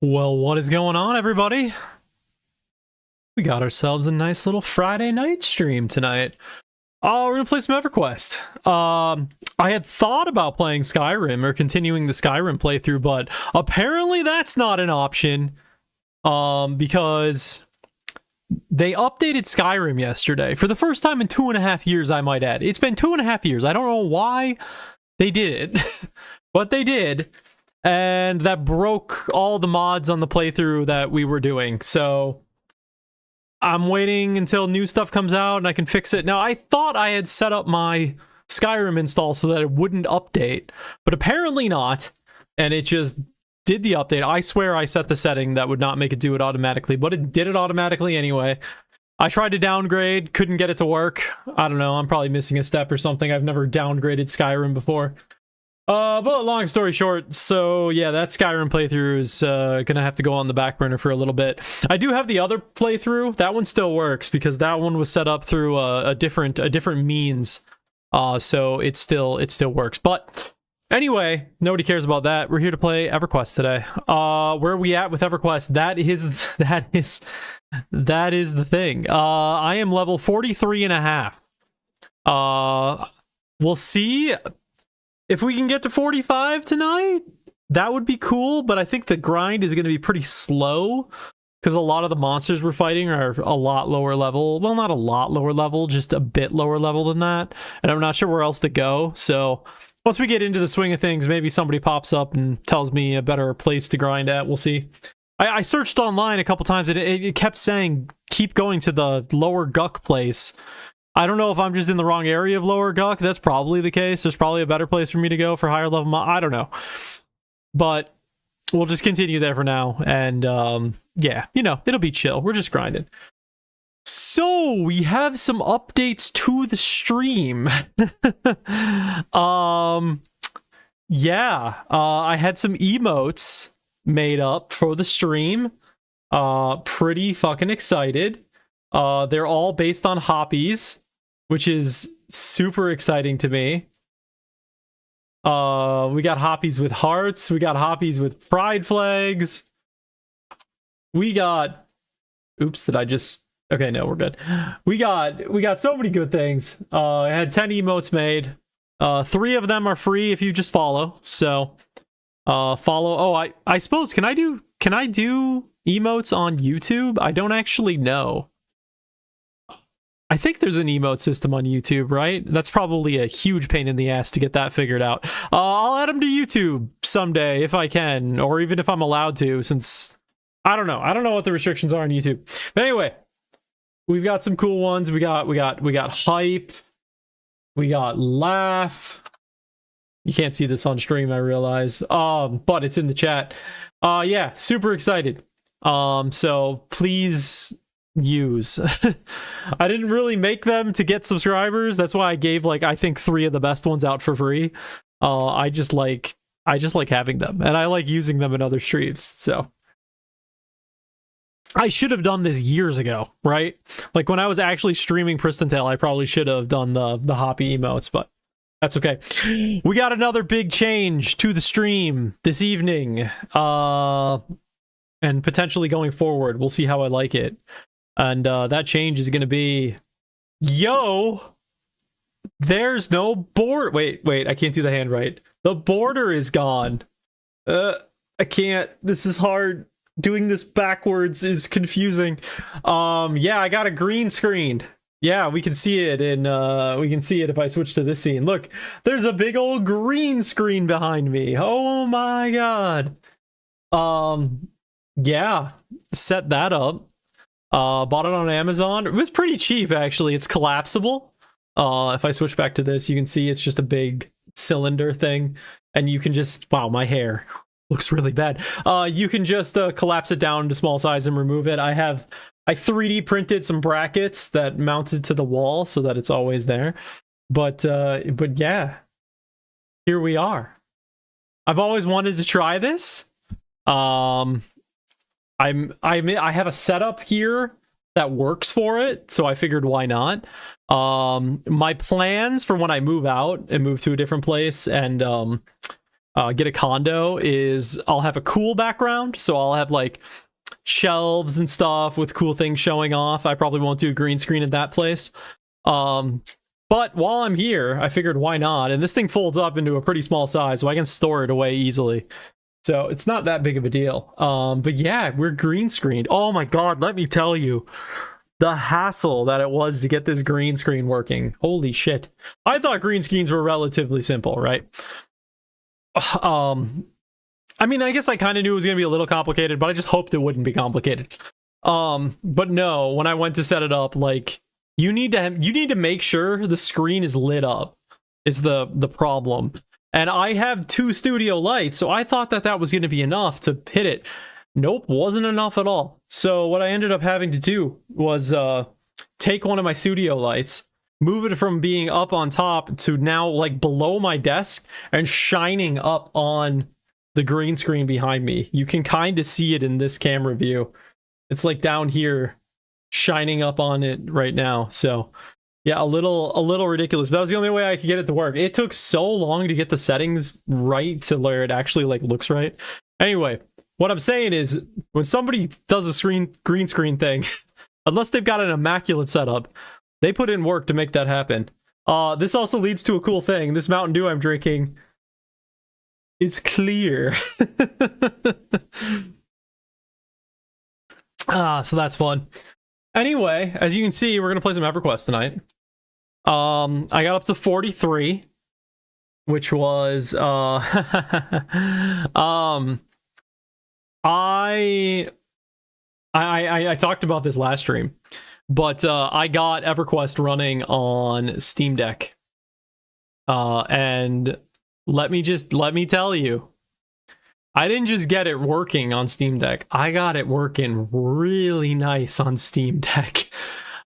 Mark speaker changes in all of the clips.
Speaker 1: Well, what is going on, everybody? We got ourselves a nice little Friday night stream tonight. We're gonna play some Everquest. I had thought about playing Skyrim or continuing the Skyrim playthrough, but apparently that's not an option. Because they updated Skyrim yesterday for the first time in 2.5 years, I might add. It's been 2.5 years. I don't know why they did it, but they did. And that broke all the mods on the playthrough that we were doing. So I'm waiting until new stuff comes out and I can fix it. Now, I thought I had set up my Skyrim install so that it wouldn't update, but apparently not. And it just did the update. I swear I set the setting that would not make it do it automatically, but it did it automatically anyway. I tried to downgrade, couldn't get it to work. I don't know, I'm probably missing a step or something. I've never downgraded Skyrim before. But long story short, so yeah, that Skyrim playthrough is gonna have to go on the back burner for a little bit. I do have the other playthrough. That one still works because that one was set up through a different means. So it still works. But anyway, nobody cares about that. We're here to play Everquest today. Where are we at with Everquest? That is the thing. I am level 43.5. We'll see if we can get to 45 tonight. That would be cool, but I think the grind is going to be pretty slow because a lot of the monsters we're fighting are a lot lower level. Well, not a lot lower level, just a bit lower level than that. And I'm not sure where else to go. So once we get into the swing of things, maybe somebody pops up and tells me a better place to grind at. We'll see. I searched online a couple times and it kept saying, keep going to the lower Guck place. I don't know if I'm just in the wrong area of Lower Guck. That's probably the case. There's probably a better place for me to go for higher level I don't know. But we'll just continue there for now. And yeah, you know, it'll be chill. We're just grinding. So we have some updates to the stream. Yeah, I had some emotes made up for the stream. Pretty fucking excited. They're all based on hoppies, which is super exciting to me. We got hoppies with hearts. We got hoppies with pride flags. We got... Oops, did I just... Okay, no, we're good. We got so many good things. I had 10 emotes made. 3 of them are free if you just follow. So, follow... Oh, I suppose, can I do emotes on YouTube? I don't actually know. I think there's an emote system on YouTube, right? That's probably a huge pain in the ass to get that figured out. I'll add them to YouTube someday if I can, or even if I'm allowed to, since I don't know. I don't know what the restrictions are on YouTube. But anyway, we've got some cool ones. We got hype. We got laugh. You can't see this on stream, I realize. But it's in the chat. Yeah, super excited. So please use. I didn't really make them to get subscribers. That's why I gave I think 3 of the best ones out for free. I just like having them, and I like using them in other streams. So I should have done this years ago, right? Like when I was actually streaming Priston Tale, I probably should have done the hoppy emotes, but that's okay. We got another big change to the stream this evening. And potentially going forward. We'll see how I like it. And that change is going to be, yo, there's no board. Wait, I can't do the hand right. The border is gone. I can't. This is hard. Doing this backwards is confusing. Yeah, I got a green screen. Yeah, we can see it we can see it if I switch to this scene. Look, there's a big old green screen behind me. Oh my god. Yeah, set that up. Bought it on Amazon. It was pretty cheap, actually. It's collapsible. If I switch back to this, you can see it's just a big cylinder thing, and you can just... Wow, my hair looks really bad. You can just collapse it down to small size and remove it. I 3D printed some brackets that mounted to the wall so that it's always there. But yeah, here we are. I've always wanted to try this. I have a setup here that works for it, so I figured why not. My plans for when I move out and move to a different place and get a condo is I'll have a cool background. So I'll have like shelves and stuff with cool things showing off. I probably won't do a green screen at that place. But while I'm here, I figured why not? And this thing folds up into a pretty small size, so I can store it away easily. So it's not that big of a deal. But yeah, we're green screened. Oh my god, let me tell you. The hassle that it was to get this green screen working. Holy shit. I thought green screens were relatively simple, right? I mean, I guess I kind of knew it was going to be a little complicated, but I just hoped it wouldn't be complicated. But no, when I went to set it up, like, you need to make sure the screen is lit up is the problem. And I have 2 studio lights, so I thought that was going to be enough to hit it. Nope, wasn't enough at all. So what I ended up having to do was take one of my studio lights, move it from being up on top to now like below my desk and shining up on the green screen behind me. You can kind of see it in this camera view. It's like down here shining up on it right now. So yeah, a little ridiculous, but that was the only way I could get it to work. It took so long to get the settings right to where it actually like looks right. Anyway, what I'm saying is when somebody does a green screen thing, unless they've got an immaculate setup, they put in work to make that happen. This also leads to a cool thing. This Mountain Dew I'm drinking is clear. So that's fun. Anyway, as you can see, we're gonna play some Everquest tonight. I got up to 43, which was I talked about this last stream, but I got Everquest running on Steam Deck. And let me tell you, I didn't just get it working on Steam Deck. I got it working really nice on Steam Deck.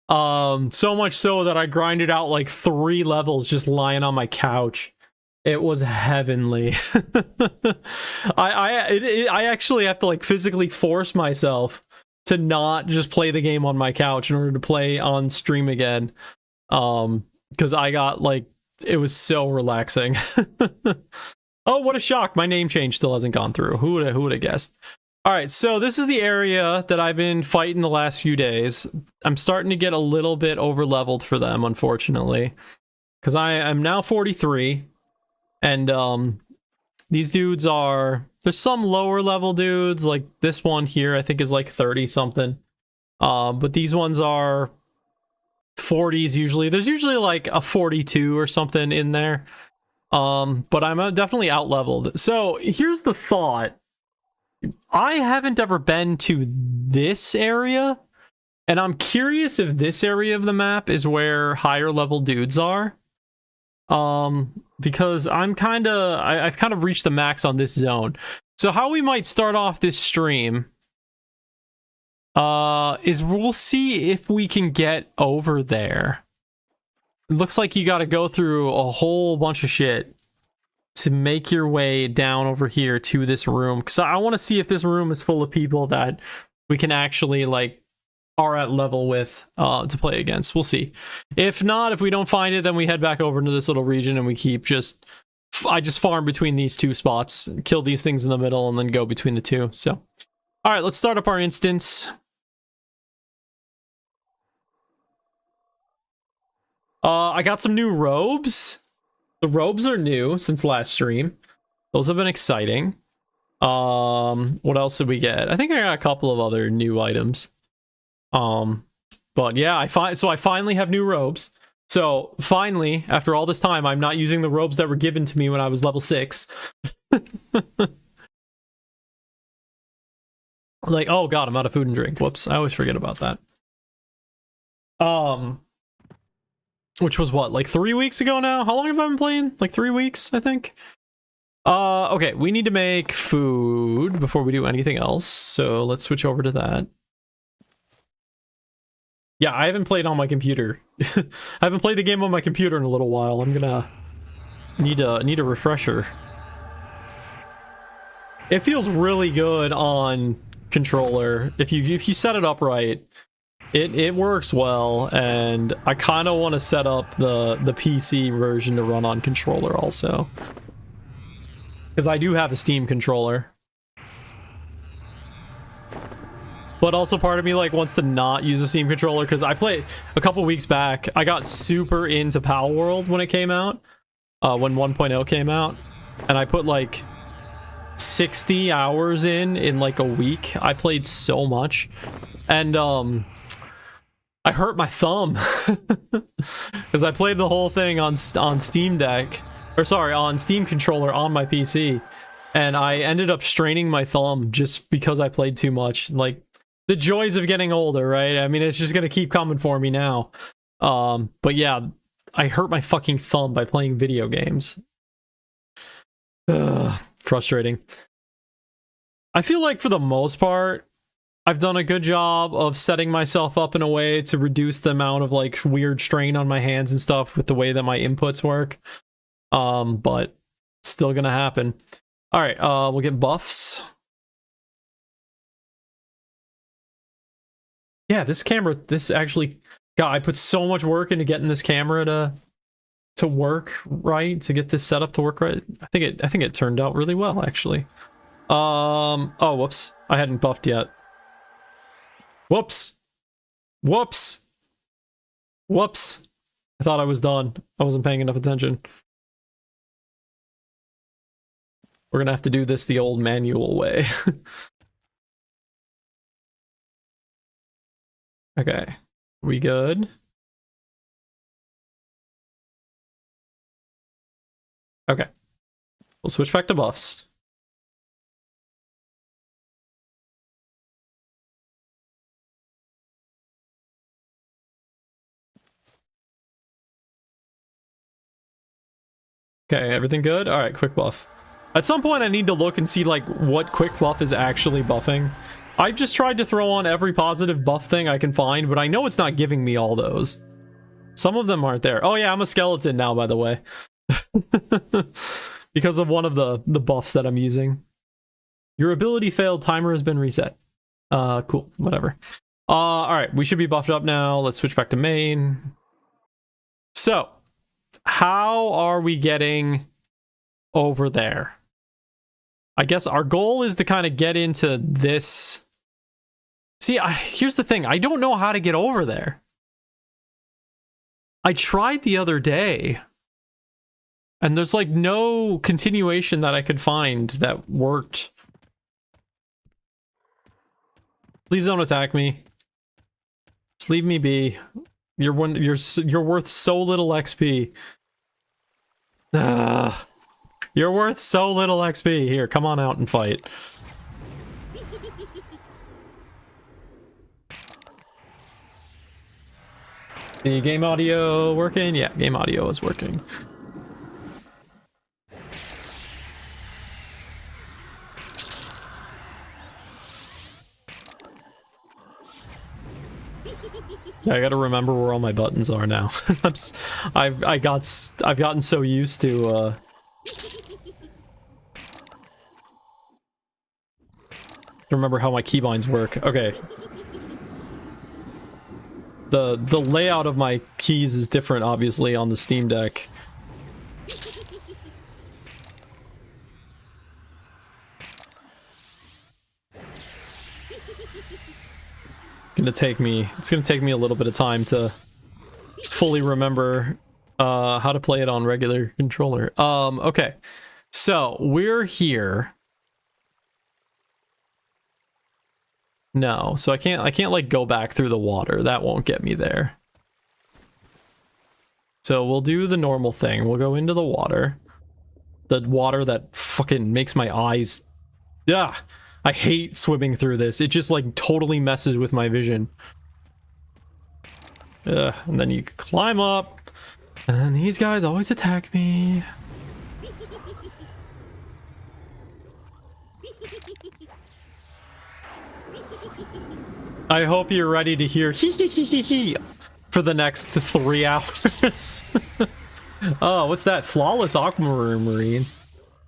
Speaker 1: So much so that I grinded out like 3 levels just lying on my couch. It was heavenly. I actually have to like physically force myself to not just play the game on my couch in order to play on stream again. Because I got like, it was so relaxing. Oh, what a shock. My name change still hasn't gone through. Who would have guessed? All right, so this is the area that I've been fighting the last few days. I'm starting to get a little bit over leveled for them, unfortunately, because I am now 43, and these dudes there's some lower level dudes, like this one here I think is like 30 something, but these ones are 40s usually. There's usually like a 42 or something in there, but I'm definitely out leveled. So here's the thought. I haven't ever been to this area, and I'm curious if this area of the map is where higher level dudes are. Because I've kind of reached the max on this zone. So how we might start off this stream is we'll see if we can get over there. It looks like you got to go through a whole bunch of shit to make your way down over here to this room, because I want to see if this room is full of people that we can actually like are at level with to play against. We'll see. If not, if we don't find it, then we head back over into this little region and we keep I just farm between these 2 spots, kill these things in the middle, and then go between the 2. So all right, let's start up our instance. I got some new robes. The robes are new since last stream. Those have been exciting. What else did we get? I think I got a couple of other new items. But yeah, I finally have new robes. So finally, after all this time, I'm not using the robes that were given to me when I was level 6. Like, oh god, I'm out of food and drink. Whoops, I always forget about that. Which was what, like 3 weeks ago now? How long have I been playing? Like 3 weeks, I think. Okay, we need to make food before we do anything else. So let's switch over to that. Yeah, I haven't played on my computer. I haven't played the game on my computer in a little while. I'm gonna need a refresher. It feels really good on controller. If you set it up right. It works well, and I kind of want to set up the PC version to run on controller also. Because I do have a Steam controller. But also part of me like wants to not use a Steam controller because I played a couple weeks back. I got super into Pal World when it came out, when 1.0 came out, and I put like 60 hours in like a week. I played so much, and I hurt my thumb because I played the whole thing on Steam Deck, or sorry, on Steam controller on my PC, and I ended up straining my thumb just because I played too much. Like, the joys of getting older, right? I mean, it's just gonna keep coming for me now. But yeah, I hurt my fucking thumb by playing video games. Ugh, frustrating. I feel like for the most part, I've done a good job of setting myself up in a way to reduce the amount of like weird strain on my hands and stuff with the way that my inputs work. But still gonna happen. All right, we'll get buffs. Yeah, this camera, this actually, God, I put so much work into getting this camera to work right, to get this setup to work right. I think it turned out really well, actually. Oh, whoops. I hadn't buffed yet. Whoops. Whoops. Whoops. I thought I was done. I wasn't paying enough attention. We're gonna have to do this the old manual way. Okay, we good? Okay, we'll switch back to buffs. Okay, everything good? All right, quick buff. At some point I need to look and see like what quick buff is actually buffing. I've just tried to throw on every positive buff thing I can find, but I know it's not giving me all those. Some of them aren't there. Oh yeah, I'm a skeleton now, by the way. Because of one of the buffs that I'm using. Your ability failed, timer has been reset. Cool, whatever. Alright, we should be buffed up now. Let's switch back to main. So, how are we getting over there? I guess our goal is to kind of get into this. See, here's the thing. I don't know how to get over there. I tried the other day, and there's like no continuation that I could find that worked. Please don't attack me. Just leave me be. You're worth so little XP. You're worth so little XP. Here, come on out and fight. The game audio working? Yeah, game audio is working. Yeah, I gotta remember where all my buttons are now. I've gotten so used to remember how my keybinds work. Okay. The layout of my keys is different, obviously, on the Steam Deck. It's gonna take me a little bit of time to fully remember how to play it on regular controller. Okay. So, we're here. No, so I can't like go back through the water. That won't get me there. So we'll do the normal thing. We'll go into the water. The water that fucking makes my eyes... Ugh! I hate swimming through this. It just like totally messes with my vision. Ugh, and then you climb up. And these guys always attack me. I hope you're ready to hear hee hee hee hee hee for the next 3 hours. Oh, what's that? Flawless Aquamarine.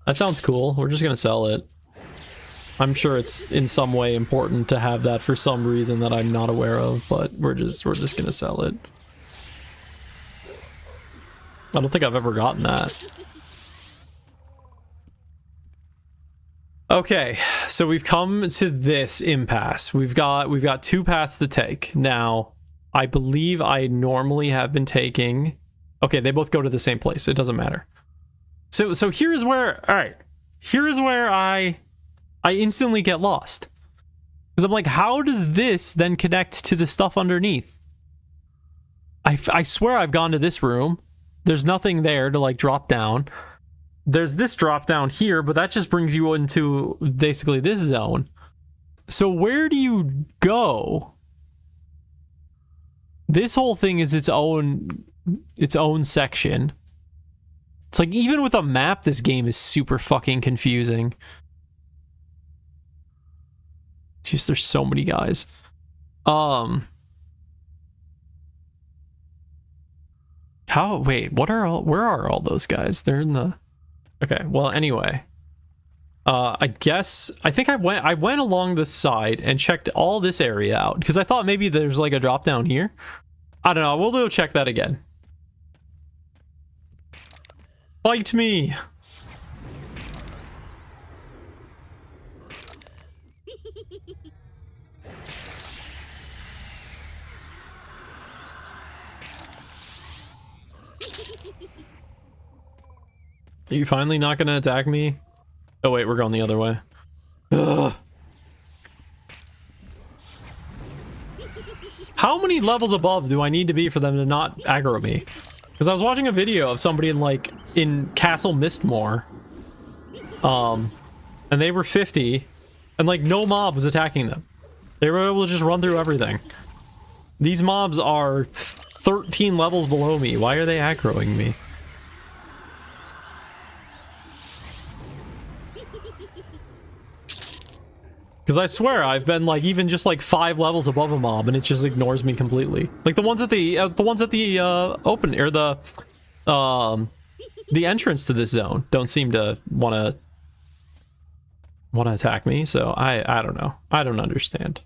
Speaker 1: That sounds cool. We're just gonna sell it. I'm sure it's in some way important to have that for some reason that I'm not aware of, but we're just gonna sell it. I don't think I've ever gotten that. Okay, so we've come to this impasse. We've got two paths to take. Now, I believe I normally have been taking... Okay, they both go to the same place. It doesn't matter. So here's where... Alright. Here is where I instantly get lost. Because I'm like, how does this then connect to the stuff underneath? I swear I've gone to this room. There's nothing there to, like, drop down. There's this drop down here, but that just brings you into basically this zone. So where do you go? This whole thing is its own section. It's like, even with a map, this game is super fucking confusing. Jeez, there's so many guys. Wait, where are all those guys? They're in the... Okay, well, anyway. I think I went along this side and checked all this area out, because I thought maybe there's like a drop down here. I don't know, we'll go check that again. Fight me! Are you finally not gonna attack me? Oh wait, we're going the other way. Ugh. How many levels above do I need to be for them to not aggro me? Because I was watching a video of somebody in Castle Mistmore. And they were 50, and like no mob was attacking them. They were able to just run through everything. These mobs are 13 levels below me. Why are they aggroing me? Because I swear I've been like even just like 5 levels above a mob and it just ignores me completely. Like the ones at the open or the entrance to this zone don't seem to want to attack me. So I don't know. I don't understand.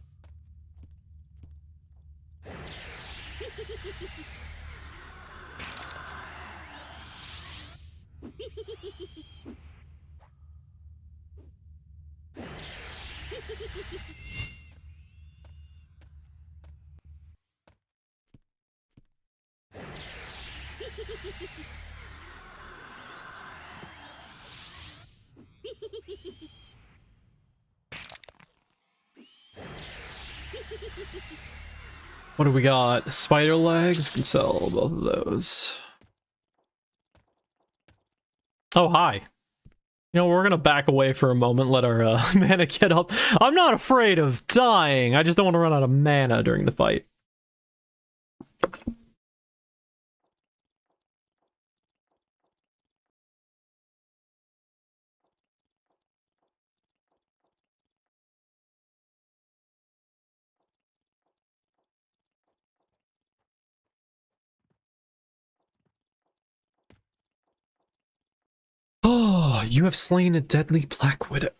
Speaker 1: What do we got? Spider legs? We can sell both of those. Oh, hi. You know, we're gonna back away for a moment, let our mana get up. I'm not afraid of dying. I just don't want to run out of mana during the fight. Oh, you have slain a deadly Black Widow.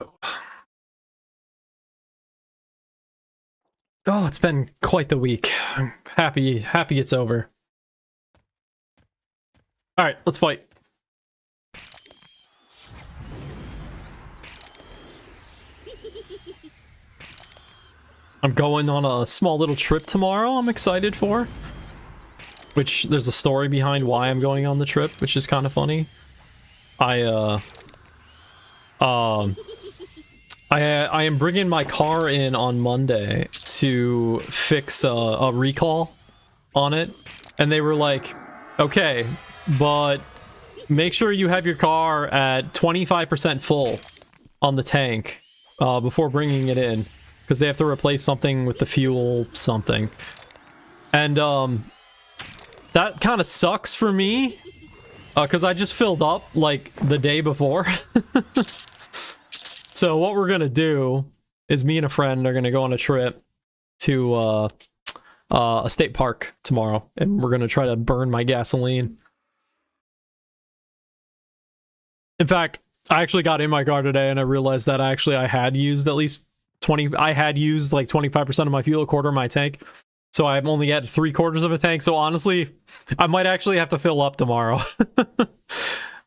Speaker 1: Oh, it's been quite the week. I'm happy it's over. Alright, let's fight. I'm going on a small little trip tomorrow I'm excited for. Which, there's a story behind why I'm going on the trip, which is kind of funny. I am bringing my car in on Monday to fix a recall on it, and they were like, okay, but make sure you have your car at 25% full on the tank before bringing it in, because they have to replace something with the fuel something. And that kind of sucks for me, because I just filled up like the day before. So what we're gonna do is me and a friend are gonna go on a trip to a state park tomorrow, and we're gonna try to burn my gasoline. In fact, I actually got in my car today and I realized that I had used at least 20. I had used like 25% of my fuel, a quarter of my tank. So I'm only at 3/4 of a tank. So honestly, I might actually have to fill up tomorrow.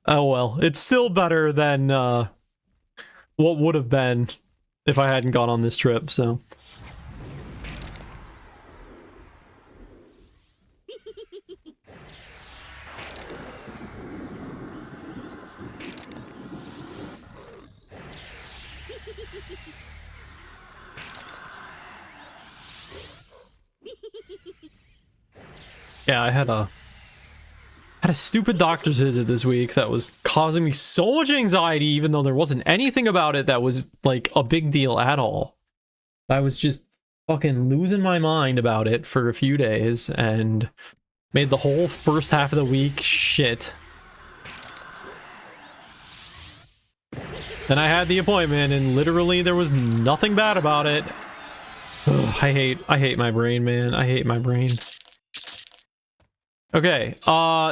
Speaker 1: Oh well, it's still better than what would have been if I hadn't gone on this trip, so. Yeah, I had a stupid doctor's visit this week that was causing me so much anxiety, even though there wasn't anything about it that was like a big deal at all. I was just fucking losing my mind about it for a few days and made the whole first half of the week shit. Then I had the appointment and literally there was nothing bad about it. Ugh, I hate my brain, man. I hate my brain. Okay,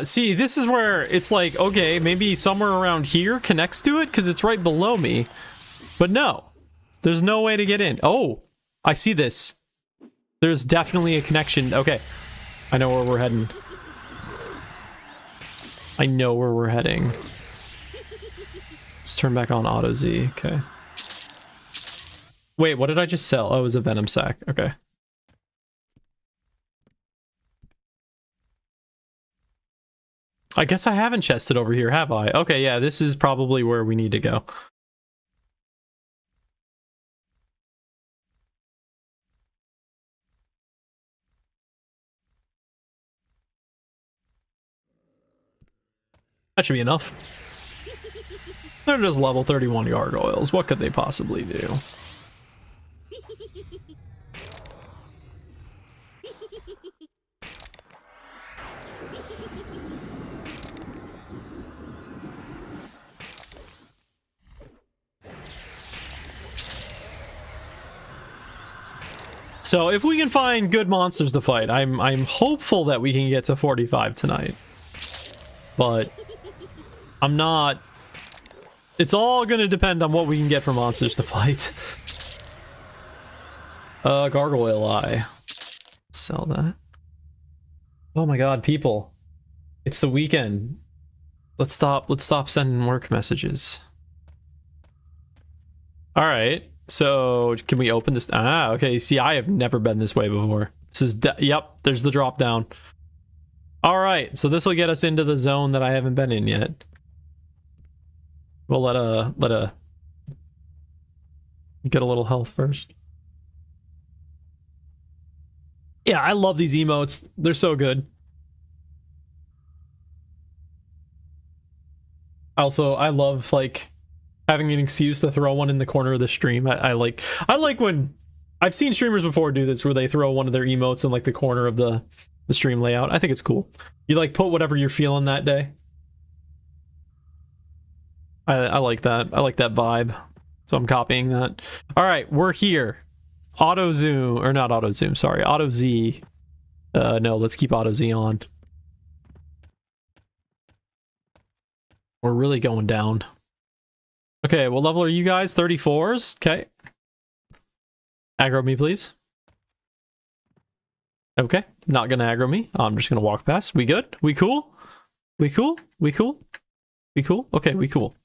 Speaker 1: see, this is where it's like, okay, maybe somewhere around here connects to it, because it's right below me. But no, there's no way to get in. Oh, I see this. There's definitely a connection. Okay, I know where we're heading. I know where we're heading. Let's turn back on Auto Z, okay. Wait, what did I just sell? Oh, it was a Venom sack, okay. I guess I haven't chested over here, have I? Okay, yeah, this is probably where we need to go. That should be enough. They're just level 31 gargoyles. What could they possibly do? So if we can find good monsters to fight, I'm hopeful that we can get to 45 tonight. But I'm not. It's all gonna depend on what we can get for monsters to fight. Gargoyle eye. Sell that. Oh my god, people. It's the weekend. Let's stop sending work messages. Alright. So, can we open this? Ah, okay. See, I have never been this way before. This is, yep, there's the drop down. All right, so this will get us into the zone that I haven't been in yet. We'll let get a little health first. Yeah, I love these emotes. They're so good. Also, I love, like, having an excuse to throw one in the corner of the stream. I like when I've seen streamers before do this where they throw one of their emotes in like the corner of the stream layout. I think it's cool. You like put whatever you're feeling that day. I like that. I like that vibe. So I'm copying that. All right, we're here. Auto zoom, or not auto zoom, sorry. Auto Z. No, let's keep auto Z on. We're really going down. Okay, what level are you guys? 34s? Okay. Aggro me, please. Okay, not gonna aggro me. I'm just gonna walk past. We good? We cool? We cool? We cool? We cool? Okay, we cool.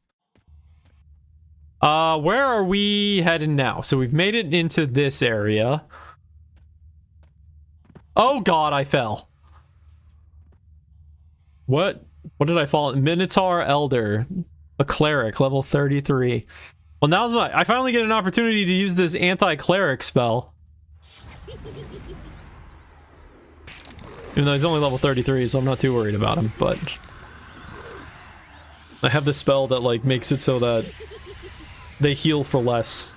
Speaker 1: Where are we heading now? So we've made it into this area. Oh god, I fell. What did I fall? Minotaur Elder. A cleric, level 33. Well, now's I finally get an opportunity to use this anti-cleric spell. Even though he's only level 33, so I'm not too worried about him, but I have this spell that, like, makes it so that they heal for less.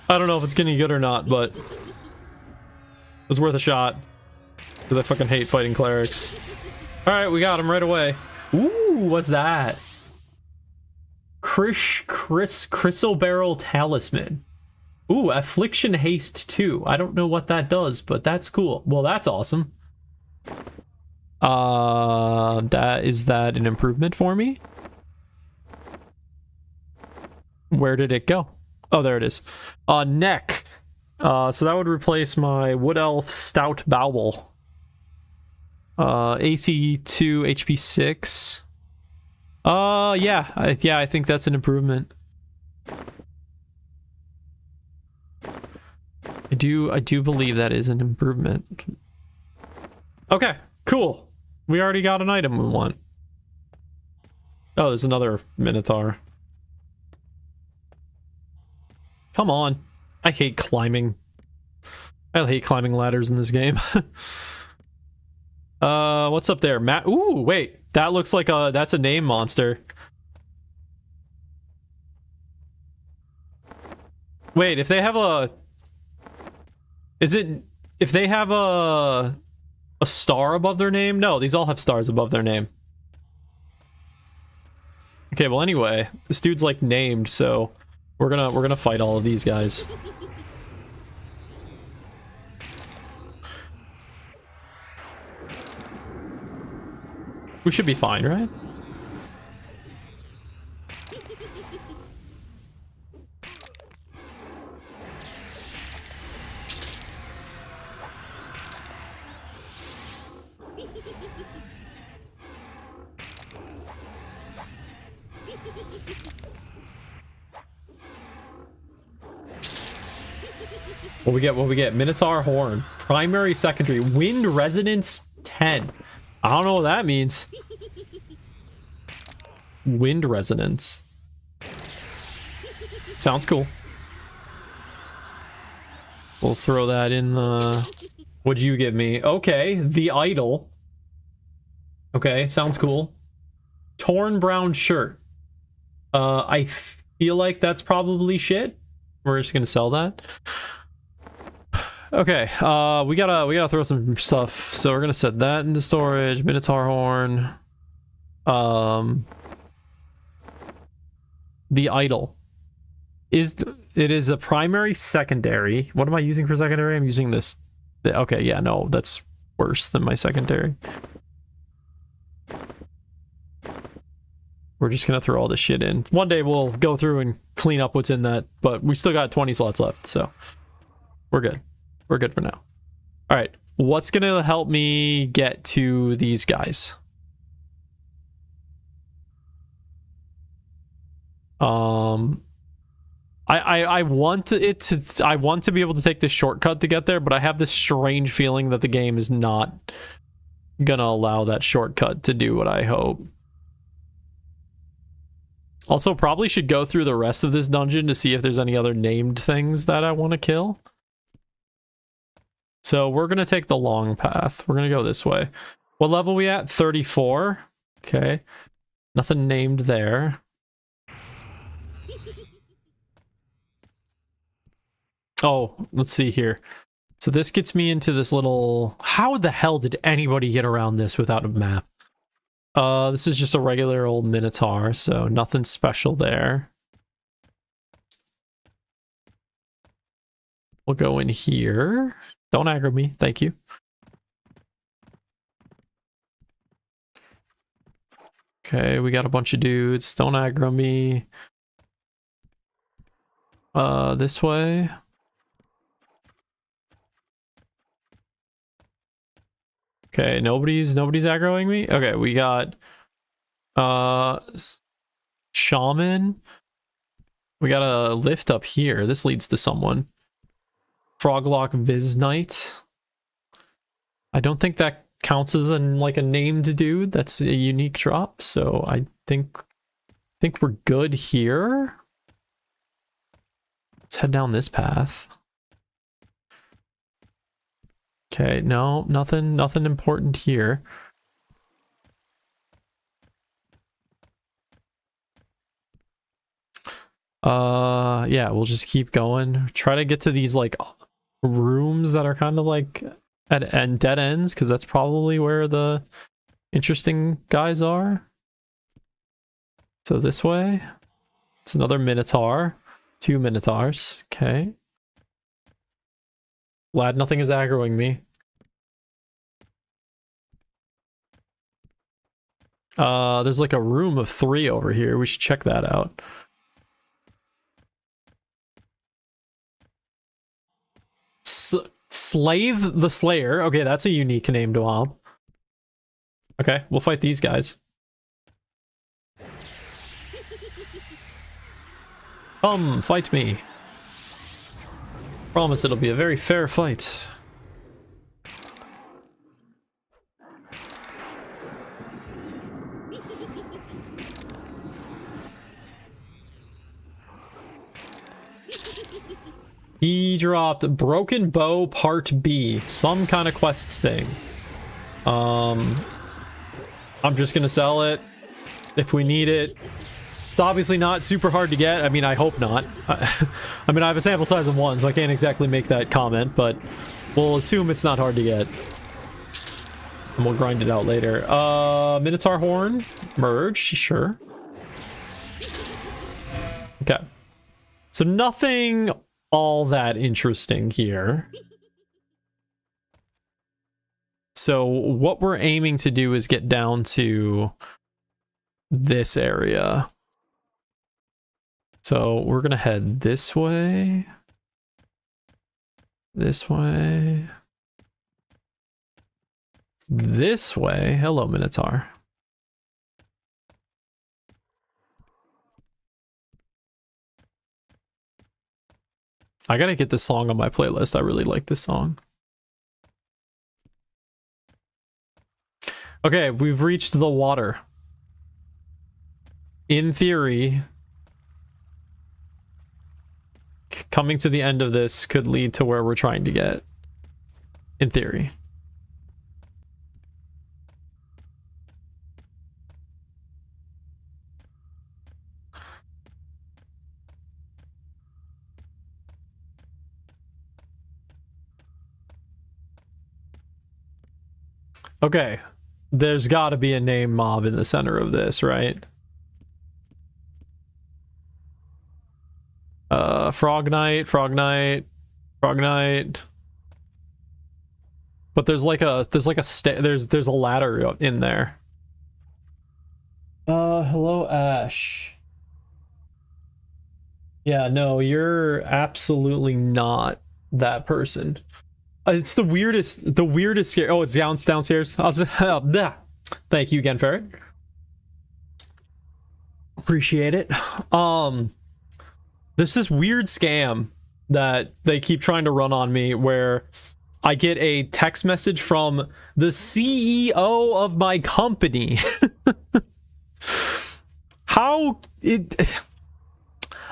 Speaker 1: I don't know if it's getting good or not, but it was worth a shot. Because I fucking hate fighting clerics. Alright, we got him right away. Ooh, what's that? Chrysoberyl Talisman. Ooh, Affliction Haste 2. I don't know what that does, but that's cool. Well, that's awesome. Is that an improvement for me? Where did it go? Oh, there it is. Neck. So that would replace my Wood Elf Stout Bowel. AC 2, HP 6. Yeah, I think that's an improvement. do believe that is an improvement. Okay, cool. We already got an item we want. Oh, there's another Minotaur. Come on. I hate climbing. I hate climbing ladders in this game. What's up there? Matt. Ooh, wait. That looks like that's a name monster. Wait, if they have a... If they have a star above their name? No, these all have stars above their name. Okay, well anyway, this dude's like named, so we're gonna fight all of these guys. We should be fine, right? What we get? Minotaur Horn. Primary, secondary. Wind Resonance 10. I don't know what that means. Wind Resonance. Sounds cool. We'll throw that in the... What'd you give me? Okay, the Idol. Okay, sounds cool. Torn brown shirt. I feel like that's probably shit. We're just gonna sell that. Okay, we gotta throw some stuff. So we're gonna set that into storage. Minotaur Horn. The Idol. It is a primary, secondary. What am I using for secondary? I'm using this. Okay, yeah, no, that's worse than my secondary. We're just gonna throw all this shit in. One day we'll go through and clean up what's in that, but we still got 20 slots left, so we're good. We're good for now. All right, what's gonna help me get to these guys? I want to be able to take this shortcut to get there, but I have this strange feeling that the game is not gonna allow that shortcut to do what I hope. Also, probably should go through the rest of this dungeon to see if there's any other named things that I want to kill. So we're gonna take the long path. We're gonna go this way. What level are we at? 34. Okay. Nothing named there. Oh, let's see here. So this gets me into this little... How the hell did anybody get around this without a map? This is just a regular old Minotaur, so nothing special there. We'll go in here. Don't aggro me, thank you. Okay, we got a bunch of dudes. Don't aggro me. This way. Okay, nobody's aggroing me. Okay, we got shaman. We got a lift up here. This leads to someone. Froglock Viz Knight. I don't think that counts as like a named dude. That's a unique drop, so I think we're good here. Let's head down this path. Okay, no, nothing important here. Yeah, we'll just keep going. Try to get to these like rooms that are kind of like at dead ends, because that's probably where the interesting guys are. So this way. It's another Minotaur. 2 Minotaurs. Okay. Glad nothing is aggroing me. There's like a room of 3 over here. We should check that out. Slave the Slayer. Okay, that's a unique name to mob. Okay, we'll fight these guys. Come, fight me. Promise it'll be a very fair fight. He dropped Broken Bow Part B, some kind of quest thing. I'm just gonna sell it if we need it. It's obviously not super hard to get. I mean, I hope not. I mean, I have a sample size of 1, so I can't exactly make that comment, but we'll assume it's not hard to get. And we'll grind it out later. Minotaur Horn. Merge, sure. Okay. So nothing all that interesting here. So what we're aiming to do is get down to this area. So we're gonna head this way, this way, this way. Hello, Minotaur. I gotta get this song on my playlist. I really like this song. Okay, we've reached the water. In theory, coming to the end of this could lead to where we're trying to get. In theory. Okay, there's got to be a name mob in the center of this, right? Frog Knight, Frog Knight, Frog Knight. But there's like a there's a ladder in there. Hello, Ash. Yeah, no, you're absolutely not that person. It's the weirdest scare. Oh, it's downstairs. I was, thank you again, Ferret. Appreciate it. There's this weird scam that they keep trying to run on me where I get a text message from the CEO of my company. How it...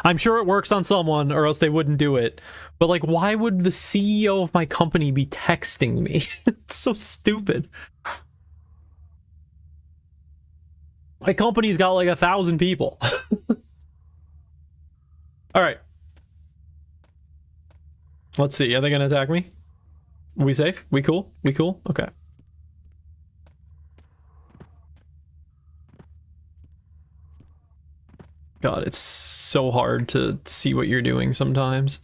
Speaker 1: I'm sure it works on someone or else they wouldn't do it. But like, why would the CEO of my company be texting me? It's so stupid. My company's got like 1,000 people. All right. Let's see. Are they gonna attack me? Are we safe? We cool? We cool? Okay. God, it's so hard to see what you're doing sometimes.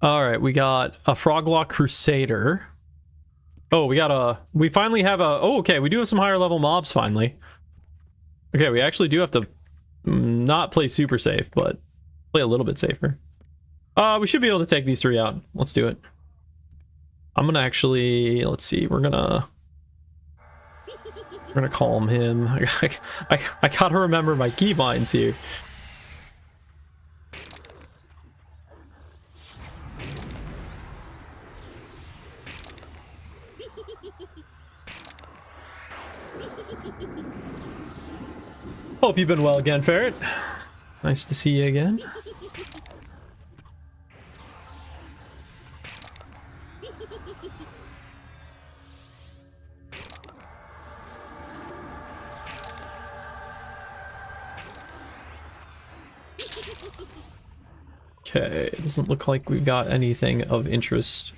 Speaker 1: All right, we got a Froglock Crusader. Oh, we finally have a, oh, okay, we do have some higher level mobs finally. Okay, we actually do have to not play super safe, but play a little bit safer. We should be able to take these 3 out. Let's do it. I'm gonna actually, let's see, we're gonna calm him. I gotta remember my keybinds here. Hope you've been well again, Ferret. Nice to see you again. Okay, it doesn't look like we've got anything of interest.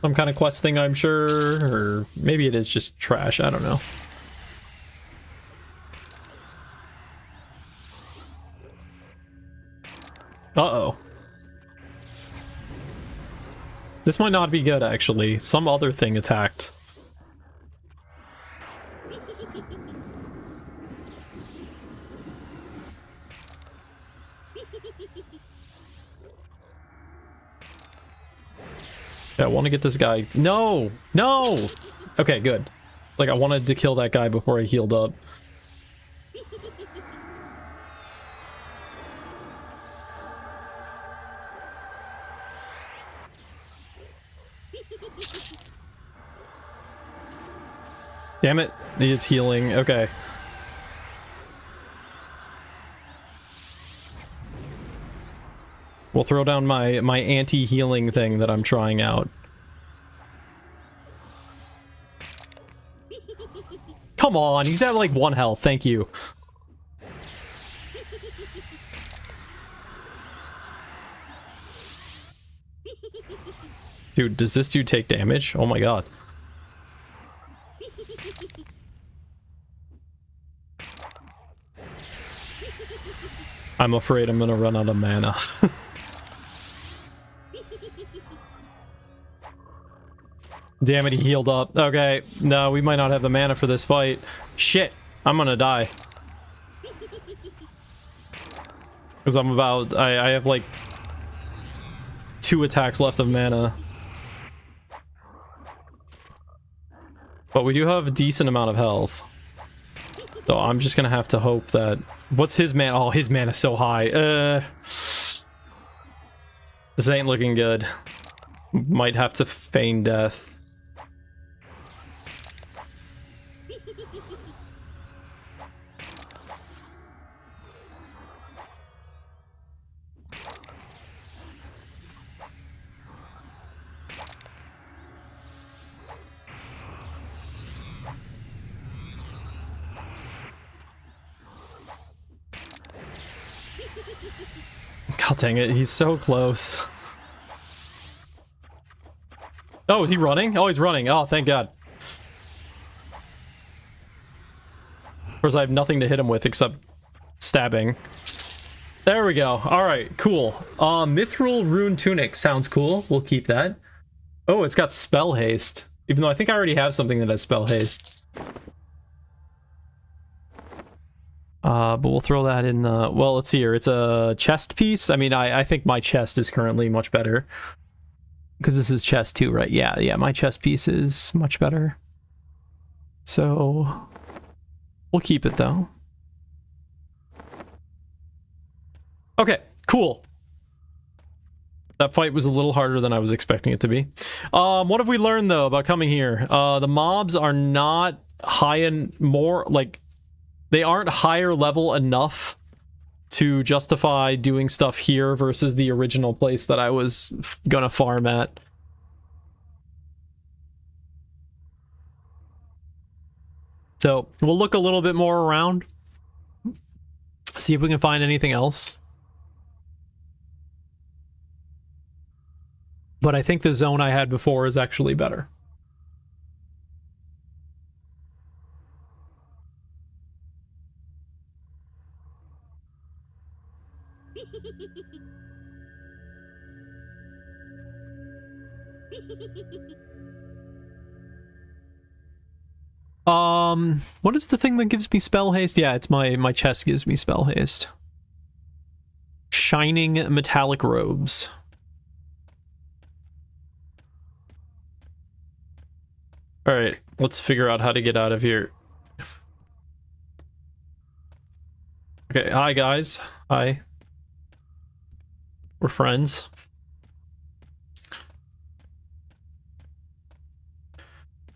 Speaker 1: Some kind of quest thing, I'm sure, or maybe it is just trash, I don't know. Uh-oh. This might not be good, actually. Some other thing attacked. Yeah, I want to get this guy. No! No! Okay, good. Like, I wanted to kill that guy before I healed up. Damn it, he is healing. Okay. We'll throw down my anti-healing thing that I'm trying out. Come on, he's at like 1 health. Thank you. Dude, does this dude take damage? Oh my god. I'm afraid I'm gonna run out of mana. Damn it, he healed up. Okay, no, we might not have the mana for this fight. Shit, I'm gonna die. Because I'm about... I have like 2 attacks left of mana. But we do have a decent amount of health. So I'm just gonna have to hope that... What's his mana? Oh, his mana's so high. This ain't looking good. Might have to feign death. God dang it, he's so close. Oh, is he running? Oh, he's running. Oh, thank God. Of course, I have nothing to hit him with except stabbing. There we go. Alright, cool. Mithril Rune Tunic. Sounds cool. We'll keep that. Oh, it's got Spell Haste. Even though I think I already have something that has Spell Haste. But we'll throw that in the... Well, let's see here. It's a chest piece. I mean, I think my chest is currently much better. Because this is chest too, right? Yeah, my chest piece is much better. So... We'll keep it, though. Okay, cool. That fight was a little harder than I was expecting it to be. What have we learned, though, about coming here? The mobs are not high and more, like... They aren't higher level enough to justify doing stuff here versus the original place that I was gonna farm at. So we'll look a little bit more around, see if we can find anything else. But I think the zone I had before is actually better. What is the thing that gives me spell haste? Yeah, it's my chest gives me spell haste. Shining metallic robes. Alright, let's figure out how to get out of here. Okay, hi guys. Hi. We're friends.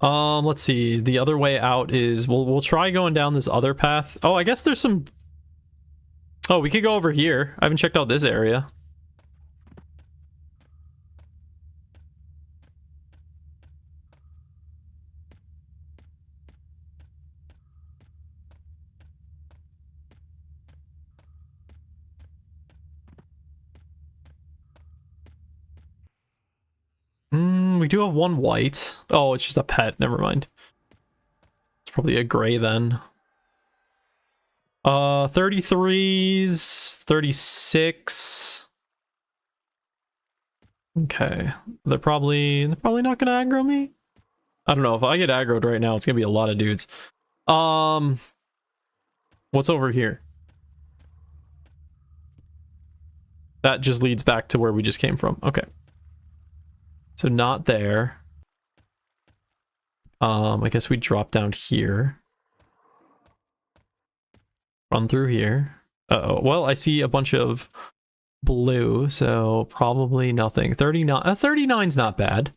Speaker 1: Let's see. The other way out is we'll try going down this other path. Oh, I guess there's some... Oh, we could go over here. I haven't checked out this area. We do have one white. Oh, it's just a pet. Never mind. It's probably a gray then. 33s, 36. Okay. They're probably not gonna aggro me. I don't know. If I get aggroed right now, it's gonna be a lot of dudes. What's over here? That just leads back to where we just came from. Okay. So not there. I guess we drop down here. Run through here. Uh-oh. Well, I see a bunch of blue, so probably nothing. 39. 39's not bad.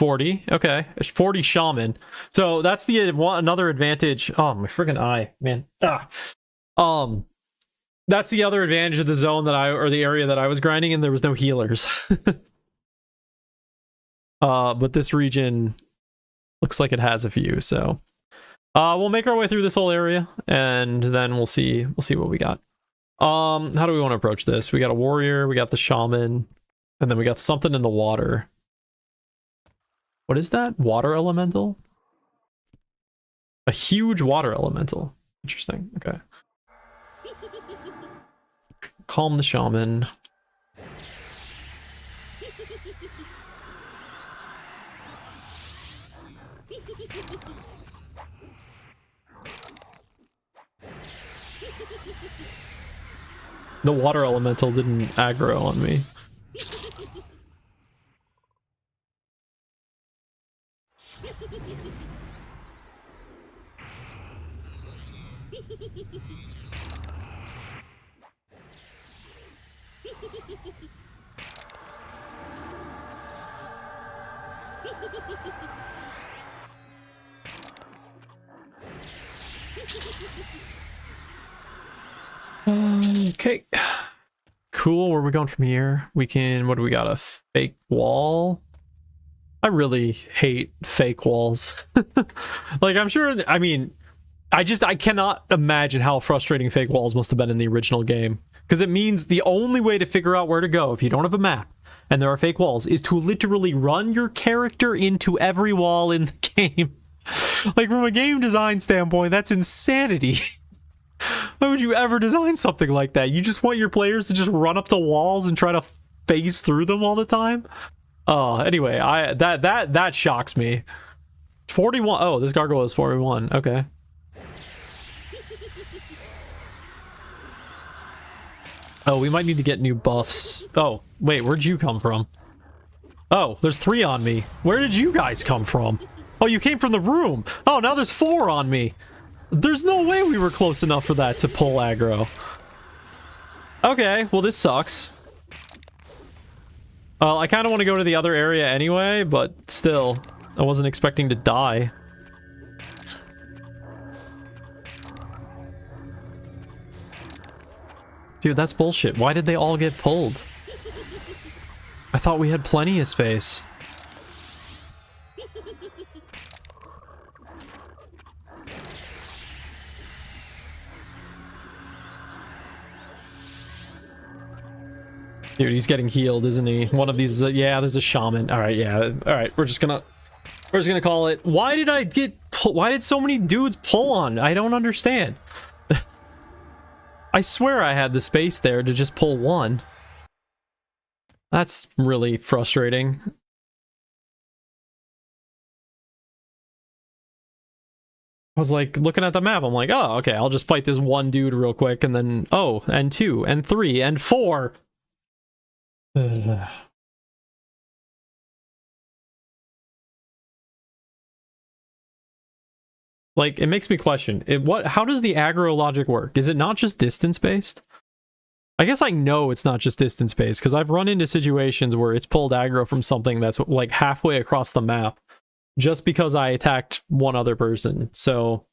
Speaker 1: 40. Okay. 40 shaman. So that's the another advantage. Oh, my freaking eye, man. That's the other advantage of the zone that or the area that I was grinding in. There was no healers. But this region looks like it has a few, so we'll make our way through this whole area and then we'll see what we got. How do we want to approach this? We got a warrior, we got the shaman, and then we got something in the water. What is that? Water elemental? A huge water elemental. Interesting. Okay. Calm the shaman. The water elemental didn't aggro on me. Okay. Cool. Where are we going from here? We can, what do we got? A fake wall? I really hate fake walls. Like, I'm sure, I mean, I cannot imagine how frustrating fake walls must have been in the original game. Because it means the only way to figure out where to go if you don't have a map and there are fake walls is to literally run your character into every wall in the game. Like, from a game design standpoint, that's insanity. Why would you ever design something like that? You just want your players to just run up to walls and try to phase through them all the time? Anyway, that shocks me. 41. Oh, this gargoyle is 41. Okay. Oh, we might need to get new buffs. Oh, wait, where'd you come from? Oh, there's 3 on me. Where did you guys come from? Oh, you came from the room. Oh, now there's 4 on me. There's no way we were close enough for that to pull aggro. Okay, well, this sucks. I kind of want to go to the other area anyway, but still, I wasn't expecting to die. Dude, that's bullshit. Why did they all get pulled? I thought we had plenty of space. Dude, he's getting healed, isn't he? One of these, yeah, there's a shaman. All right, yeah. All right, we're just gonna call it. Why did so many dudes pull on? I don't understand. I swear I had the space there to just pull one. That's really frustrating. I was like looking at the map. I'm like, oh, okay, I'll just fight this one dude real quick, and then, oh, and 2, and 3, and 4. Like, it makes me question how does the aggro logic work? Is it not just distance based? I guess I know it's not just distance based because I've run into situations where it's pulled aggro from something that's like halfway across the map just because I attacked one other person. So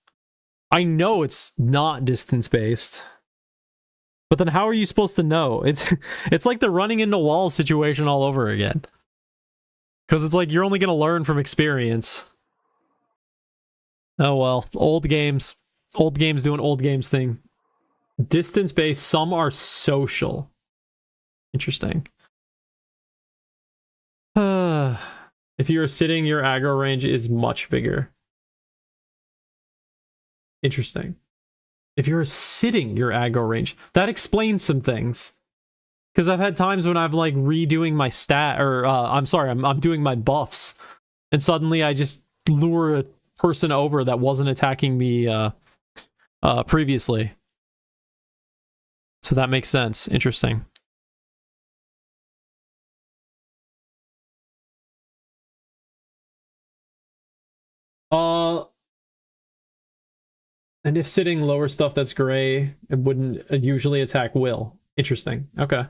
Speaker 1: I know it's not distance based. But then how are you supposed to know? It's like the running into walls situation all over again. Because it's like you're only going to learn from experience. Oh well, old games. Old games doing old games thing. Distance-based, some are social. Interesting. If you're sitting, your aggro range is much bigger. Interesting. If you're sitting, your aggro range. That explains some things. Because I've had times when I'm like redoing my stat, or I'm sorry, I'm doing my buffs. And suddenly I just lure a person over that wasn't attacking me previously. So that makes sense. Interesting. And if sitting lower stuff that's gray, it wouldn't usually attack will. Interesting. Okay.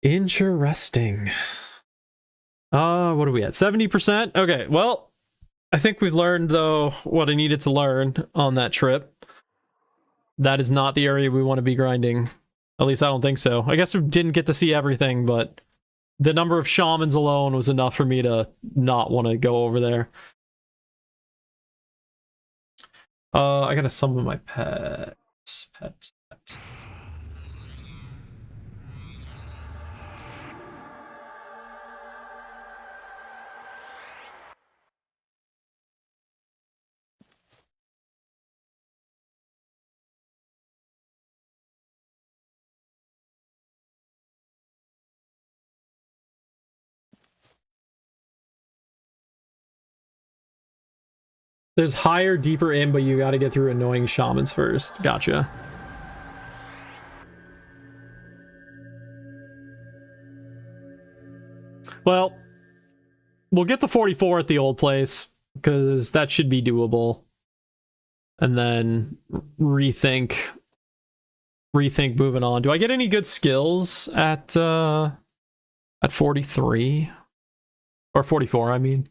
Speaker 1: Interesting. What are we at? 70%? Okay, well, I think we've learned, though, what I needed to learn on that trip. That is not the area we want to be grinding. At least I don't think so. I guess we didn't get to see everything, but the number of shamans alone was enough for me to not want to go over there. I gotta summon my pets. Pets. There's higher, deeper in, but you gotta get through annoying shamans first. Gotcha. Well, we'll get to 44 at the old place, because that should be doable. And then rethink moving on. Do I get any good skills at 43? Or 44, I mean.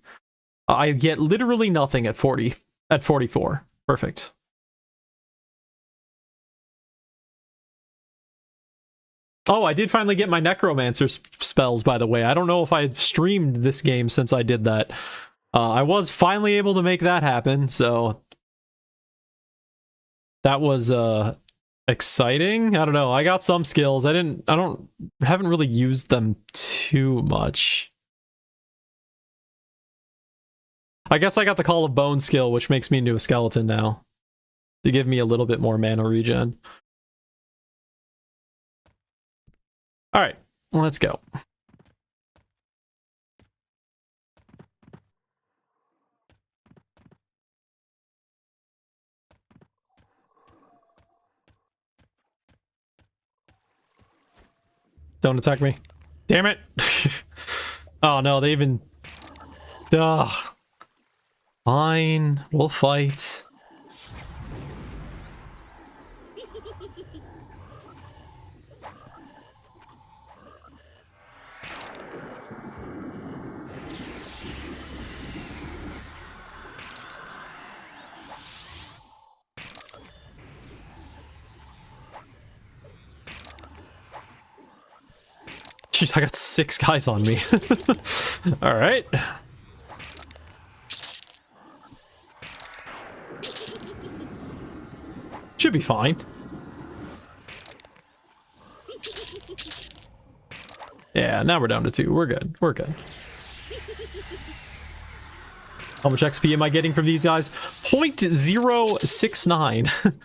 Speaker 1: I get literally nothing at 44. Perfect. Oh, I did finally get my necromancer spells, by the way. I don't know if I've streamed this game since I did that. I was finally able to make that happen, so that was exciting. I don't know. I got some skills. Haven't really used them too much. I guess I got the Call of Bone skill, which makes me into a skeleton now, to give me a little bit more mana regen. Alright, let's go. Don't attack me. Damn it! Oh no, they even... Ugh. Fine, we'll fight. Jeez, I got 6 guys on me. Alright. Should be fine. Yeah, now we're down to 2. We're good. We're good. How much XP am I getting from these guys? 0.069.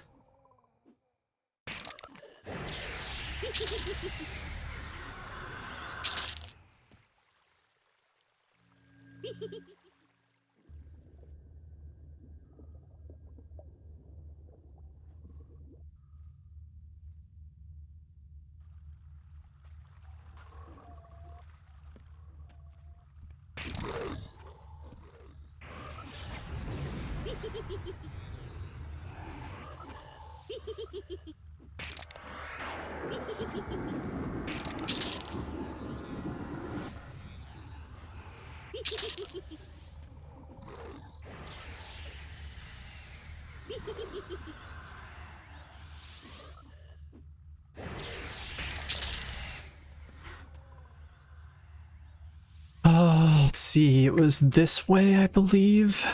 Speaker 1: Let's see, it was this way, I believe.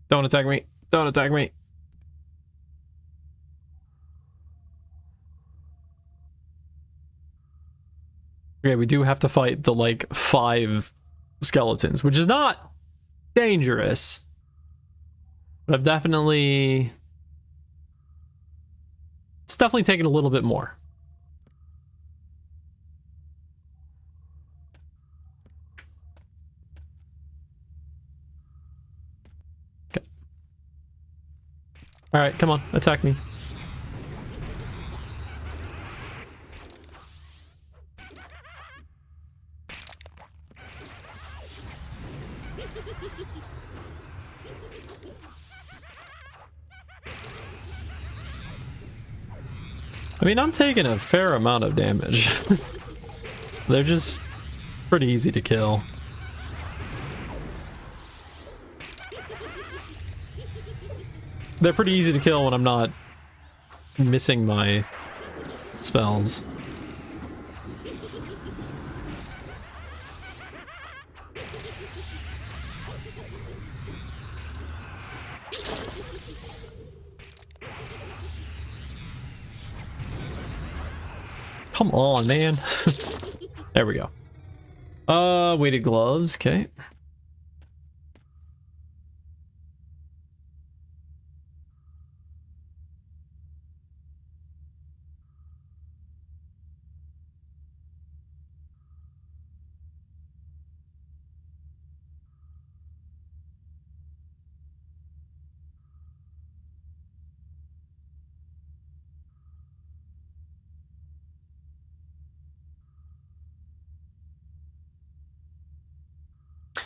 Speaker 1: Don't attack me. Don't attack me. Okay, we do have to fight the, like, 5 skeletons, which is not dangerous. But I've definitely... It's definitely taken a little bit more. Okay. Alright, come on, attack me. I mean, I'm taking a fair amount of damage. They're just pretty easy to kill. They're pretty easy to kill when I'm not missing my spells. Come on, man. There we go. Weighted gloves, okay.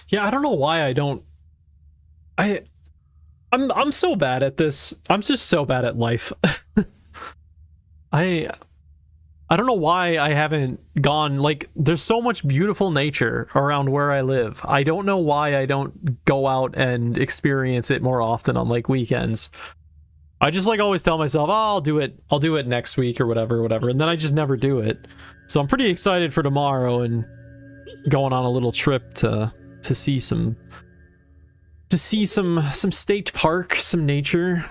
Speaker 1: Yeah, I don't know why I don't... I'm so bad at this. I'm just so bad at life. I don't know why I haven't gone, like, there's so much beautiful nature around where I live. I don't know why I don't go out and experience it more often on, like, weekends. I just, like, always tell myself, oh, I'll do it next week or whatever, and then I just never do it. So I'm pretty excited for tomorrow and going on a little trip to see some state park, some nature.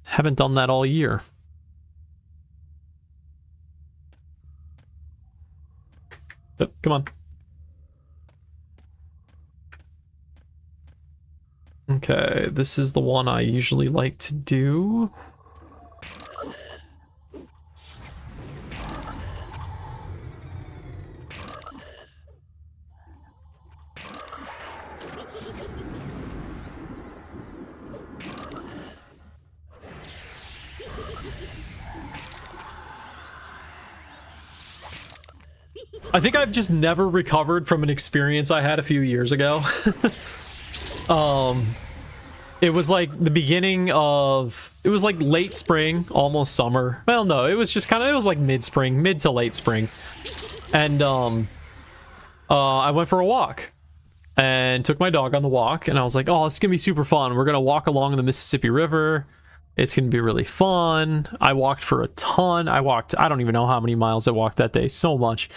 Speaker 1: Haven't done that all year. Oh, come on. Okay, this is the one I usually like to do. I think I've just never recovered from an experience I had a few years ago. It was like the beginning of... It was like late spring, almost summer. Well, no, it was just kind of... It was like mid-spring, mid to late spring. And, I went for a walk. And took my dog on the walk. And I was like, oh, it's gonna be super fun. We're gonna walk along the Mississippi River. It's gonna be really fun. I walked for a ton. I don't even know how many miles I walked that day. So much.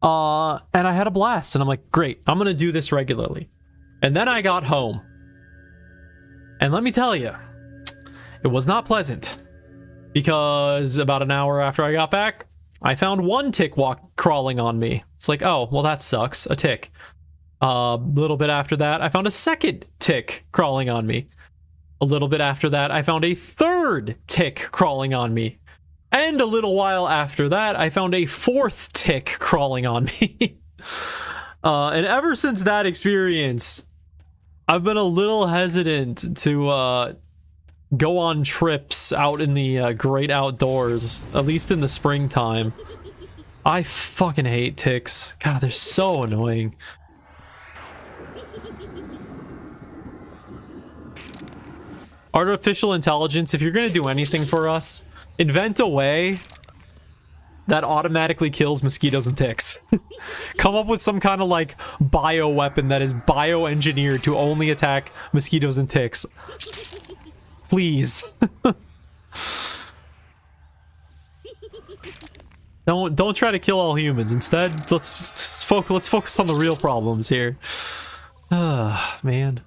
Speaker 1: And I had a blast. And I'm like, great. I'm gonna do this regularly. And then I got home. And let me tell you, it was not pleasant. Because about an hour after I got back, I found one tick crawling on me. It's like, oh, well, that sucks. A tick. A little bit after that, I found a second tick crawling on me. A little bit after that, I found a third tick crawling on me. And a little while after that, I found a fourth tick crawling on me. And ever since that experience, I've been a little hesitant to go on trips out in the great outdoors, at least in the springtime. I fucking hate ticks. God, they're so annoying. Artificial intelligence, if you're going to do anything for us, invent a way that automatically kills mosquitoes and ticks. Come up with some kind of, like, bio-weapon that is bioengineered to only attack mosquitoes and ticks. Please. Don't try to kill all humans. Instead, let's focus on the real problems here. Ah, man.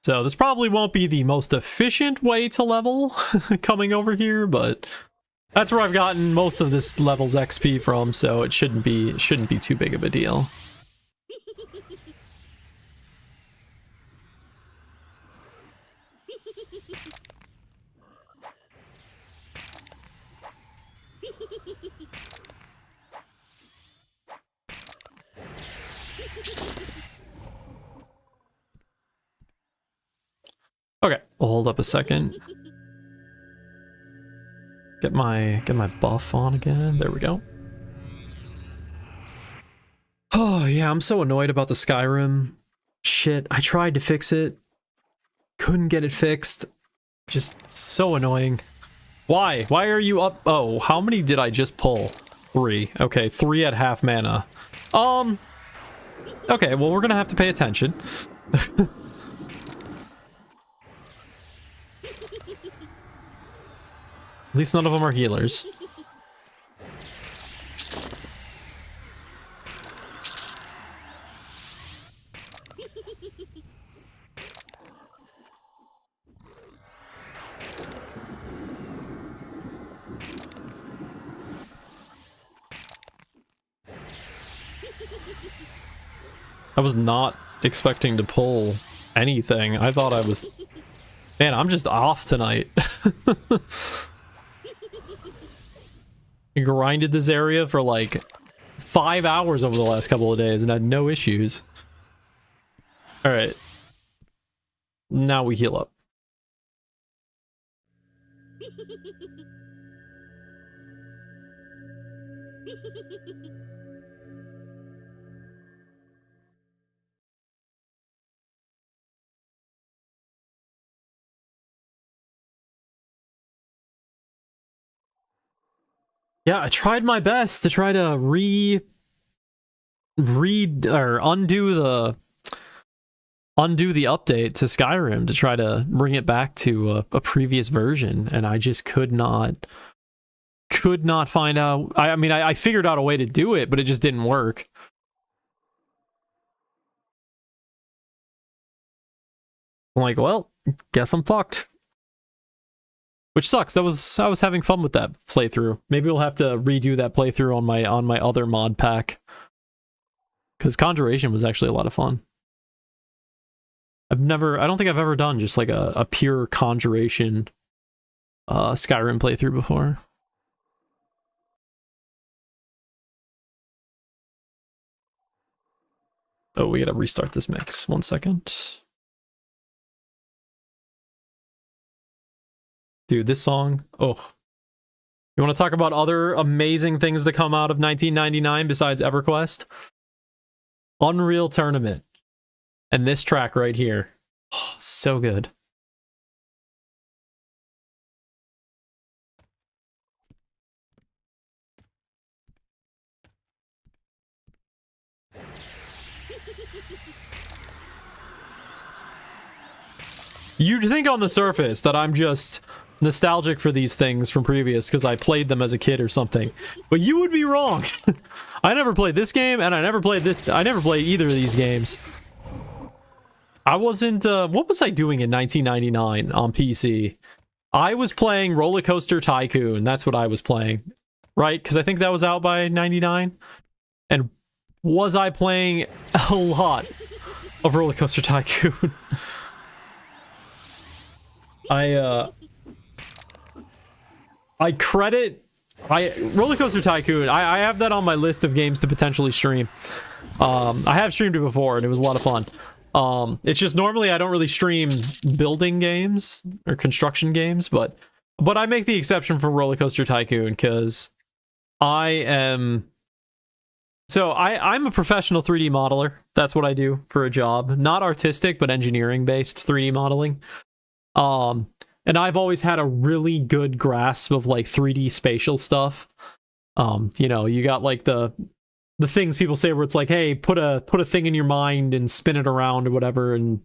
Speaker 1: So this probably won't be the most efficient way to level coming over here, but that's where I've gotten most of this level's XP from, so it shouldn't be too big of a deal. Okay, we'll hold up a second. Get my buff on again. There we go. Oh yeah, I'm so annoyed about the Skyrim shit. I tried to fix it. Couldn't get it fixed. Just so annoying. Why? Why are you up? Oh, how many did I just pull? 3. Okay, 3 at half mana. Okay, well, we're gonna have to pay attention. At least none of them are healers. I was not expecting to pull anything. I thought I was... Man, I'm just off tonight. I grinded this area for like 5 hours over the last couple of days and had no issues. Alright. Now we heal up. Yeah, I tried my best to try to undo the update to Skyrim to try to bring it back to a previous version, and I just could not find out. I mean, I figured out a way to do it, but it just didn't work. I'm like, well, guess I'm fucked. Which sucks. I was having fun with that playthrough. Maybe we'll have to redo that playthrough on my other mod pack. Because Conjuration was actually a lot of fun. I don't think I've ever done just like a pure Conjuration Skyrim playthrough before. Oh, we gotta restart this mix. 1 second. Dude, this song, oh. You want to talk about other amazing things that come out of 1999 besides Everquest? Unreal Tournament. And this track right here. Oh, so good. You'd think on the surface that I'm just nostalgic for these things from previous because I played them as a kid or something, but you would be wrong. I never played this game, and I never played either of these games. I wasn't. What was I doing in 1999 on PC? I was playing Roller Coaster Tycoon. That's what I was playing, right? Because I think that was out by 99. And was I playing a lot of Roller Coaster Tycoon? Roller Coaster Tycoon, I have that on my list of games to potentially stream. I have streamed it before and it was a lot of fun. It's just normally I don't really stream building games or construction games, but I make the exception for Roller Coaster Tycoon because I'm a professional 3D modeler. That's what I do for a job. Not artistic, but engineering based 3D modeling. And I've always had a really good grasp of like 3D spatial stuff. You know, you got like the things people say where it's like, hey, put a thing in your mind and spin it around or whatever and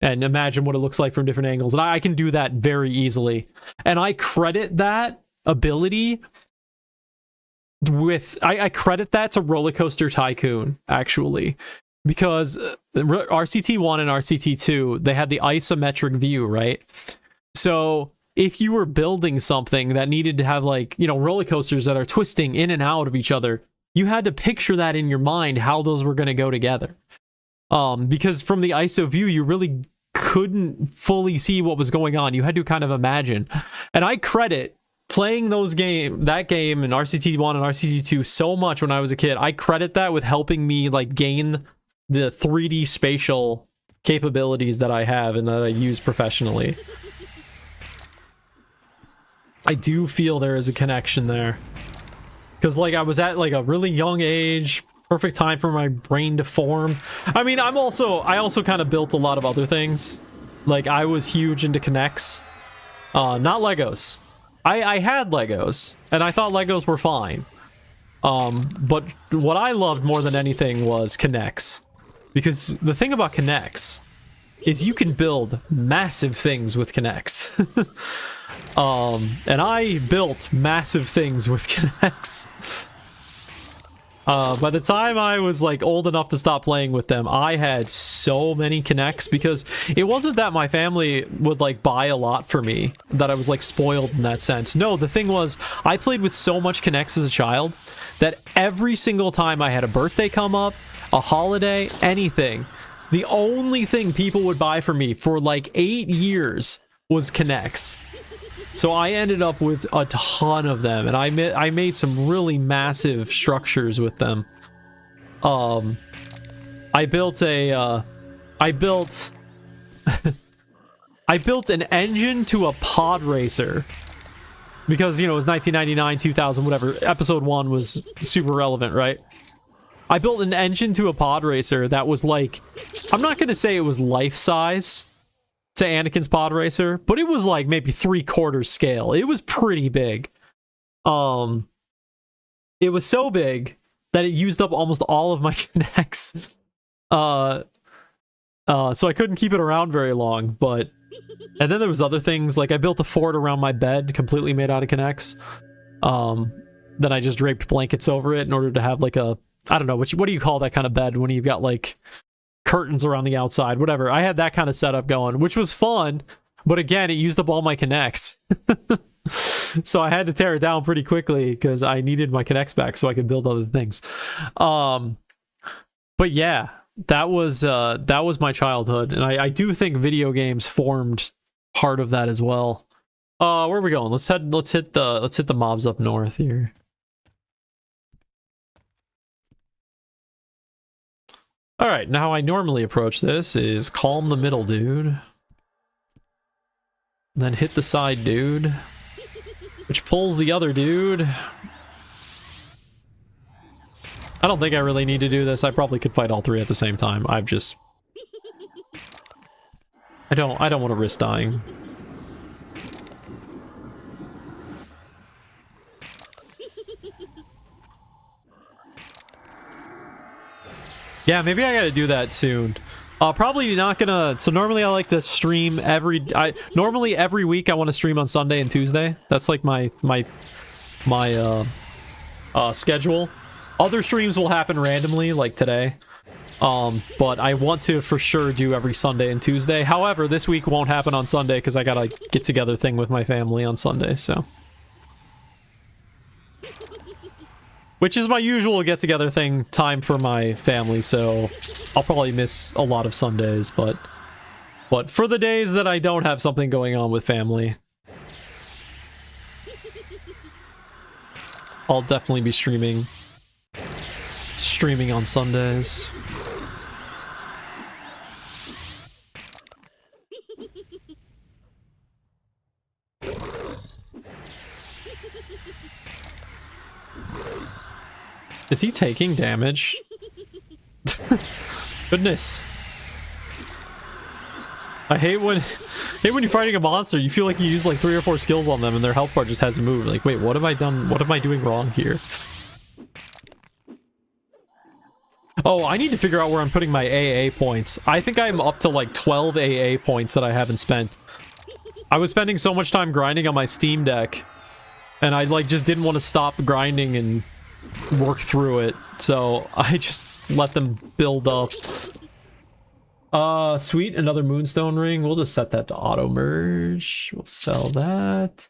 Speaker 1: imagine what it looks like from different angles. And I can do that very easily. And I credit that ability with I credit that to Roller Coaster Tycoon, actually. Because RCT1 and RCT2, they had the isometric view, right? So if you were building something that needed to have like, you know, roller coasters that are twisting in and out of each other, you had to picture that in your mind, how those were going to go together. Because from the ISO view, you really couldn't fully see what was going on. You had to kind of imagine. And I credit playing that game in RCT1 and RCT2 so much when I was a kid. I credit that with helping me like gain the 3D spatial capabilities that I have and that I use professionally. I do feel there is a connection there. Because, like, I was at, like, a really young age, perfect time for my brain to form. I mean, I also kind of built a lot of other things. Like, I was huge into Kinects. Not Legos. I had Legos, and I thought Legos were fine. But what I loved more than anything was Kinects. Because the thing about Kinects is you can build massive things with Kinects. And I built massive things with Kinects. By the time I was like old enough to stop playing with them, I had so many Kinects because it wasn't that my family would like buy a lot for me, that I was like spoiled in that sense. No, the thing was, I played with so much Kinects as a child that every single time I had a birthday come up, a holiday, anything, the only thing people would buy for me for like 8 years was Kinects. So I ended up with a ton of them, and I made some really massive structures with them. I built I built an engine to a pod racer because, you know, it was 1999, 2000, whatever. Episode 1 was super relevant, right? I built an engine to a pod racer that was like, I'm not gonna say it was life size to Anakin's pod racer, but it was like maybe 3/4 scale. It was pretty big. It was so big that it used up almost all of my Kinects. So I couldn't keep it around very long, but... And then there was other things, like I built a fort around my bed, completely made out of Kinects. Then I just draped blankets over it in order to have like a... I don't know, what do you call that kind of bed when you've got like curtains around the outside, whatever. I had that kind of setup going, which was fun, but again, it used up all my Kinects. So I had to tear it down pretty quickly because I needed my Kinects back so I could build other things. But yeah, that was my childhood, and I do think video games formed part of that as well. Where are we going? Let's hit the mobs up north here. Alright, now I normally approach this is calm the middle dude. Then hit the side dude, which pulls the other dude. I don't think I really need to do this. I probably could fight all three at the same time. I don't want to risk dying. Yeah, maybe I gotta do that soon. Probably not gonna... So normally I like to stream normally every week I want to stream on Sunday and Tuesday. That's like my schedule. Other streams will happen randomly, like today. But I want to for sure do every Sunday and Tuesday. However, this week won't happen on Sunday because I got a get-together thing with my family on Sunday, so... Which is my usual get-together thing time for my family, so I'll probably miss a lot of Sundays, but for the days that I don't have something going on with family, I'll definitely be streaming on Sundays. Is he taking damage? Goodness. I hate when you're fighting a monster, you feel like you use like 3 or 4 skills on them and their health bar just hasn't moved. Like, wait, what have I done? What am I doing wrong here? Oh, I need to figure out where I'm putting my AA points. I think I'm up to like 12 AA points that I haven't spent. I was spending so much time grinding on my Steam Deck, and I like just didn't want to stop grinding and work through it, so I just let them build up. Sweet, another moonstone ring. We'll just set that to auto merge. We'll sell that.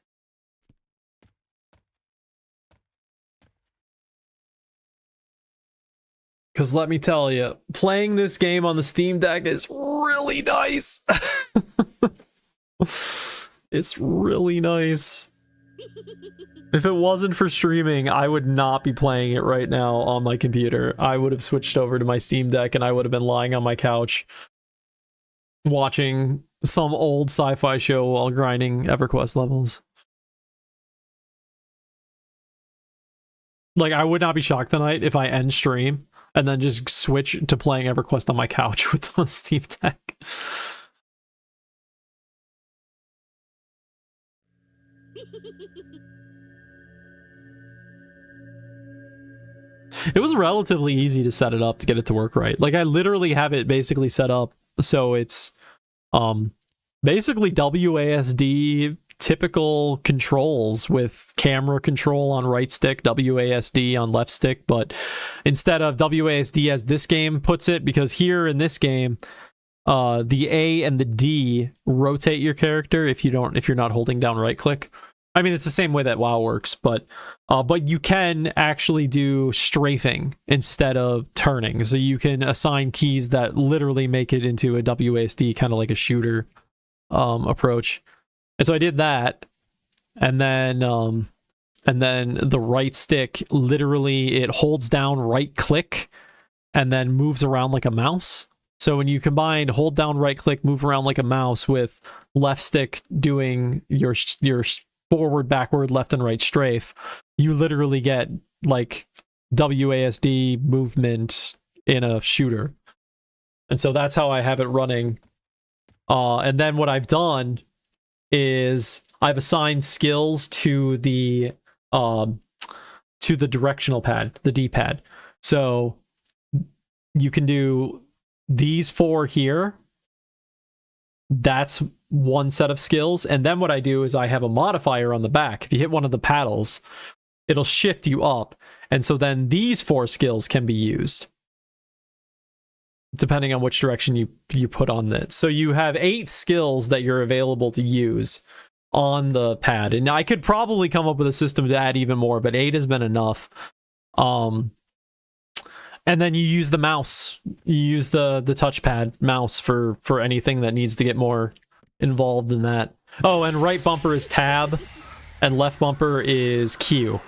Speaker 1: Because let me tell you, playing this game on the Steam Deck is really nice. It's really nice. If it wasn't for streaming, I would not be playing it right now on my computer. I would have switched over to my Steam Deck and I would have been lying on my couch watching some old sci-fi show while grinding EverQuest levels. Like, I would not be shocked tonight if I end stream and then just switch to playing EverQuest on my couch with on Steam Deck. It was relatively easy to set it up to get it to work right. Like, I literally have it basically set up so it's basically WASD typical controls with camera control on right stick, WASD on left stick, but instead of WASD as this game puts it, because here in this game, the A and the D rotate your character if you're not holding down right click. I mean, it's the same way that WoW works, but you can actually do strafing instead of turning. So you can assign keys that literally make it into a WASD, kind of like a shooter approach. And so I did that, and then the right stick, literally it holds down right click and then moves around like a mouse. So when you combine hold down right click, move around like a mouse with left stick doing your forward, backward, left and right strafe, you literally get like WASD movement in a shooter. And so that's how I have it running. And then what I've done is I've assigned skills to the directional pad, the D-pad. So you can do these 4 here. That's one set of skills. And then what I do is I have a modifier on the back. If you hit one of the paddles, it'll shift you up. And so then these 4 skills can be used depending on which direction you put on it. So you have 8 skills that you're available to use on the pad. And I could probably come up with a system to add even more, but 8 has been enough. And then you use the mouse. You use the touchpad mouse for anything that needs to get more involved in that. Oh, and right bumper is tab, and left bumper is Q.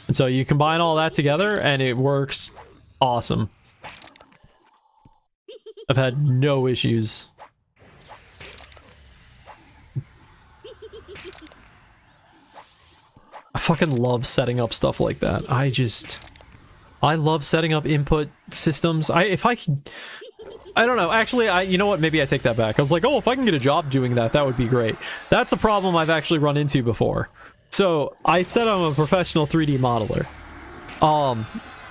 Speaker 1: And so you combine all that together, and it works awesome. I've had no issues. I fucking love setting up stuff like that. I love setting up input systems. I don't know. Actually, you know what? Maybe I take that back. I was like, oh, if I can get a job doing that, that would be great. That's a problem I've actually run into before. So I said I'm a professional 3D modeler.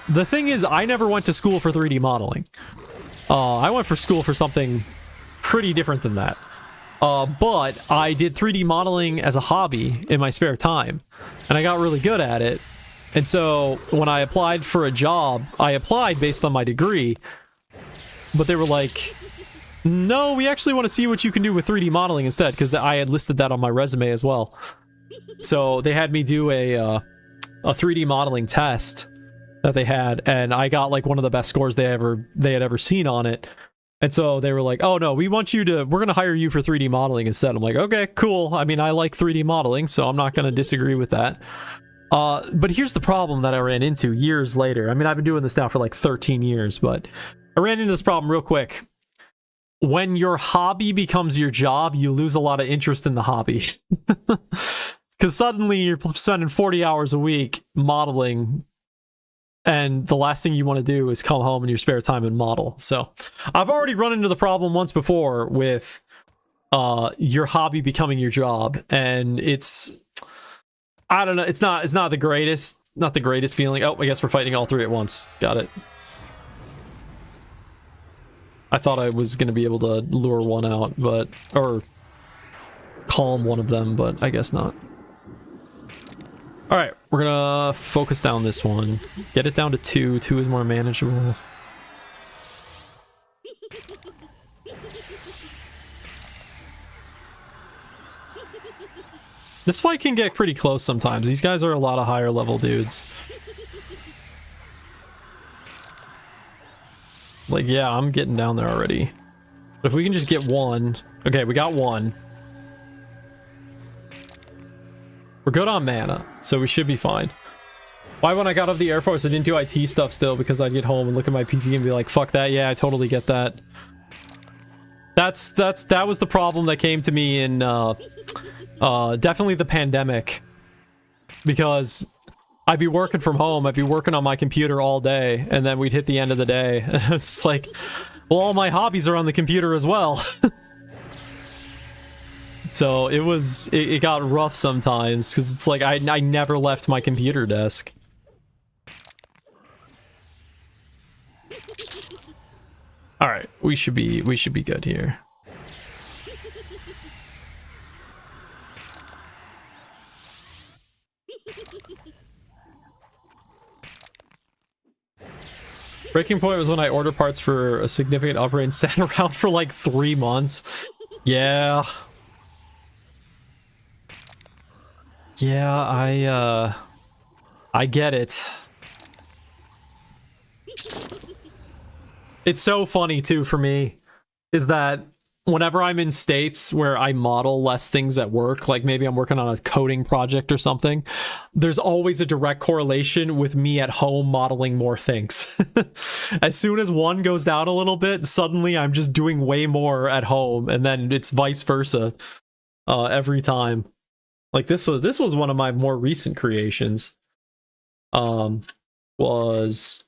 Speaker 1: The thing is, I never went to school for 3D modeling. I went for school for something pretty different than that. But I did 3D modeling as a hobby in my spare time, and I got really good at it. And so when I applied for a job, I applied based on my degree, but they were like, no, we actually want to see what you can do with 3D modeling instead, because I had listed that on my resume as well. So they had me do a 3D modeling test that they had, and I got like one of the best scores they had ever seen on it. And so they were like, oh no, we're going to hire you for 3D modeling instead. I'm like, okay, cool. I mean, I like 3D modeling, so I'm not going to disagree with that. But here's the problem that I ran into years later. I mean, I've been doing this now for like 13 years, but I ran into this problem real quick. When your hobby becomes your job, you lose a lot of interest in the hobby. Because suddenly you're spending 40 hours a week modeling, and the last thing you want to do is come home in your spare time and model. So I've already run into the problem once before with your hobby becoming your job, and I don't know, it's not the greatest feeling. Oh, I guess we're fighting all 3 at once. Got it. I thought I was going to be able to lure one out, or calm one of them, but I guess not. Alright, we're gonna focus down this one. Get it down to 2. 2 is more manageable. This fight can get pretty close sometimes. These guys are a lot of higher level dudes. Like, yeah, I'm getting down there already. But if we can just get one... Okay, we got one. We're good on mana, so we should be fine. Why, when I got out of the Air Force, I didn't do IT stuff still? Because I'd get home and look at my PC and be like, fuck that, yeah, I totally get that. That was the problem that came to me in definitely the pandemic, because I'd be working from home, I'd be working on my computer all day, and then we'd hit the end of the day, and it's like, well, all my hobbies are on the computer as well. So it got rough sometimes, because it's like I never left my computer desk. All right, we should be good here. Breaking point was when I ordered parts for a significant upgrade and sat around for like 3 months. Yeah. Yeah, I get it. It's so funny too for me, is that whenever I'm in states where I model less things at work, like maybe I'm working on a coding project or something, there's always a direct correlation with me at home modeling more things. As soon as one goes down a little bit, suddenly I'm just doing way more at home, and then it's vice versa every time. Like this was one of my more recent creations. Was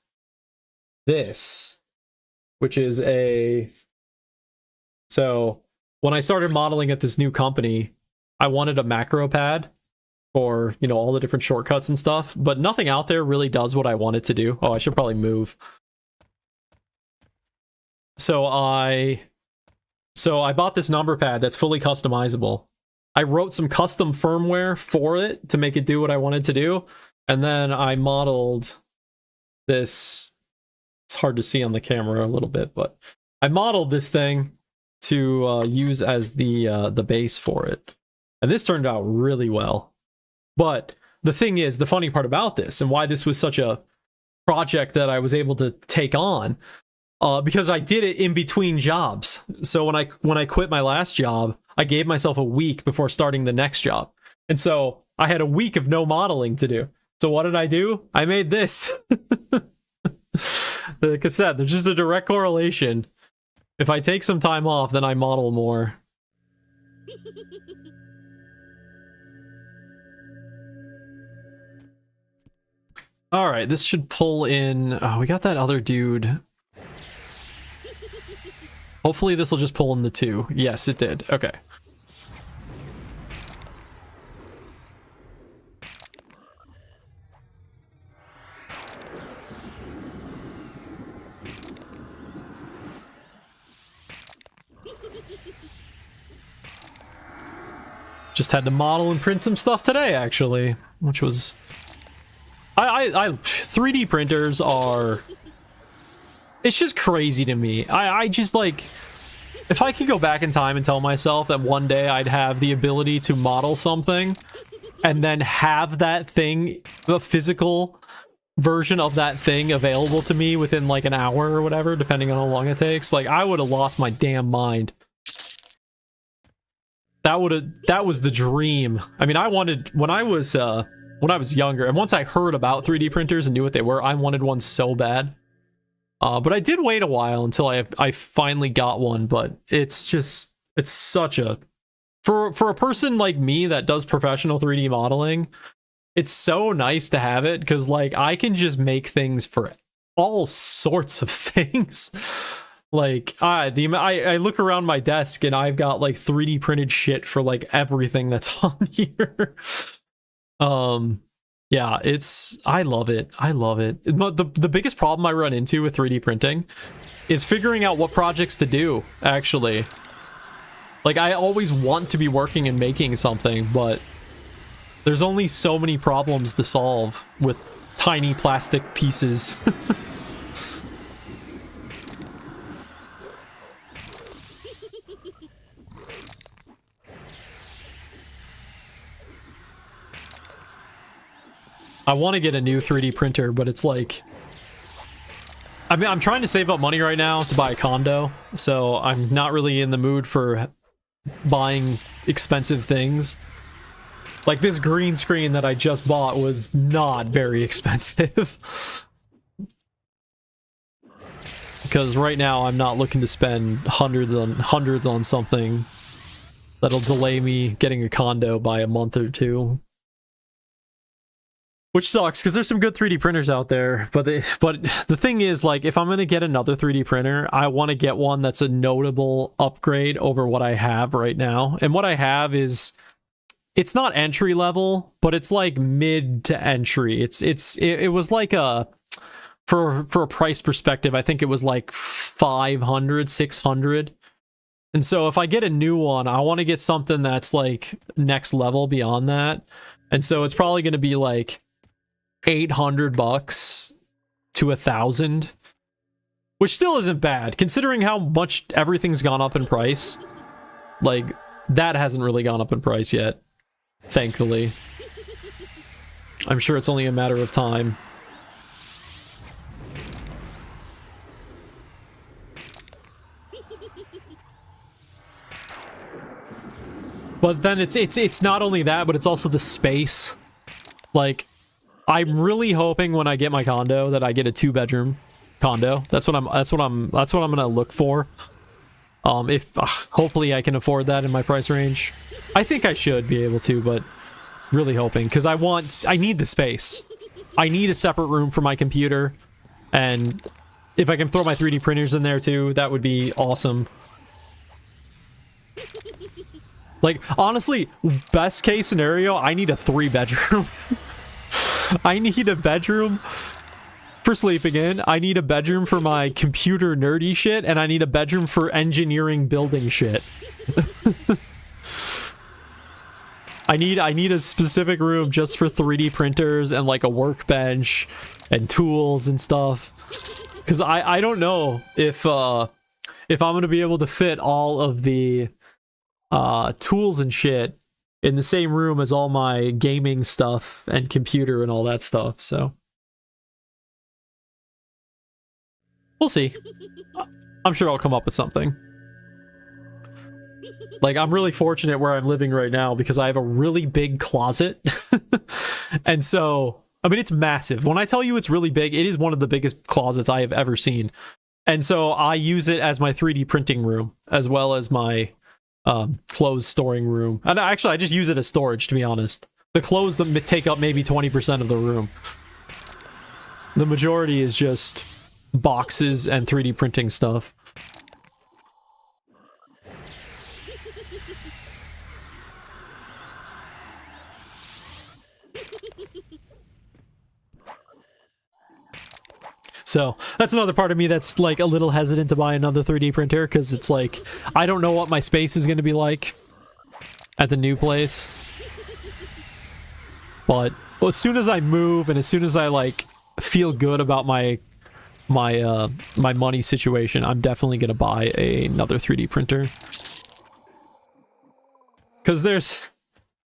Speaker 1: this, which is so when I started modeling at this new company, I wanted a macro pad for, you know, all the different shortcuts and stuff, but nothing out there really does what I want it to do. Oh, I should probably move. So I bought this number pad that's fully customizable. I wrote some custom firmware for it to make it do what I wanted to do, and then I modeled this. It's hard to see on the camera a little bit, but I modeled this thing to use as the base for it, and this turned out really well. But the thing is, the funny part about this, and why this was such a project that I was able to take on, because I did it in between jobs. So when I quit my last job, I gave myself a week before starting the next job, and so I had a week of no modeling to do. So what did I do? I made this. The cassette. There's just a direct correlation. If I take some time off, then I model more. All right, this should pull in. Oh, we got that other dude. Hopefully this will just pull in the 2. Yes, it did. Okay. Just had to model and print some stuff today, actually, which was... I 3D printers are... It's just crazy to me. I just, like... If I could go back in time and tell myself that one day I'd have the ability to model something, and then have that thing, the physical version of that thing available to me within, like, an hour or whatever, depending on how long it takes, like, I would have lost my damn mind. That was the dream. I mean, I wanted, when I was younger, and once I heard about 3D printers and knew what they were, I wanted one so bad. But I did wait a while until I finally got one, but it's such a, for a person like me that does professional 3D modeling, it's so nice to have it, because, like, I can just make things for all sorts of things. Like, I look around my desk and I've got, like, 3D printed shit for, like, everything that's on here. Yeah, I love it. I love it. The biggest problem I run into with 3D printing is figuring out what projects to do, actually. Like, I always want to be working and making something, but there's only so many problems to solve with tiny plastic pieces. I want to get a new 3D printer, but it's like... I mean, I'm trying to save up money right now to buy a condo, so I'm not really in the mood for buying expensive things. Like, this green screen that I just bought was not very expensive. Because right now I'm not looking to spend hundreds on something that'll delay me getting a condo by a month or two. Which sucks, because there's some good 3D printers out there, but the thing is, like, if I'm going to get another 3D printer, I want to get one that's a notable upgrade over what I have right now. And what I have is, it's not entry level, but it's like mid to entry. It was like a, for a price perspective, I think it was like 500, 600. And so if I get a new one, I want to get something that's like next level beyond that. And so it's probably going to be like $800 to $1,000, which still isn't bad considering how much everything's gone up in price. Like, that hasn't really gone up in price yet, thankfully. I'm sure it's only a matter of time. But then it's not only that, but it's also the space. Like, I'm really hoping when I get my condo that I get a 2-bedroom condo. That's what I'm gonna look for. If hopefully I can afford that in my price range. I think I should be able to, but really hoping, because I need the space. I need a separate room for my computer, and if I can throw my 3D printers in there too, that would be awesome. Like, honestly, best case scenario, I need a 3-bedroom. I need a bedroom for sleeping in, I need a bedroom for my computer nerdy shit, and I need a bedroom for engineering building shit. I need a specific room just for 3D printers and like a workbench and tools and stuff. Because I don't know if I'm gonna be able to fit all of the tools and shit in the same room as all my gaming stuff and computer and all that stuff, so we'll see. I'm sure I'll come up with something. Like, I'm really fortunate where I'm living right now because I have a really big closet. And so, I mean, it's massive. When I tell you it's really big, it is one of the biggest closets I have ever seen. And so I use it as my 3D printing room, as well as my clothes storing room. And actually, I just use it as storage, to be honest. The clothes that take up maybe 20% of the room. The majority is just boxes and 3D printing stuff. So that's another part of me that's like a little hesitant to buy another 3D printer, because it's like, I don't know what my space is going to be like at the new place. But as soon as I move and as soon as I like feel good about my money situation, I'm definitely going to buy another 3D printer. Because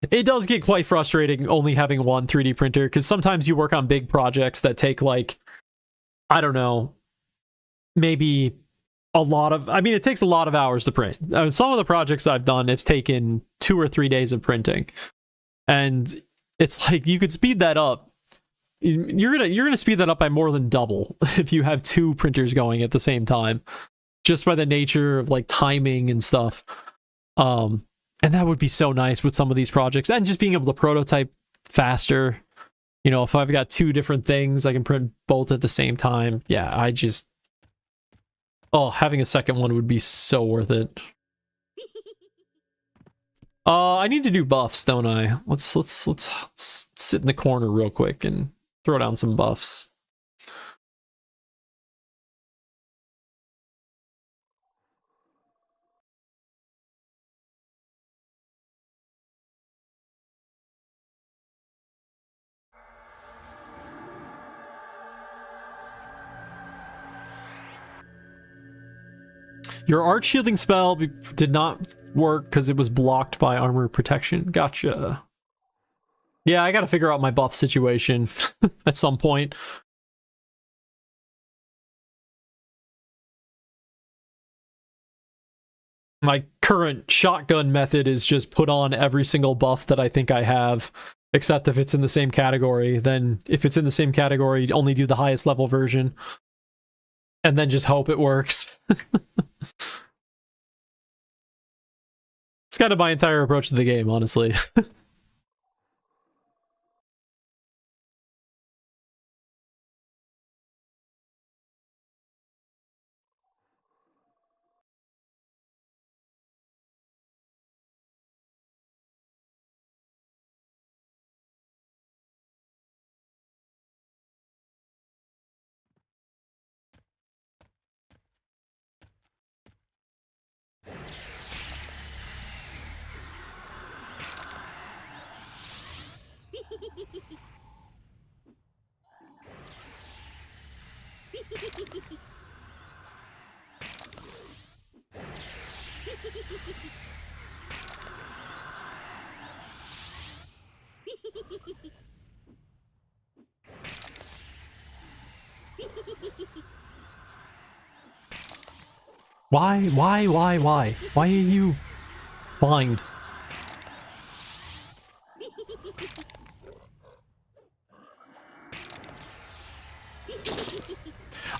Speaker 1: it does get quite frustrating only having one 3D printer, because sometimes you work on big projects that take like, I don't know, maybe it takes a lot of hours to print. Some of the projects I've done, it's taken 2 or 3 days of printing. And it's like, you could speed that up. You're gonna speed that up by more than double if you have 2 printers going at the same time, just by the nature of like timing and stuff. And that would be so nice with some of these projects, and just being able to prototype faster. You know, if I've got 2 different things, I can print both at the same time. Yeah, having a second one would be so worth it. I need to do buffs, don't I? Let's sit in the corner real quick and throw down some buffs. Your arch shielding spell did not work because it was blocked by armor protection. Gotcha. Yeah, I gotta figure out my buff situation at some point. My current shotgun method is just put on every single buff that I think I have, except if it's in the same category. Then if it's in the same category, only do the highest level version. and then just hope it works. It's kind of my entire approach to the game, honestly. Why? Why are you blind?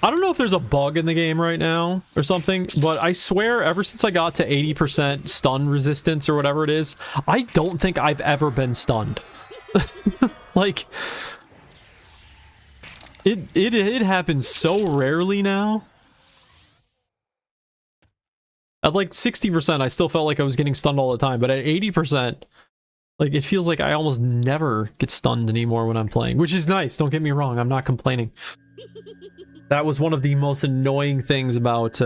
Speaker 1: I don't know if there's a bug in the game right now or something, but I swear ever since I got to 80% stun resistance or whatever it is, I don't think I've ever been stunned. Like, it happens so rarely now. At like 60%, I still felt like I was getting stunned all the time, but at 80%, like, it feels like I almost never get stunned anymore when I'm playing, which is nice, don't get me wrong, I'm not complaining. That was one of the most annoying things about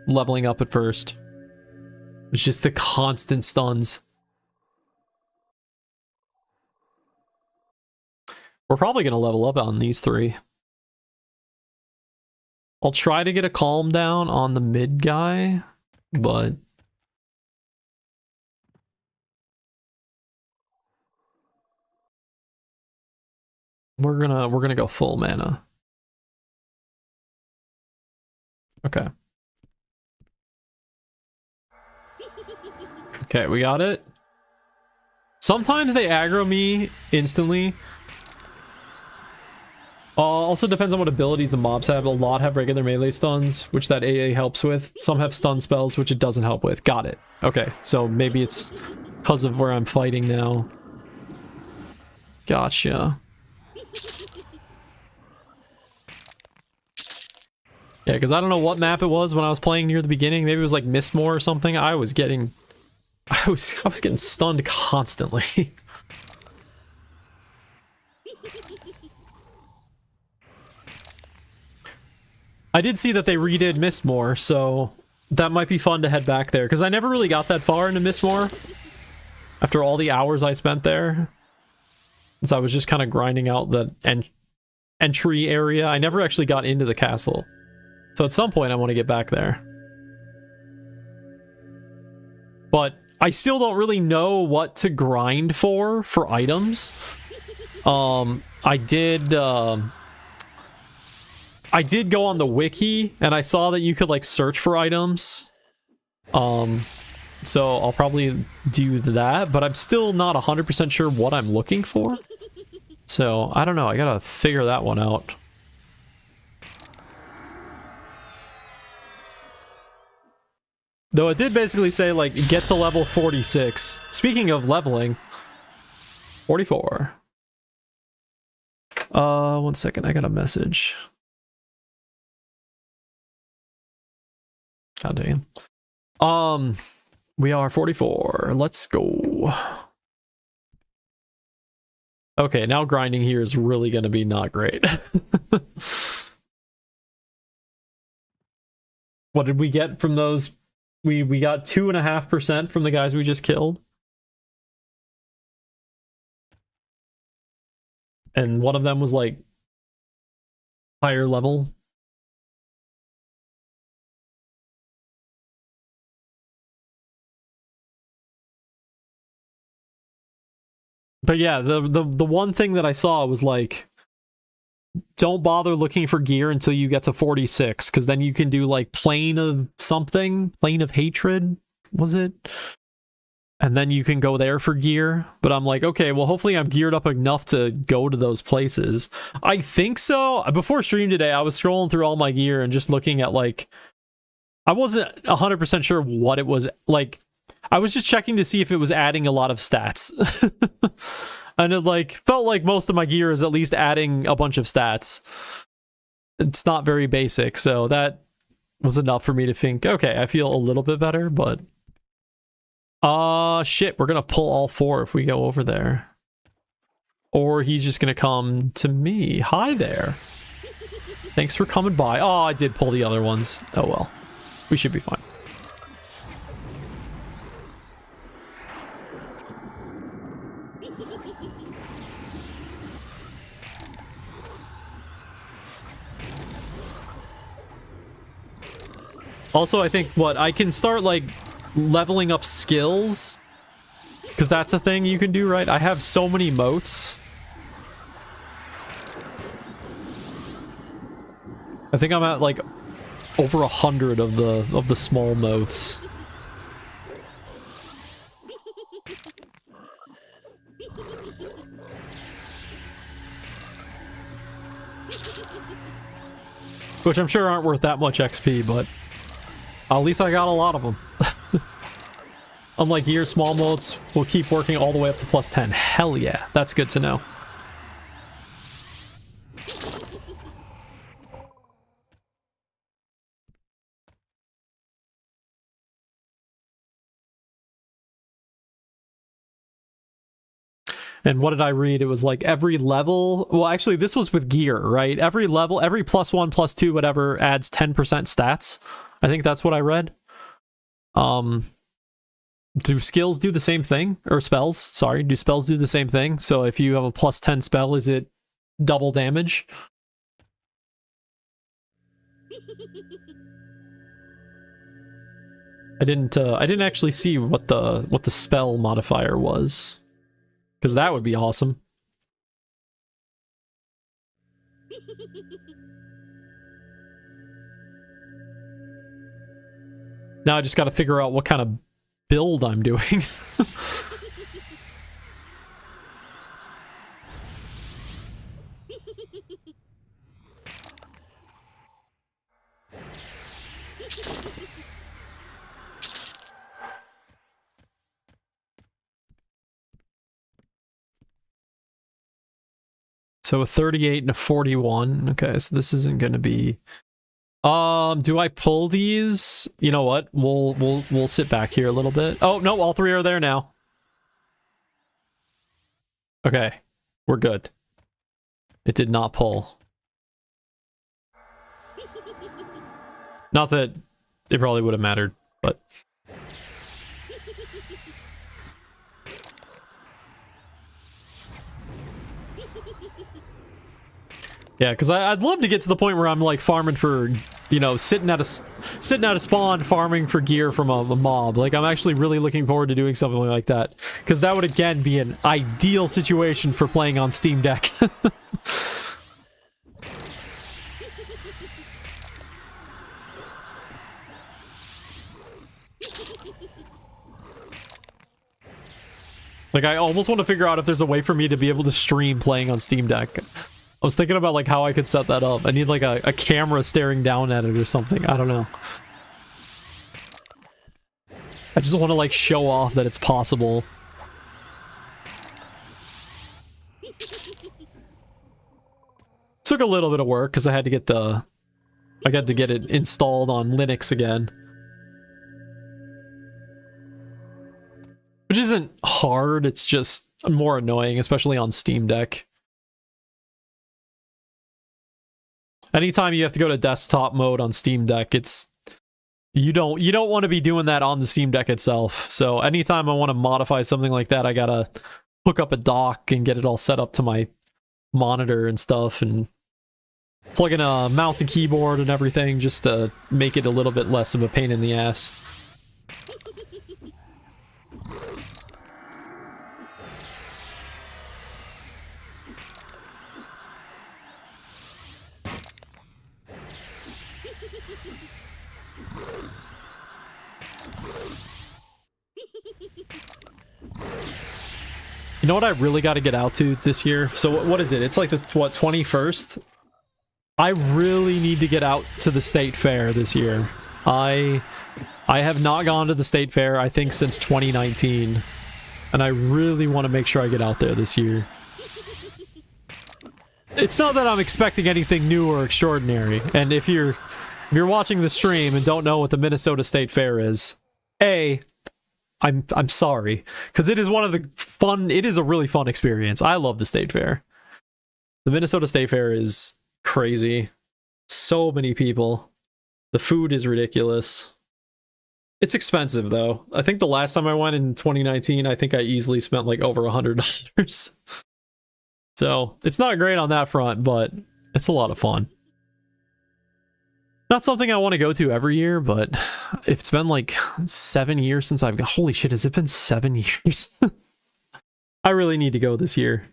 Speaker 1: leveling up at first. It's just the constant stuns. We're probably going to level up on these three. I'll try to get a calm down on the mid guy, but we're gonna go full mana. Okay. Okay, we got it. Sometimes they aggro me instantly. Also depends on what abilities the mobs have. A lot have regular melee stuns, which that AA helps with. Some have stun spells, which it doesn't help with. Got it. Okay, so maybe it's because of where I'm fighting now. Gotcha. Yeah, because I don't know what map it was when I was playing near the beginning. Maybe it was like Mistmore or something. I was getting stunned constantly. I did see that they redid Mistmore, so that might be fun to head back there, because I never really got that far into Mistmore after all the hours I spent there. So I was just kind of grinding out the entry area. I never actually got into the castle. So at some point I want to get back there. But I still don't really know what to grind for items. I did go on the wiki and I saw that you could like search for items. So I'll probably do that, but I'm still not 100% sure what I'm looking for. So I don't know, I gotta figure that one out. Though it did basically say, like, get to level 46. Speaking of leveling, 44. 1 second, I got a message. God damn. We are 44. Let's go. Okay, now grinding here is really gonna be not great. What did we get from those? We got 2.5% from the guys we just killed. And one of them was like higher level. But yeah, the one thing that I saw was like, don't bother looking for gear until you get to 46, because then you can do like plane of something, plane of hatred, was it? And then you can go there for gear. But I'm like, okay, well, hopefully I'm geared up enough to go to those places. I think so. Before stream today, I was scrolling through all my gear and just looking at, like, I wasn't 100% sure what it was. Like, I was just checking to see if it was adding a lot of stats. And it, like, felt like most of my gear is at least adding a bunch of stats. It's not very basic, so that was enough for me to think, okay, I feel a little bit better, but... shit, we're gonna pull all 4 if we go over there. Or he's just gonna come to me. Hi there. Thanks for coming by. Oh, I did pull the other ones. Oh well. We should be fine. Also, I think, I can start, like, leveling up skills, because that's a thing you can do, right? I have so many motes. I think I'm at, like, over 100 of the small motes. Which I'm sure aren't worth that much XP, but at least I got a lot of them. Unlike gear, small motes will keep working all the way up to plus 10. Hell yeah, that's good to know. And what did I read? It was like every level... Well, actually, this was with gear, right? Every level, every plus 1, plus 2, whatever, adds 10% stats. I think that's what I read. Do skills do the same thing? Or spells, sorry. Do spells do the same thing? So if you have a plus 10 spell, is it double damage? I didn't actually see what the spell modifier was. Because that would be awesome. Now I just gotta figure out what kind of build I'm doing. So a 38 and a 41. Okay, so this isn't gonna be... do I pull these? You know what? We'll sit back here a little bit. Oh, no, all 3 are there now. Okay, we're good. It did not pull. Not that it probably would have mattered, but... Yeah, because I'd love to get to the point where I'm, like, farming for, you know, sitting at a spawn, farming for gear from a mob. Like, I'm actually really looking forward to doing something like that. Because that would, again, be an ideal situation for playing on Steam Deck. Like, I almost want to figure out if there's a way for me to be able to stream playing on Steam Deck. I was thinking about, like, how I could set that up. I need, like, a camera staring down at it or something. I don't know. I just want to, like, show off that it's possible. Took a little bit of work, because I had to get it installed on Linux again. Which isn't hard, it's just more annoying, especially on Steam Deck. Anytime you have to go to desktop mode on Steam Deck, it's... You don't want to be doing that on the Steam Deck itself. So anytime I want to modify something like that, I gotta hook up a dock and get it all set up to my monitor and stuff, and plug in a mouse and keyboard and everything just to make it a little bit less of a pain in the ass. You know what I really got to get out to this year? So what is it? It's like the, what, 21st? I really need to get out to the state fair this year. I have not gone to the state fair, I think, since 2019. And I really want to make sure I get out there this year. It's not that I'm expecting anything new or extraordinary. And if you're watching the stream and don't know what the Minnesota State Fair is, I'm sorry, because it is one of the fun. It is a really fun experience. I love the state fair. The Minnesota State Fair is crazy. So many people. The food is ridiculous. It's expensive though. I think the last time I went in 2019, I think I easily spent like over $100. So it's not great on that front, but it's a lot of fun. Not something I want to go to every year, but it's been like 7 years since I've... Holy shit, has it been 7 years? I really need to go this year.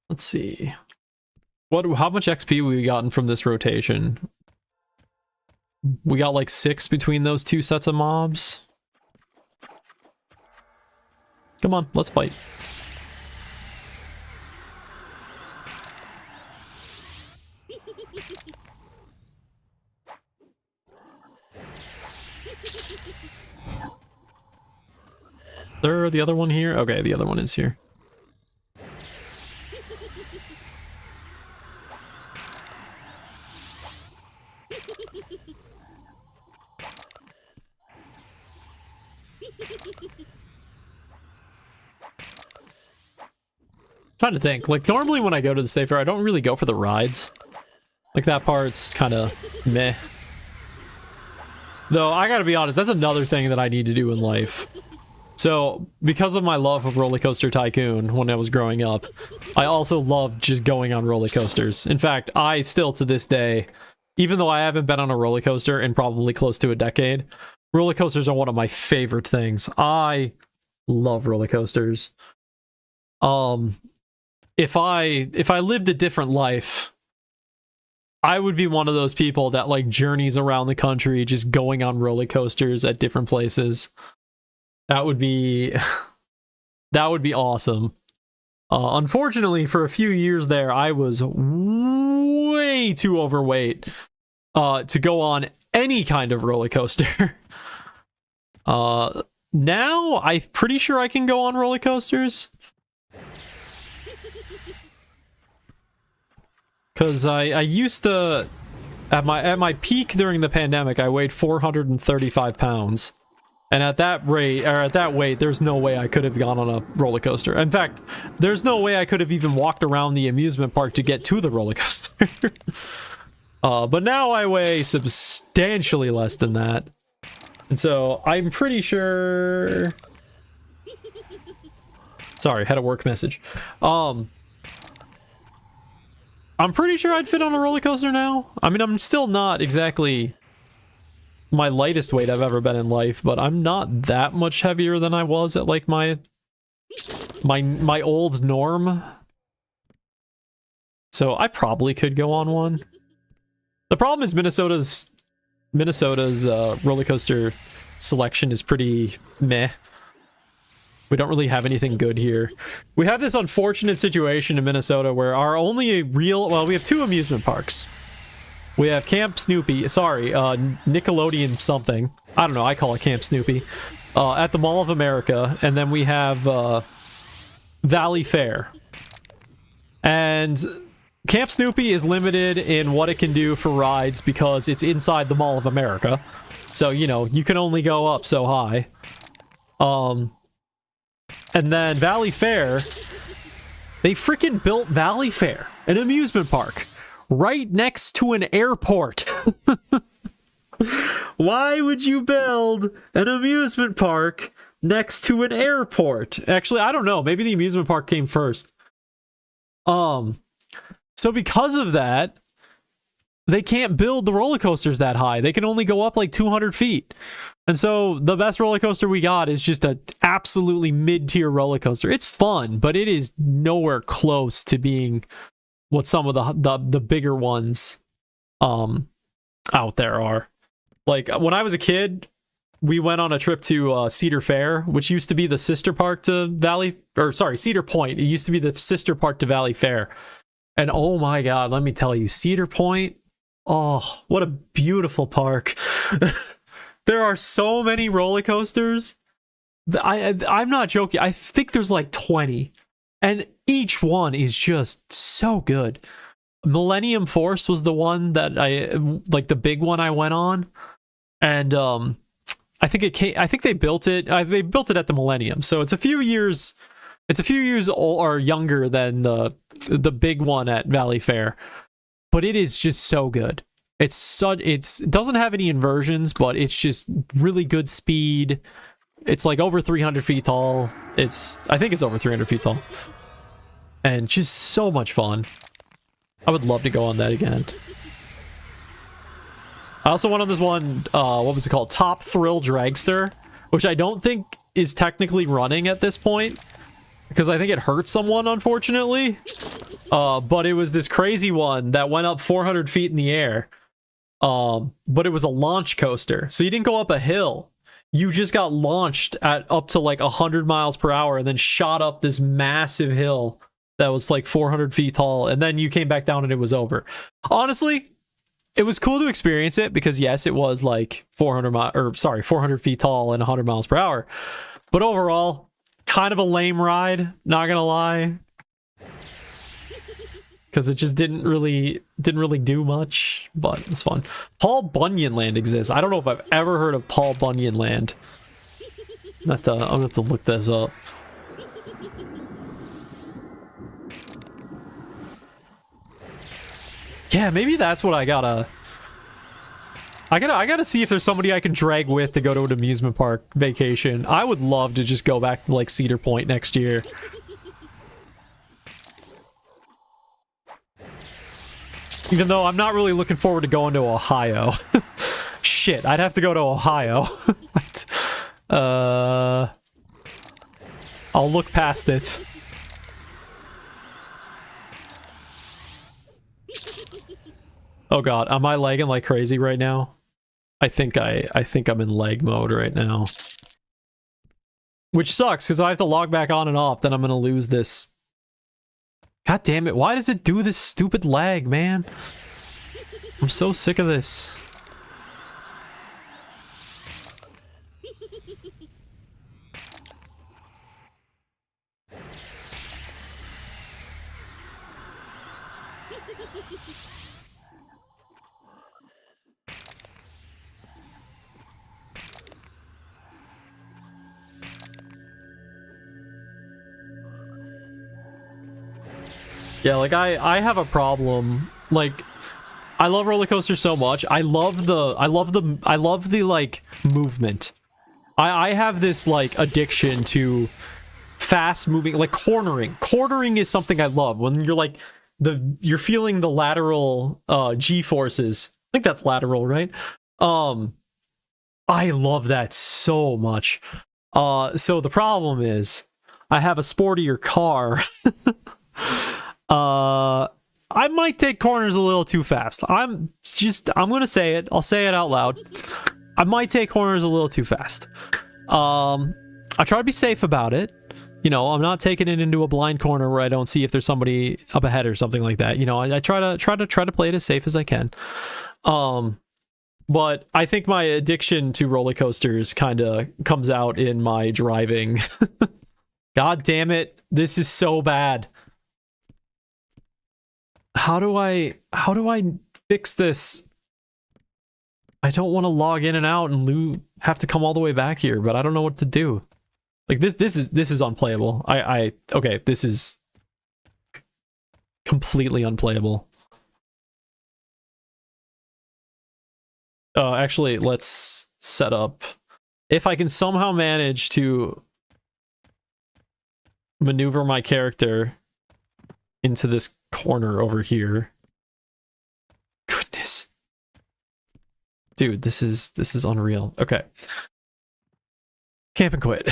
Speaker 1: Let's see. How much XP we gotten from this rotation? We got like 6 between those 2 sets of mobs. Come on, let's fight. Is there the other one here? Okay, the other one is here. Trying to think. Like, normally when I go to the state fair, I don't really go for the rides. Like, that part's kind of meh. Though, I gotta be honest, that's another thing that I need to do in life. So, because of my love of Roller Coaster Tycoon when I was growing up, I also love just going on roller coasters. In fact, I still, to this day, even though I haven't been on a roller coaster in probably close to a decade, roller coasters are one of my favorite things. I love roller coasters. If I lived a different life, I would be one of those people that like journeys around the country just going on roller coasters at different places. That would be awesome. Unfortunately, for a few years there, I was way too overweight to go on any kind of roller coaster. Now, I'm pretty sure I can go on roller coasters. Because I used to, at my peak during the pandemic, I weighed 435 pounds. And at that rate, or at that weight, there's no way I could have gone on a roller coaster. In fact, there's no way I could have even walked around the amusement park to get to the roller coaster. But now I weigh substantially less than that. And so I'm pretty sure... Sorry, had a work message. I'm pretty sure I'd fit on a roller coaster now. I mean, I'm still not exactly my lightest weight I've ever been in life, but I'm not that much heavier than I was at like my old norm. So I probably could go on one. The problem is Minnesota's roller coaster selection is pretty meh. We don't really have anything good here. We have this unfortunate situation in Minnesota where our only real... Well, we have 2 amusement parks. We have Camp Snoopy... Sorry, Nickelodeon something. I don't know, I call it Camp Snoopy. At the Mall of America. And then we have Valley Fair. And Camp Snoopy is limited in what it can do for rides because it's inside the Mall of America. So, you know, you can only go up so high. And then Valley Fair, they freaking built Valley Fair, an amusement park, right next to an airport. Why would you build an amusement park next to an airport? Actually, I don't know. Maybe the amusement park came first. So because of that, they can't build the roller coasters that high. They can only go up like 200 feet. And so the best roller coaster we got is just an absolutely mid-tier roller coaster. It's fun, but it is nowhere close to being what some of the bigger ones out there are. Like when I was a kid, we went on a trip to Cedar Fair, which used to be the sister park to Cedar Point. It used to be the sister park to Valley Fair. And oh my God, let me tell you, Cedar Point, oh, what a beautiful park. There are so many roller coasters. I'm not joking. I think there's like 20. And each one is just so good. Millennium Force was the one that the big one I went on. And I think they built it. They built it at the Millennium, so it's a few years. It's a few years old or younger than the big one at Valley Fair, but it is just so good. It doesn't have any inversions, but it's just really good speed. It's like over 300 feet tall. I think it's over 300 feet tall, and just so much fun. I would love to go on that again. I also went on this one, what was it called? Top Thrill Dragster, which I don't think is technically running at this point, because I think it hurt someone, unfortunately. But it was this crazy one that went up 400 feet in the air. But it was a launch coaster, so you didn't go up a hill. You just got launched at up to like 100 miles per hour and then shot up this massive hill that was like 400 feet tall, and then you came back down and it was over. Honestly, it was cool to experience it because yes, it was like 400 feet tall and 100 miles per hour. But overall, kind of a lame ride, not gonna lie. Because it just didn't really do much, but it's fun. Paul Bunyan Land exists. I don't know if I've ever heard of Paul Bunyan Land. I'm gonna have to look this up. Yeah, maybe that's what I gotta see if there's somebody I can drag with to go to an amusement park vacation. I would love to just go back to like Cedar Point next year. Even though I'm not really looking forward to going to Ohio. Shit, I'd have to go to Ohio. I'll look past it. Oh god, am I lagging like crazy right now? I think I'm in lag mode right now. Which sucks, because I have to log back on and off, then I'm gonna lose this. God damn it, why does it do this stupid lag, man? I'm so sick of this. Yeah, like I have a problem. Like, I love roller coasters so much. I love the like movement. I have this like addiction to fast moving, like cornering. Cornering is something I love. When you're like you're feeling the lateral G forces. I think that's lateral, right? I love that so much. So the problem is I have a sportier car. I might take corners a little too fast. I'm gonna say it. I'll say it out loud. I might take corners a little too fast. I try to be safe about it. You know, I'm not taking it into a blind corner where I don't see if there's somebody up ahead or something like that. You know, I try to play it as safe as I can. But I think my addiction to roller coasters kind of comes out in my driving. God damn it. This is so bad. How do I fix this? I don't want to log in and out and have to come all the way back here, but I don't know what to do. Like this is unplayable. Okay, this is completely unplayable. Actually, let's set up. If I can somehow manage to maneuver my character into this corner over here. Goodness. Dude, this is unreal. Okay. Camp and quit.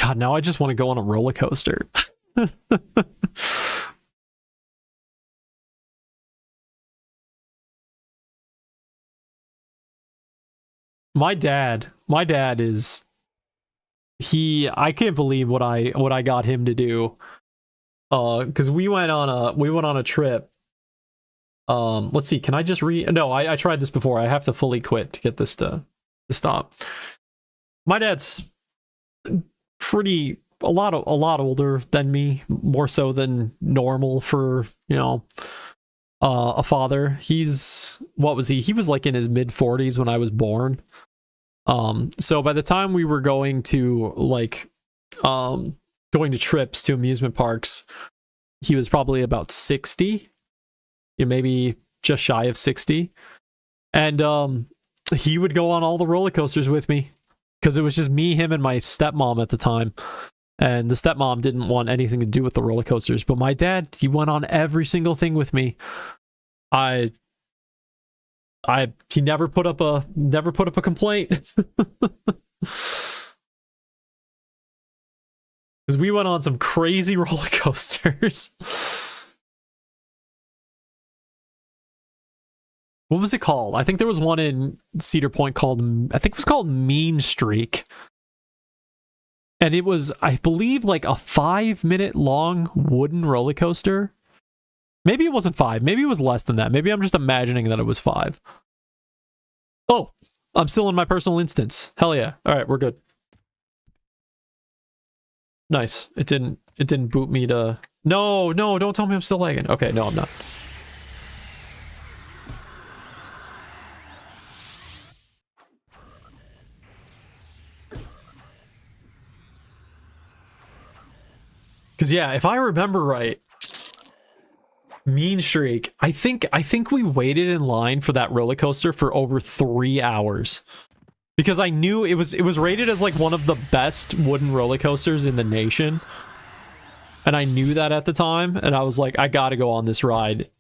Speaker 1: God, now I just want to go on a roller coaster. My dad is I can't believe what I got him to do. Because we went on a trip. Let's see, can I just no, I tried this before. I have to fully quit to get this to stop. My dad's a lot older than me, more so than normal for, you know, a father. What was he? He was like in his mid 40s when I was born. So by the time we were going to going to trips to amusement parks, he was probably about 60, maybe just shy of 60. And he would go on all the roller coasters with me because it was just me, him, and my stepmom at the time. And the stepmom didn't want anything to do with the roller coasters, but my dad, he went on every single thing with me. He never put up a complaint. Because we went on some crazy roller coasters. What was it called? I think there was one in Cedar Point I think it was called Mean Streak. And it was, I believe, like a 5-minute long wooden roller coaster. Maybe it wasn't 5. Maybe it was less than that. Maybe I'm just imagining that it was 5. Oh, I'm still in my personal instance. Hell yeah. All right, we're good. Nice. It didn't boot me to... No, don't tell me I'm still lagging. Okay, no, I'm not. Because yeah, if I remember right, Mean Streak, I think we waited in line for that roller coaster for over 3 hours. Because I knew it was rated as like one of the best wooden roller coasters in the nation. And I knew that at the time, and I was like, I gotta go on this ride.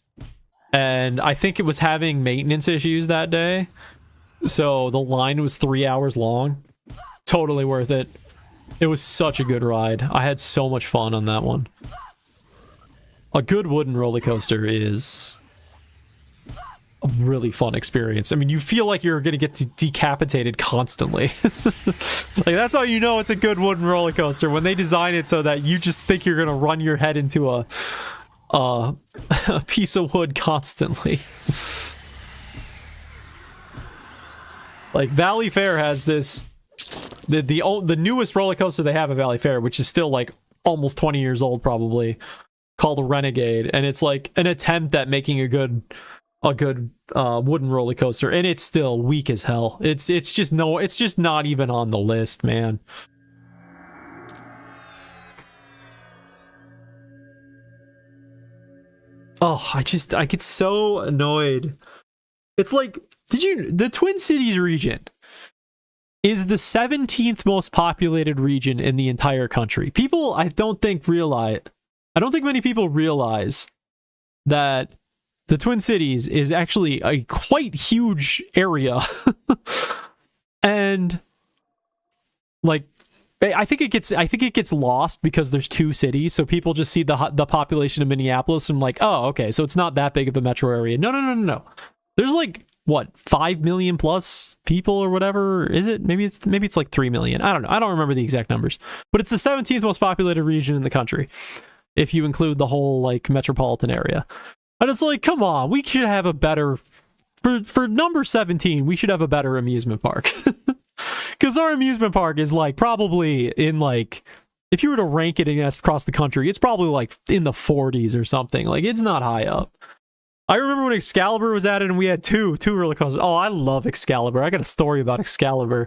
Speaker 1: And I think it was having maintenance issues that day. So the line was 3 hours long. Totally worth it. It was such a good ride. I had so much fun on that one. A good wooden roller coaster is a really fun experience. I mean, you feel like you're gonna get decapitated constantly. Like, that's how you know it's a good wooden roller coaster, when they design it so that you just think you're gonna run your head into a piece of wood constantly. Like, Valley Fair has this, the newest roller coaster they have at Valley Fair, which is still like almost 20 years old probably, called Renegade, and it's like an attempt at making a good wooden roller coaster, and it's still weak as hell. It's just not even on the list, man. Oh, I get so annoyed. It's like, the Twin Cities region is the 17th most populated region in the entire country. People, I don't think many people realize that the Twin Cities is actually a quite huge area. And like, I think it gets lost because there's 2 cities, so people just see the population of Minneapolis and like, oh, okay, so it's not that big of a metro area. No. There's like, what, 5 million plus people or whatever is it? Maybe it's like 3 million. I don't know. I don't remember the exact numbers. But it's the 17th most populated region in the country, if you include the whole like metropolitan area. And it's like, come on, we should have a better, for number 17, we should have a better amusement park. Because our amusement park is like probably in like, if you were to rank it across the country, it's probably like in the 40s or something. Like, it's not high up. I remember when Excalibur was added and we had two roller coasters. Oh, I love Excalibur. I got a story about Excalibur.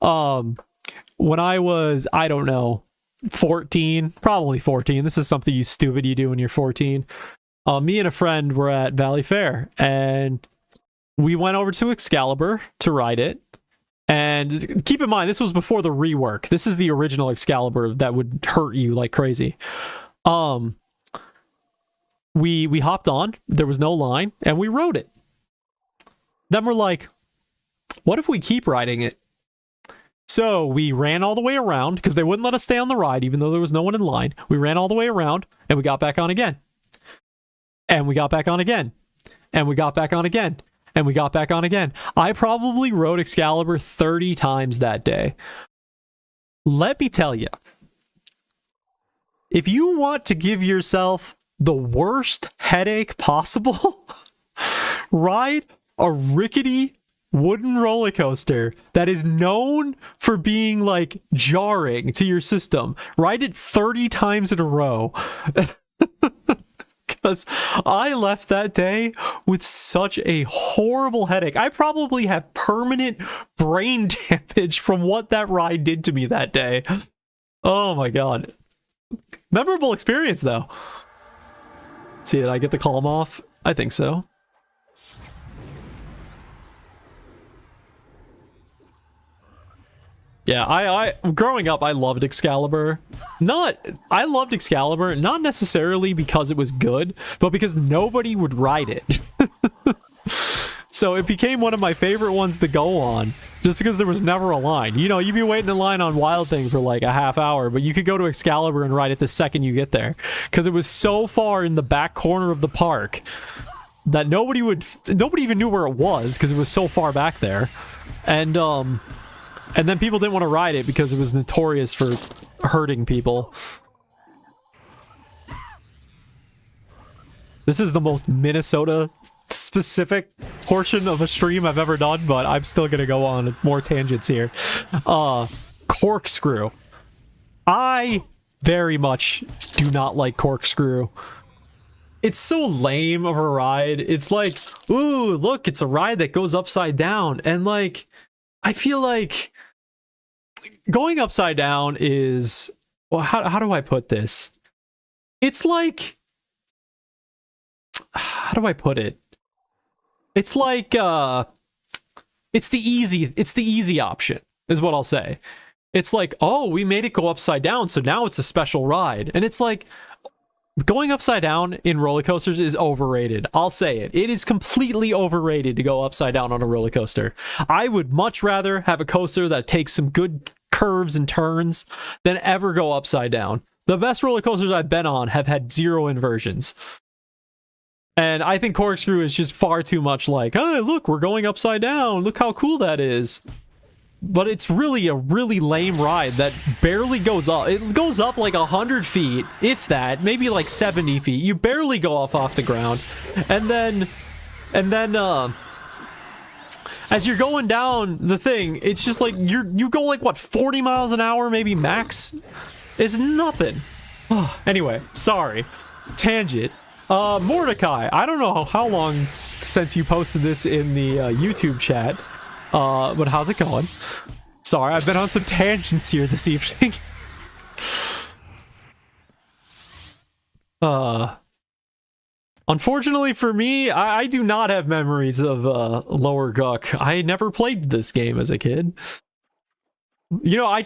Speaker 1: When I was, I don't know, 14, probably 14. This is something you do when you're 14. Me and a friend were at Valley Fair, and we went over to Excalibur to ride it. And keep in mind, this was before the rework. This is the original Excalibur that would hurt you like crazy. We hopped on, there was no line, and we rode it. Then we're like, what if we keep riding it? So we ran all the way around because they wouldn't let us stay on the ride, even though there was no one in line. We ran all the way around and we got back on again. And we got back on again. And we got back on again. And we got back on again. I probably rode Excalibur 30 times that day. Let me tell you, if you want to give yourself the worst headache possible, ride a rickety wooden roller coaster that is known for being like jarring to your system. Ride it 30 times in a row. Because I left that day with such a horrible headache. I probably have permanent brain damage from what that ride did to me that day. Oh my god. Memorable experience though. See, did I get the calm off? I think so. Yeah, I growing up, I loved Excalibur. I loved Excalibur, not necessarily because it was good, but because nobody would ride it. So it became one of my favorite ones to go on, just because there was never a line. You know, you'd be waiting in line on Wild Thing for like a half hour, but you could go to Excalibur and ride it the second you get there, because it was so far in the back corner of the park that nobody even knew where it was, because it was so far back there. And then people didn't want to ride it because it was notorious for hurting people. This is the most Minnesota-specific portion of a stream I've ever done, but I'm still going to go on more tangents here. Corkscrew. I very much do not like Corkscrew. It's so lame of a ride. It's like, ooh, look, it's a ride that goes upside down. And like, I feel like going upside down is, well, how do I put this? It's like, how do I put it? It's like, it's the easy option, is what I'll say. It's like, oh, we made it go upside down, so now it's a special ride. And it's like, going upside down in roller coasters is overrated. I'll say it. It is completely overrated to go upside down on a roller coaster. I would much rather have a coaster that takes some good curves and turns than ever go upside down. The best roller coasters I've been on have had 0 inversions. And I think Corkscrew is just far too much like, oh, look, we're going upside down. Look how cool that is. But it's really a really lame ride that barely goes up. It goes up like 100 feet, if that, maybe like 70 feet. You barely go off the ground. And then, as you're going down the thing, it's just like, you go like, what, 40 miles an hour, maybe max? It's nothing. Anyway, sorry. Tangent. Mordecai, I don't know how long since you posted this in the YouTube chat. But how's it going? Sorry, I've been on some tangents here this evening. Unfortunately for me, I do not have memories of Lower Guck. I never played this game as a kid. You know, I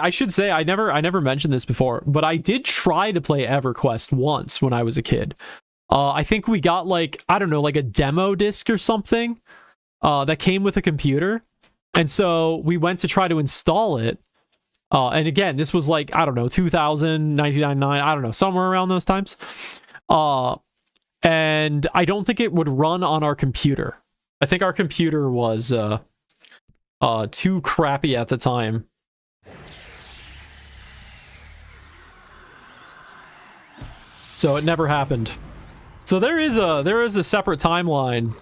Speaker 1: should say, I never mentioned this before, but I did try to play Everquest once when I was a kid. I think we got like, I don't know, like a demo disc or something. That came with a computer, and so we went to try to install it, and again, this was like, I don't know, 2000, 1999, I don't know, somewhere around those times, and I don't think it would run on our computer. I think our computer was too crappy at the time. So it never happened. So there is a separate timeline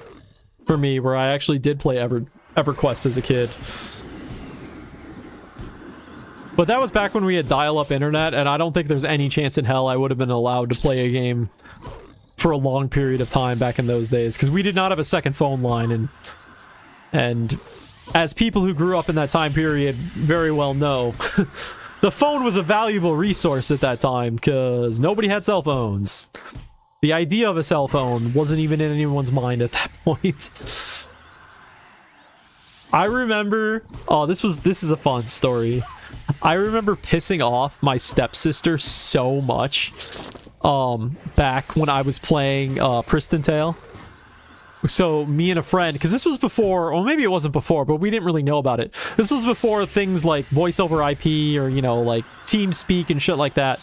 Speaker 1: for me where I actually did play EverQuest as a kid. But that was back when we had dial-up internet, and I don't think there's any chance in hell I would have been allowed to play a game for a long period of time back in those days, because we did not have a second phone line, and as people who grew up in that time period very well know, the phone was a valuable resource at that time, because nobody had cell phones. The idea of a cell phone wasn't even in anyone's mind at that point. I remember, this is a fun story. I remember pissing off my stepsister so much back when I was playing Priston Tale. So me and a friend, because this was before, well, maybe it wasn't before, but we didn't really know about it. This was before things like voice over IP or, you know, like TeamSpeak and shit like that.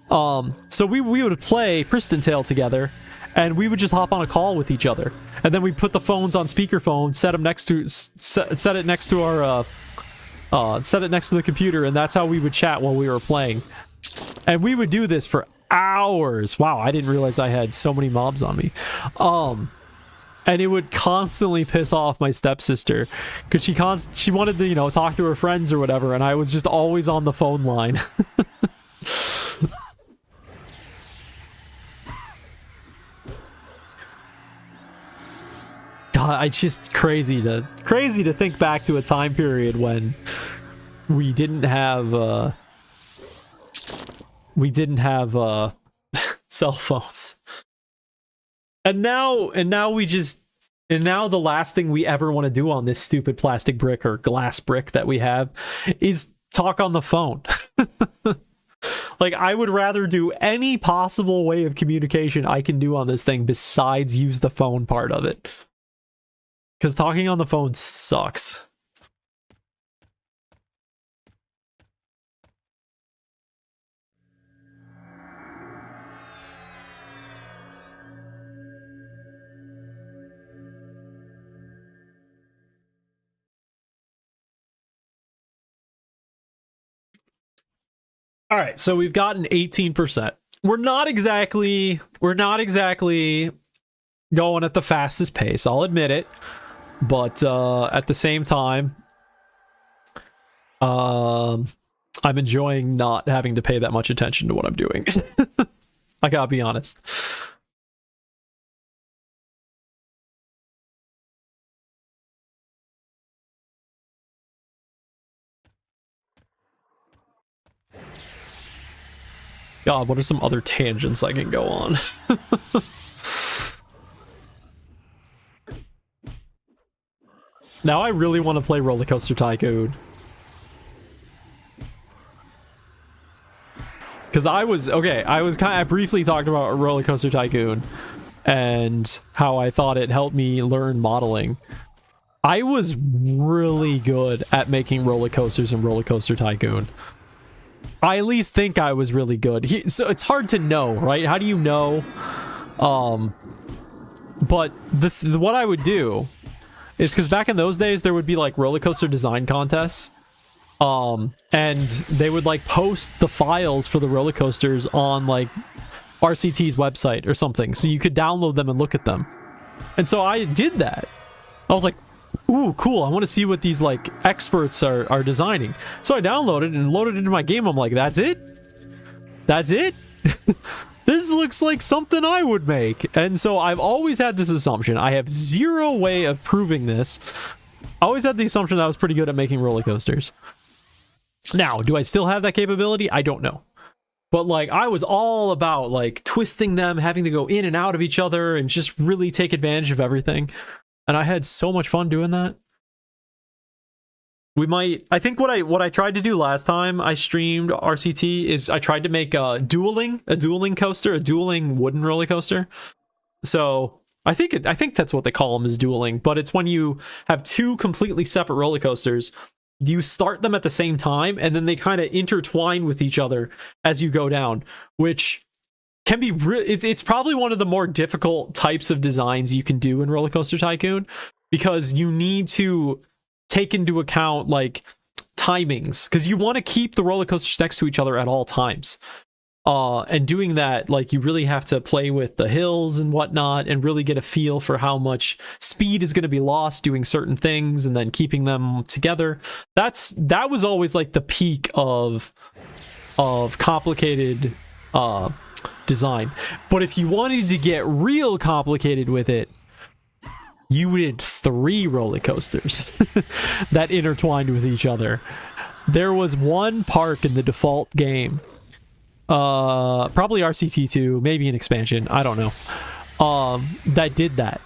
Speaker 1: So we would play Priston Tale together, and we would just hop on a call with each other, and then we put the phones on speakerphone, set it next to the computer, and that's how we would chat while we were playing. And we would do this for hours. Wow, I didn't realize I had so many mobs on me. And it would constantly piss off my stepsister because she wanted to, you know, talk to her friends or whatever, and I was just always on the phone line. God, it's just crazy to think back to a time period when we didn't have cell phones. And now the last thing we ever want to do on this stupid plastic brick or glass brick that we have is talk on the phone. Like, I would rather do any possible way of communication I can do on this thing besides use the phone part of it. Because talking on the phone sucks. All right, so we've gotten 18%. We're not exactly going at the fastest pace, I'll admit it. But at the same time, I'm enjoying not having to pay that much attention to what I'm doing. I gotta be honest. God, what are some other tangents I can go on? Now I really want to play Roller Coaster Tycoon. Because I briefly talked about Roller Coaster Tycoon and how I thought it helped me learn modeling. I was really good at making roller coasters in Roller Coaster Tycoon. I at least think I was really good. So it's hard to know, right? How do you know? But what I would do is, because back in those days there would be like roller coaster design contests, and they would like post the files for the roller coasters on like RCT's website or something, so you could download them and look at them. And so I did that. I was like, ooh, cool, I want to see what these like experts are designing. So I downloaded and loaded it into my game. I'm like, that's it? This looks like something I would make. And so I've always had this assumption. I have zero way of proving this. I always had the assumption that I was pretty good at making roller coasters. Now, do I still have that capability? I don't know. But like, I was all about like twisting them, having to go in and out of each other and just really take advantage of everything. And I had so much fun doing that. I think what I tried to do last time I streamed RCT is I tried to make a dueling coaster, a dueling wooden roller coaster. So I think that's what they call them, is dueling, but it's when you have two completely separate roller coasters. You start them at the same time, and then they kind of intertwine with each other as you go down, which can be it's probably one of the more difficult types of designs you can do in Roller Coaster Tycoon, because you need to take into account like timings, because you want to keep the roller coasters next to each other at all times. And doing that, like, you really have to play with the hills and whatnot and really get a feel for how much speed is going to be lost doing certain things and then keeping them together. That was always like the peak of complicated design. But if you wanted to get real complicated with it, you did 3 roller coasters that intertwined with each other. There was one park in the default game, probably RCT2, maybe an expansion, I don't know, that did that.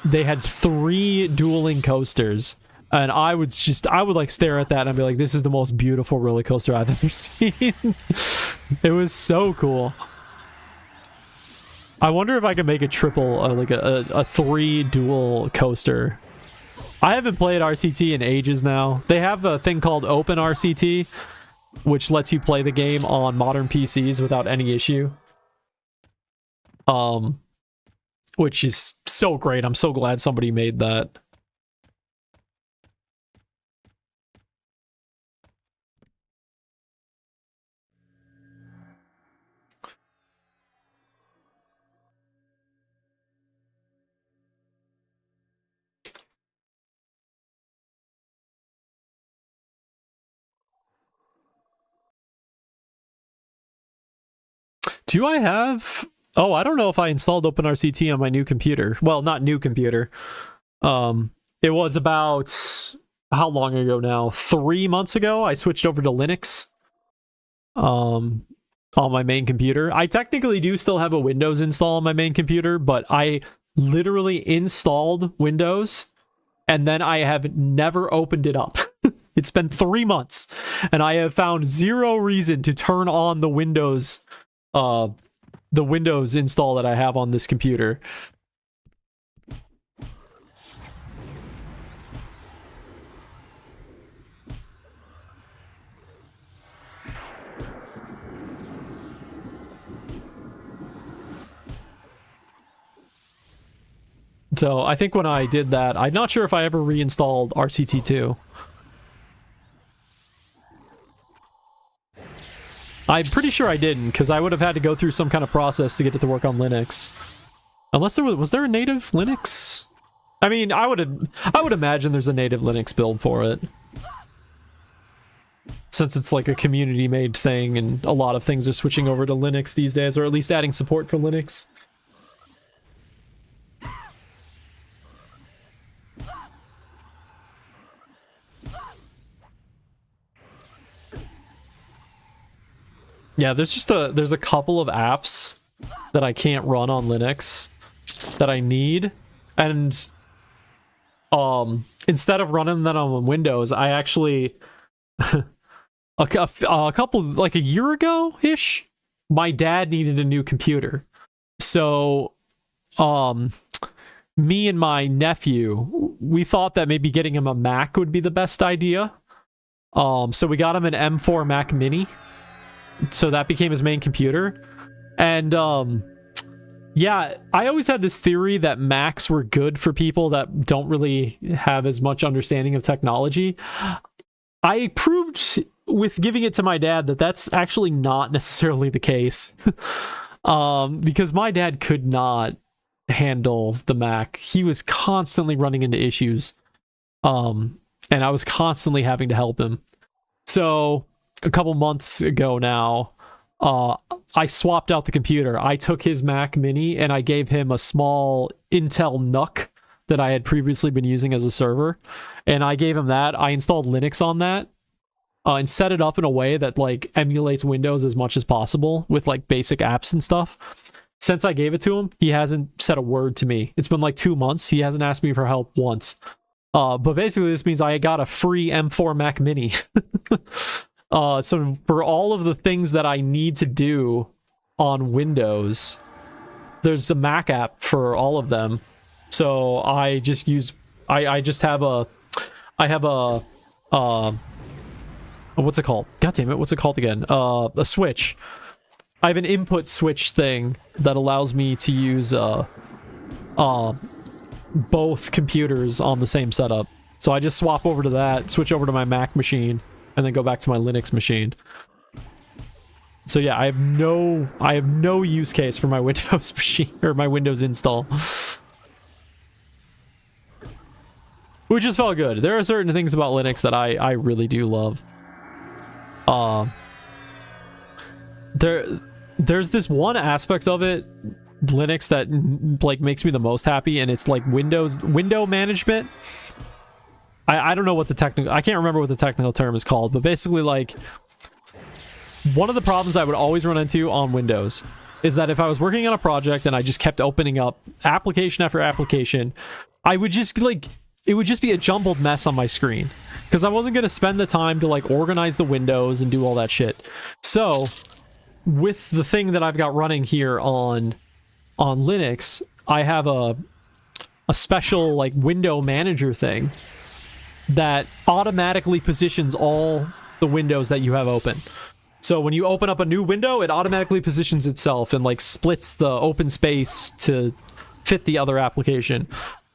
Speaker 1: They had 3 dueling coasters, and I would like stare at that and I'd be like, this is the most beautiful roller coaster I've ever seen. It was so cool. I wonder if I can make a triple, like a 3 dual coaster. I haven't played RCT in ages now. They have a thing called Open RCT, which lets you play the game on modern PCs without any issue. Which is so great. I'm so glad somebody made that. Do I have... Oh, I don't know if I installed OpenRCT on my new computer. Well, not new computer. It was about... How long ago now? 3 months ago, I switched over to Linux. On my main computer. I technically do still have a Windows install on my main computer, but I literally installed Windows, and then I have never opened it up. It's been 3 months, and I have found zero reason to turn on the Windows install that I have on this computer. So I think when I did that, I'm not sure if I ever reinstalled RCT2. I'm pretty sure I didn't, because I would have had to go through some kind of process to get it to work on Linux. Unless there was there a native Linux? I mean, I would imagine there's a native Linux build for it. Since it's like a community-made thing, and a lot of things are switching over to Linux these days, or at least adding support for Linux. Yeah, there's a couple of apps that I can't run on Linux that I need, and instead of running that on Windows, I actually a couple, like a year ago ish, my dad needed a new computer, so me and my nephew, we thought that maybe getting him a Mac would be the best idea. So we got him an M4 Mac Mini. So that became his main computer. And yeah, I always had this theory that Macs were good for people that don't really have as much understanding of technology. I proved with giving it to my dad that that's actually not necessarily the case. Because my dad could not handle the Mac. He was constantly running into issues. And I was constantly having to help him. So a couple months ago now, I swapped out the computer. I took his Mac Mini and I gave him a small Intel NUC that I had previously been using as a server. And I gave him that. I installed Linux on that and set it up in a way that like emulates Windows as much as possible with like basic apps and stuff. Since I gave it to him, he hasn't said a word to me. It's been like 2 months. He hasn't asked me for help once. But basically this means I got a free M4 Mac Mini. So for all of the things that I need to do on Windows, there's a Mac app for all of them. So I just use, I have a what's it called? God damn it, what's it called again? A switch. I have an input switch thing that allows me to use both computers on the same setup. So I just swap over to that, switch over to my Mac machine, and then go back to my Linux machine. So yeah, I have no use case for my Windows machine or my Windows install. Which just felt good. There are certain things about Linux that I really do love. There's this one aspect of it, Linux, that like makes me the most happy, and it's like window management. I don't know what I can't remember what the technical term is called, but basically like one of the problems I would always run into on Windows is that if I was working on a project and I just kept opening up application after application, I would just like, it would just be a jumbled mess on my screen because I wasn't going to spend the time to like organize the windows and do all that shit. So with the thing that I've got running here on on Linux, I have a special like window manager thing that automatically positions all the windows that you have open. So when you open up a new window, it automatically positions itself and like splits the open space to fit the other application.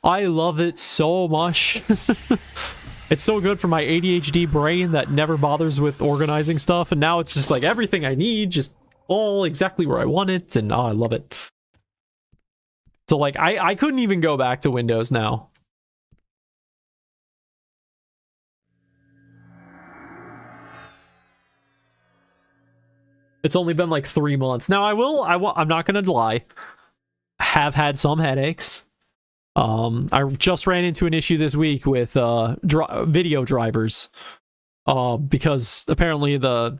Speaker 1: I love it so much. It's so good for my ADHD brain that never bothers with organizing stuff, and now it's just like everything I need, just all exactly where I want it, and I love it. So like I couldn't even go back to Windows now. It's only been like 3 months. Now I'm not gonna lie, have had some headaches. I just ran into an issue this week with video drivers, because apparently the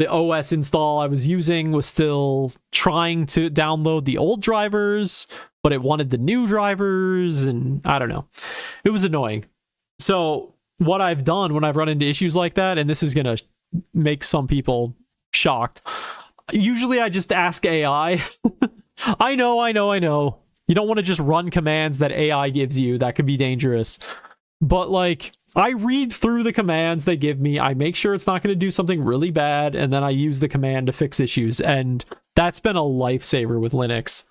Speaker 1: OS install I was using was still trying to download the old drivers, but it wanted the new drivers, and I don't know. It was annoying. So what I've done when I've run into issues like that, and this is gonna make some people shocked, usually I just ask AI. I know. You don't want to just run commands that AI gives you. That could be dangerous. But, like, I read through the commands they give me. I make sure it's not going to do something really bad, and then I use the command to fix issues. And that's been a lifesaver with Linux.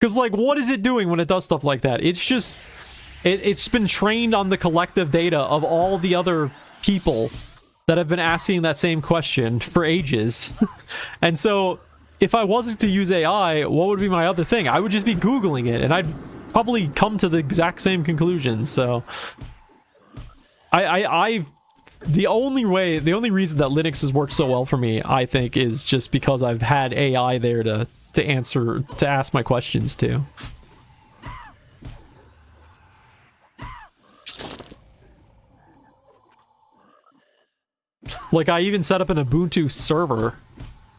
Speaker 1: Because, like, what is it doing when it does stuff like that? It's just... It's been trained on the collective data of all the other people that have been asking that same question for ages. And so... if I wasn't to use AI, what would be my other thing? I would just be Googling it, and I'd probably come to the exact same conclusions. So, the only reason that Linux has worked so well for me, I think, is just because I've had AI there to ask my questions to. Like, I even set up an Ubuntu server.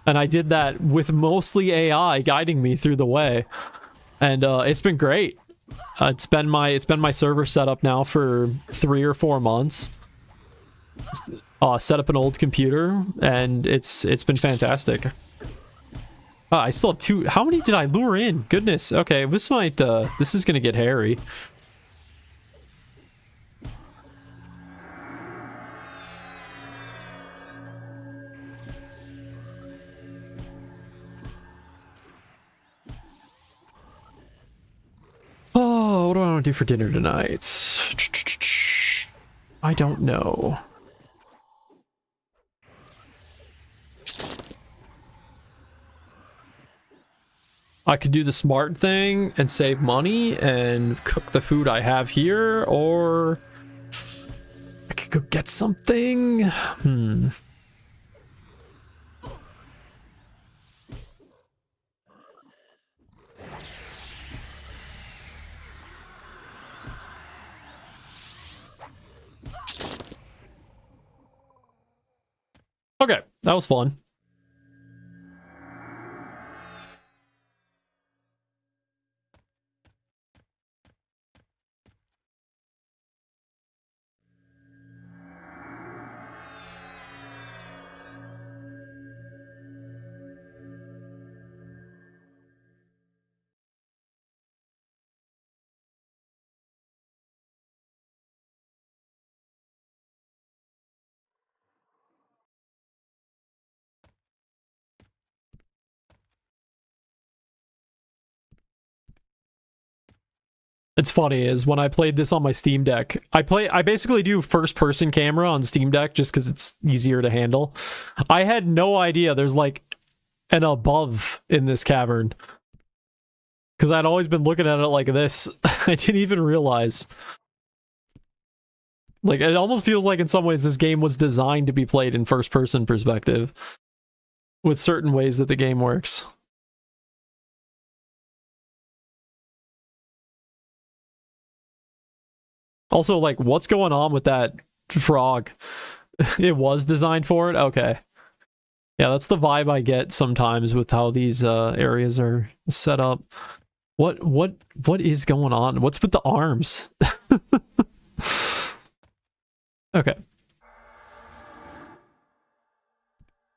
Speaker 1: And I did that with mostly AI guiding me through the way, and it's been great. It's been my server setup now for 3 or 4 months. Set up an old computer, and it's been fantastic. I still have 2. How many did I lure in? Goodness. Okay, this is gonna get hairy. Oh, what do I want to do for dinner tonight? I don't know. I could do the smart thing and save money and cook the food I have here, or I could go get something. Okay, that was fun. It's funny is when I played this on my Steam Deck, I basically do first person camera on Steam Deck just because it's easier to handle. I had no idea there's like an above in this cavern, because I'd always been looking at it like this. I didn't even realize. Like, it almost feels like in some ways this game was designed to be played in first person perspective with certain ways that the game works. Also, like, what's going on with that frog? It was designed for it? Okay. Yeah, that's the vibe I get sometimes with how these areas are set up. What is going on? What's with the arms? Okay.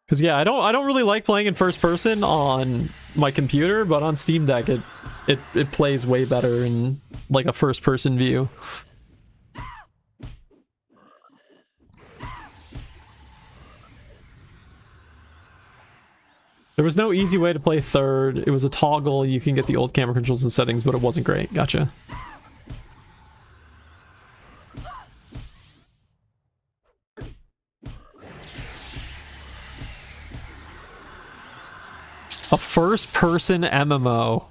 Speaker 1: Because yeah, I don't really like playing in first person on my computer, but on Steam Deck it plays way better in like a first person view. There was no easy way to play third. It was a toggle. You can get the old camera controls and settings, but it wasn't great. Gotcha. A first-person MMO.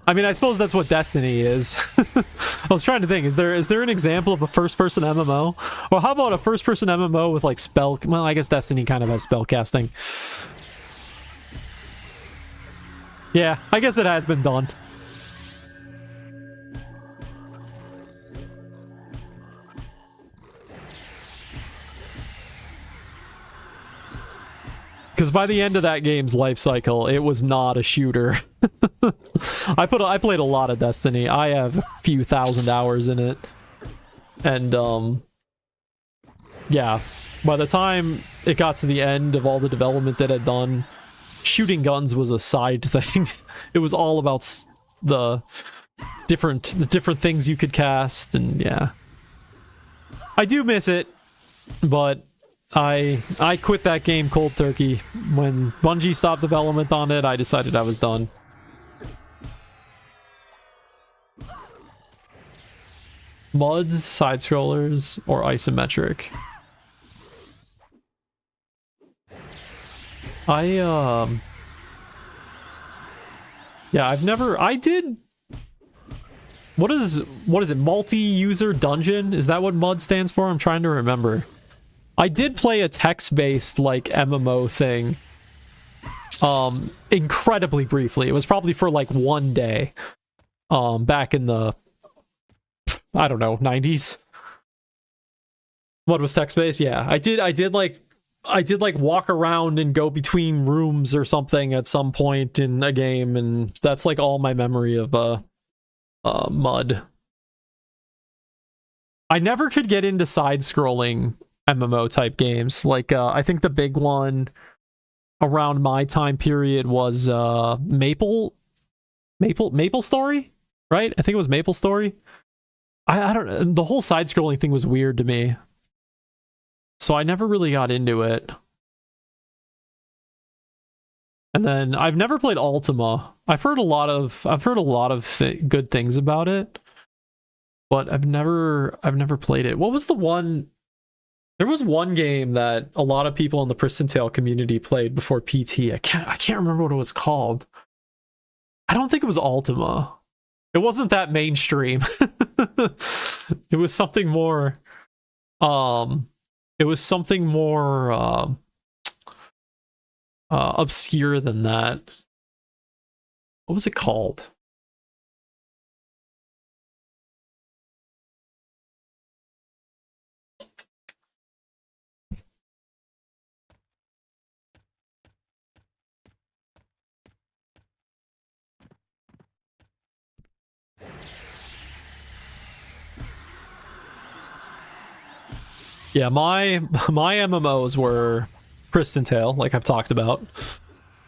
Speaker 1: I mean, I suppose that's what Destiny is. I was trying to think, is there an example of a first-person MMO? Or how about a first-person MMO with like spell... Well, I guess Destiny kind of has spell casting. Yeah, I guess it has been done. Because by the end of that game's life cycle, it was not a shooter. I played a lot of Destiny. I have a few thousand hours in it. And, yeah. By the time it got to the end of all the development that it had done, shooting guns was a side thing. It was all about the different things you could cast, and yeah. I do miss it, but I quit that game cold turkey. When Bungie stopped development on it, I decided I was done. MUDs, side-scrollers, or isometric? Yeah, I did... What is it? Multi-user dungeon? Is that what MUD stands for? I'm trying to remember. I did play a text-based, like, MMO thing. Incredibly briefly. It was probably for, like, one day. Back in the... I don't know, 90s? What was text-based? Yeah, I did walk around and go between rooms or something at some point in a game, and that's, like, all my memory of, MUD. I never could get into side-scrolling MMO type games. Like, I think the big one around my time period was Maple Story, right? I think it was Maple Story. I don't know. The whole side-scrolling thing was weird to me, so I never really got into it. And then I've never played Ultima. I've heard a lot of good things about it, but I've never played it. What was the one? There was one game that a lot of people in the Prison Tale community played before PT. I can't remember what it was called. I don't think it was Ultima. It wasn't that mainstream. It was something more obscure than that. What was it called? Yeah, my MMOs were Prison Tale, like I've talked about.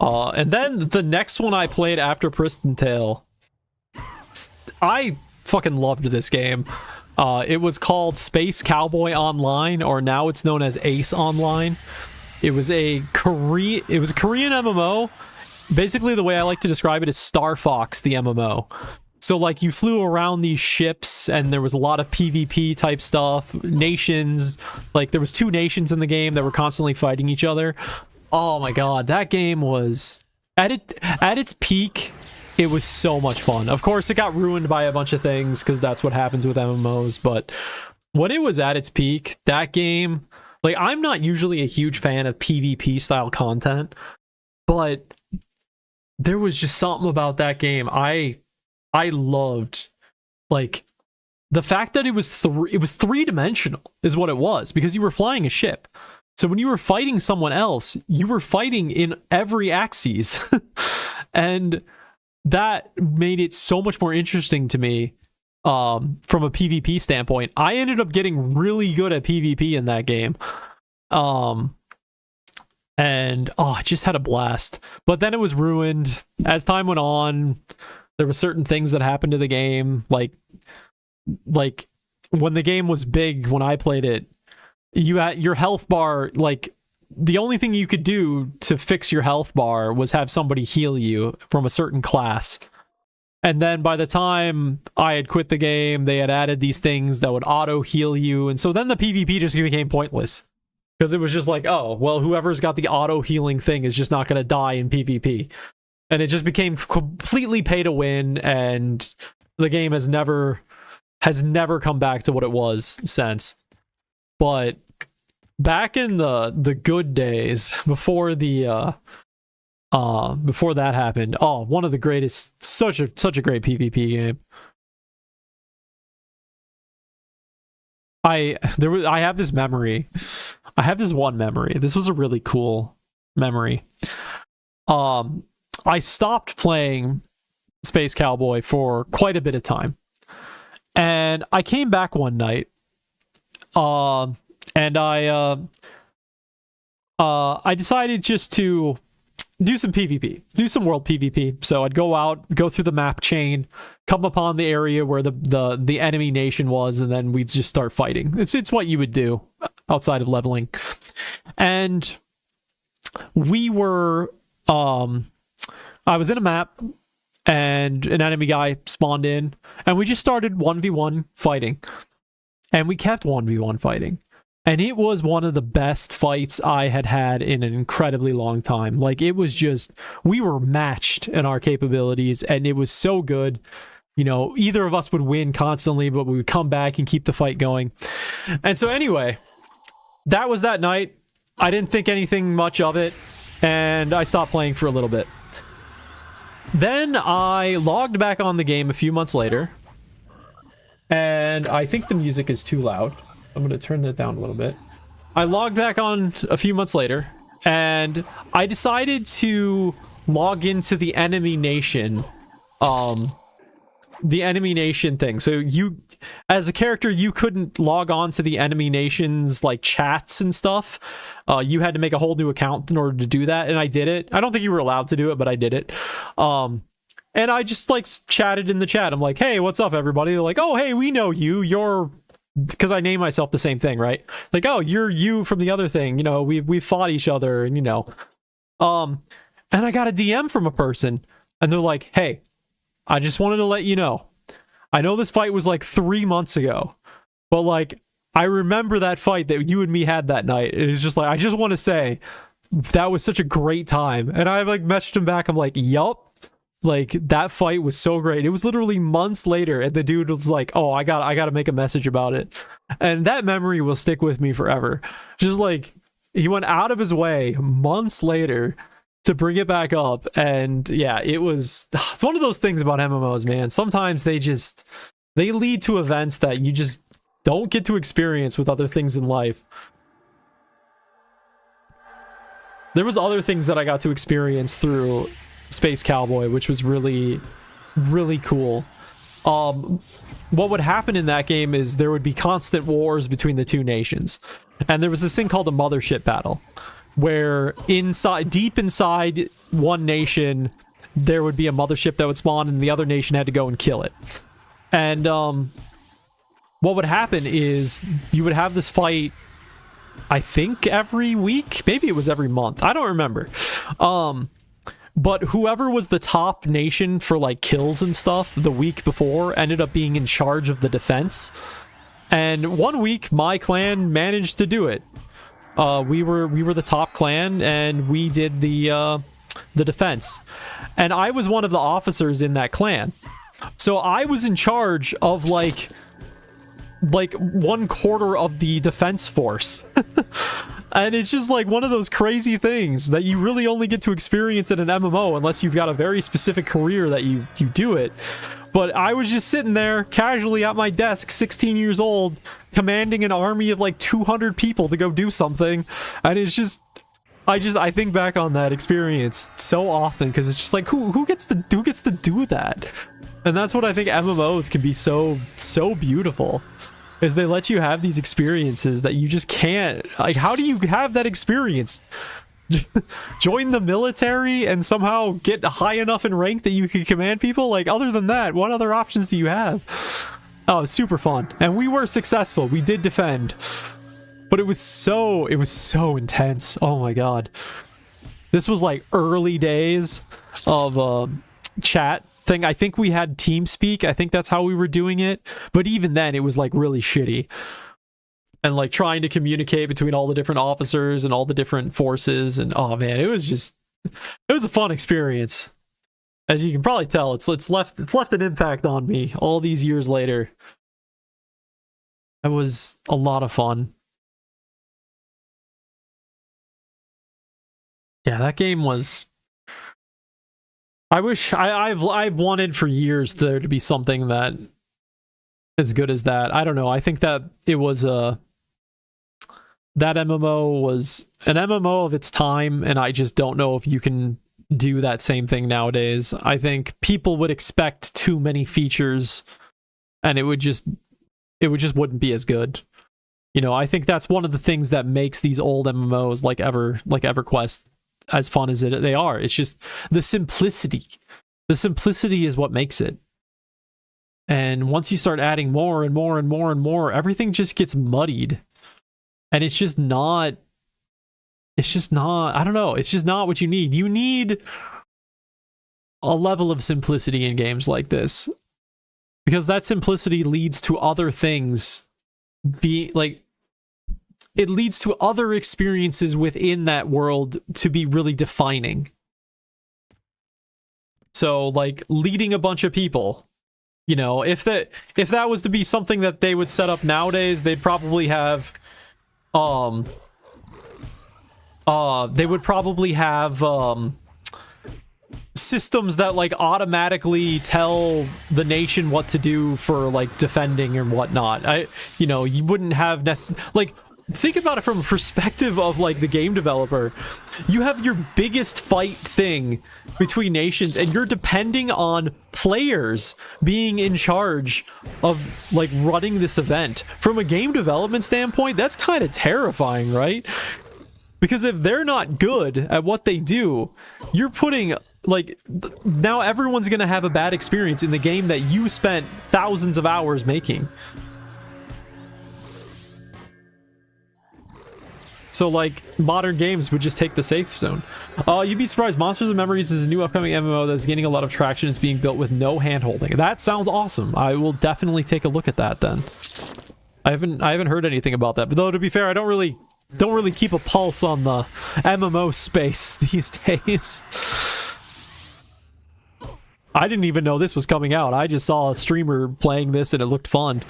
Speaker 1: And then the next one I played after Prison Tale, I fucking loved this game. It was called Space Cowboy Online, or now it's known as Ace Online. It was a Korean MMO. Basically, the way I like to describe it is Star Fox, the MMO. So, like, you flew around these ships, and there was a lot of PvP type stuff. Nations, like, there was 2 nations in the game that were constantly fighting each other. Oh my god, that game was... At its peak, it was so much fun. Of course, it got ruined by a bunch of things, because that's what happens with MMOs, but when it was at its peak, that game... Like, I'm not usually a huge fan of PvP-style content, but there was just something about that game I loved. Like, the fact that it was three-dimensional is what it was, because you were flying a ship. So when you were fighting someone else, you were fighting in every axis. And that made it so much more interesting to me from a PvP standpoint. I ended up getting really good at PvP in that game. and oh, I just had a blast. But then it was ruined as time went on. There were certain things that happened to the game, like when the game was big, when I played it, you had your health bar, like the only thing you could do to fix your health bar was have somebody heal you from a certain class. And then by the time I had quit the game, they had added these things that would auto heal you. And so then the PvP just became pointless. Because it was just like, oh, well, whoever's got the auto healing thing is just not going to die in PvP. And it just became completely pay to win. And the game has never come back to what it was since. But back in the good days, before the before that happened, oh, one of the greatest, such a great PvP game. I have this memory. I have this one memory. This was a really cool memory. I stopped playing Space Cowboy for quite a bit of time. And I came back one night. And I decided just to do some PvP, do some world PvP. So I'd go out, go through the map chain, come upon the area where the enemy nation was, and then we'd just start fighting. It's what you would do outside of leveling. And we were, I was in a map, and an enemy guy spawned in, and we just started 1v1 fighting. And we kept 1v1 fighting. And it was one of the best fights I had had in an incredibly long time. Like, it was just, we were matched in our capabilities, and it was so good. You know, either of us would win constantly, but we would come back and keep the fight going. And so anyway, that was that night. I didn't think anything much of it, and I stopped playing for a little bit. Then I logged back on the game a few months later, and I think the music is too loud. I'm going to turn that down a little bit. I logged back on a few months later, and I decided to log into the enemy nation, thing. So you, as a character, you couldn't log on to the enemy nation's like chats and stuff. You had to make a whole new account in order to do that, and I did it. I don't think you were allowed to do it, but I did it. And I just like chatted in the chat. I'm like, hey, what's up, everybody? They're like, oh, hey, we know you. You're, because I name myself the same thing, right? Like, oh, you're you from the other thing. You know, we fought each other, and you know, and I got a DM from a person, and they're like, hey, I just wanted to let you know, I know this fight was like 3 months ago, but like, I remember that fight that you and me had that night. It was just like, I just want to say that was such a great time. And I like messaged him back. I'm like, yup. Like, that fight was so great. It was literally months later, and the dude was like, oh, I gotta make a message about it. And that memory will stick with me forever. Just like, he went out of his way months later to bring it back up. And yeah, it's one of those things about MMOs, man. Sometimes they lead to events that you just don't get to experience with other things in life. There was other things that I got to experience through Space Cowboy, which was really, really cool. What would happen in that game is there would be constant wars between the two nations. And there was this thing called a mothership battle, where deep inside one nation, there would be a mothership that would spawn, and the other nation had to go and kill it. And what would happen is you would have this fight, I think every week, maybe it was every month, I don't remember. But whoever was the top nation for like kills and stuff the week before ended up being in charge of the defense. And one week my clan managed to do it. We were the top clan, and we did the defense. And I was one of the officers in that clan. So I was in charge of like 1/4 of the defense force. And it's just like one of those crazy things that you really only get to experience in an MMO unless you've got a very specific career that you do it. But I was just sitting there casually at my desk, 16 years old, commanding an army of like 200 people to go do something. And it's just, I think back on that experience so often, because it's just like, who gets to do that? And that's what I think MMOs can be so beautiful. Is they let you have these experiences that you just can't. Like, how do you have that experience? join the military and somehow get high enough in rank that you can command people? Like, other than that, what other options do you have? Oh, it's super fun. And we were successful. We did defend. But it was so intense. Oh my god. This was like early days of chat thing. I think we had TeamSpeak. I think that's how we were doing it. But even then, it was like really shitty. And like trying to communicate between all the different officers and all the different forces. And oh man, it was a fun experience. As you can probably tell, it's left an impact on me all these years later. That was a lot of fun. Yeah, that game was. I wish I've wanted for years there to be something that as good as that. I don't know. I think that it was that MMO was an MMO of its time, and I just don't know if you can do that same thing nowadays. I think people would expect too many features, and it just wouldn't be as good. You know, I think that's one of the things that makes these old MMOs like EverQuest as fun as they are. It's just the simplicity. The simplicity is what makes it. And once you start adding more and more and more and more, everything just gets muddied. And it's just not, I don't know, it's just not what you need. You need a level of simplicity in games like this. Because that simplicity leads to other things it leads to other experiences within that world to be really defining. So, like, leading a bunch of people. You know, if that was to be something that they would set up nowadays, they'd probably have systems that like automatically tell the nation what to do for like defending and whatnot. You wouldn't have like, think about it from a perspective of like the game developer. You have your biggest fight thing between nations, and you're depending on players being in charge of like running this event. From a game development standpoint, that's kind of terrifying, right? Because if they're not good at what they do, you're putting like, now everyone's gonna have a bad experience in the game that you spent thousands of hours making. So, like, modern games would just take the safe zone. You'd be surprised. Monsters of Memories is a new upcoming MMO that's gaining a lot of traction. It's being built with no hand-holding. That sounds awesome. I will definitely take a look at that then. I haven't heard anything about that. But though, to be fair, I don't really keep a pulse on the MMO space these days. I didn't even know this was coming out. I just saw a streamer playing this and it looked fun.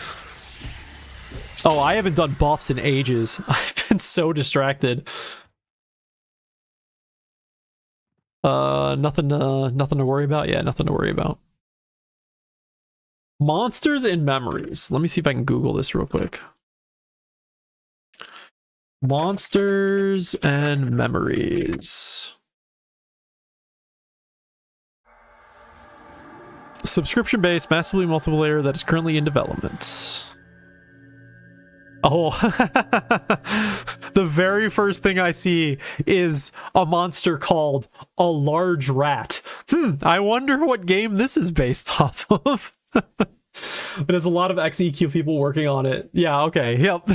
Speaker 1: Oh, I haven't done buffs in ages. I've been so distracted. Nothing to worry about. Yeah, nothing to worry about. Monsters and Memories. Let me see if I can Google this real quick. Monsters and Memories. Subscription-based, massively multiplayer that is currently in development. Oh, the very first thing I see is a monster called a large rat. I wonder what game this is based off of. There's a lot of XEQ people working on it. Yeah, okay. Yep.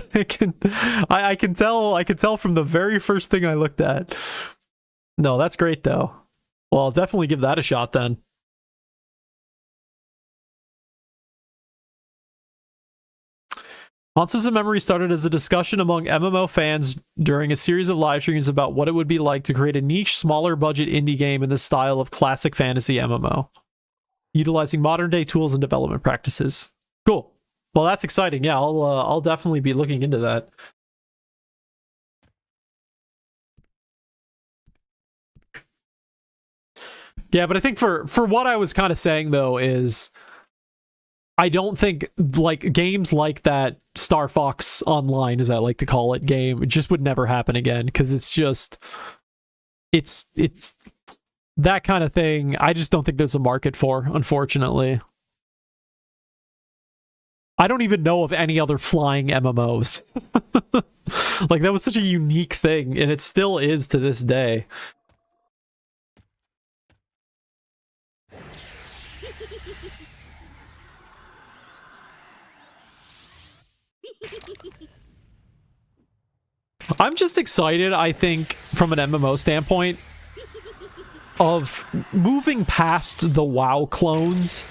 Speaker 1: I can tell from the very first thing I looked at. No, that's great though. Well, I'll definitely give that a shot then. Monsters of Memory started as a discussion among MMO fans during a series of live streams about what it would be like to create a niche, smaller budget indie game in the style of classic fantasy MMO, utilizing modern day tools and development practices. Cool. Well, that's exciting. Yeah, I'll definitely be looking into that. Yeah, but I think for what I was kind of saying though is, I don't think like games like that Star Fox Online, as I like to call it, game, it just would never happen again, because it's that kind of thing. I just don't think there's a market for, unfortunately. I don't even know of any other flying MMOs. Like, that was such a unique thing, and it still is to this day. I'm just excited, I think, from an MMO standpoint, of moving past the WoW clones.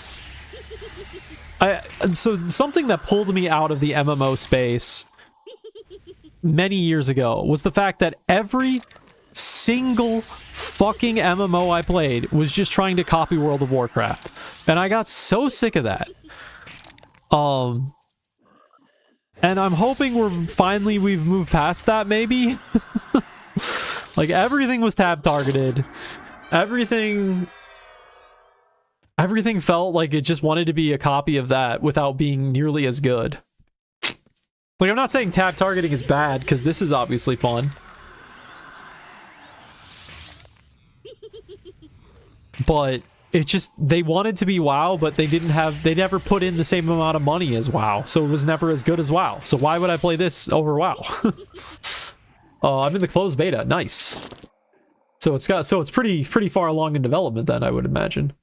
Speaker 1: So something that pulled me out of the MMO space many years ago was the fact that every single fucking MMO I played was just trying to copy World of Warcraft. And I got so sick of that. And I'm hoping we've moved past that, maybe. Like, everything was tab targeted. Everything felt like it just wanted to be a copy of that without being nearly as good. Like, I'm not saying tab targeting is bad, because this is obviously fun. But it just, they wanted to be WoW, but they never put in the same amount of money as WoW, so it was never as good as WoW. So why would I play this over WoW? I'm in the closed beta. Nice. So it's pretty far along in development then, I would imagine.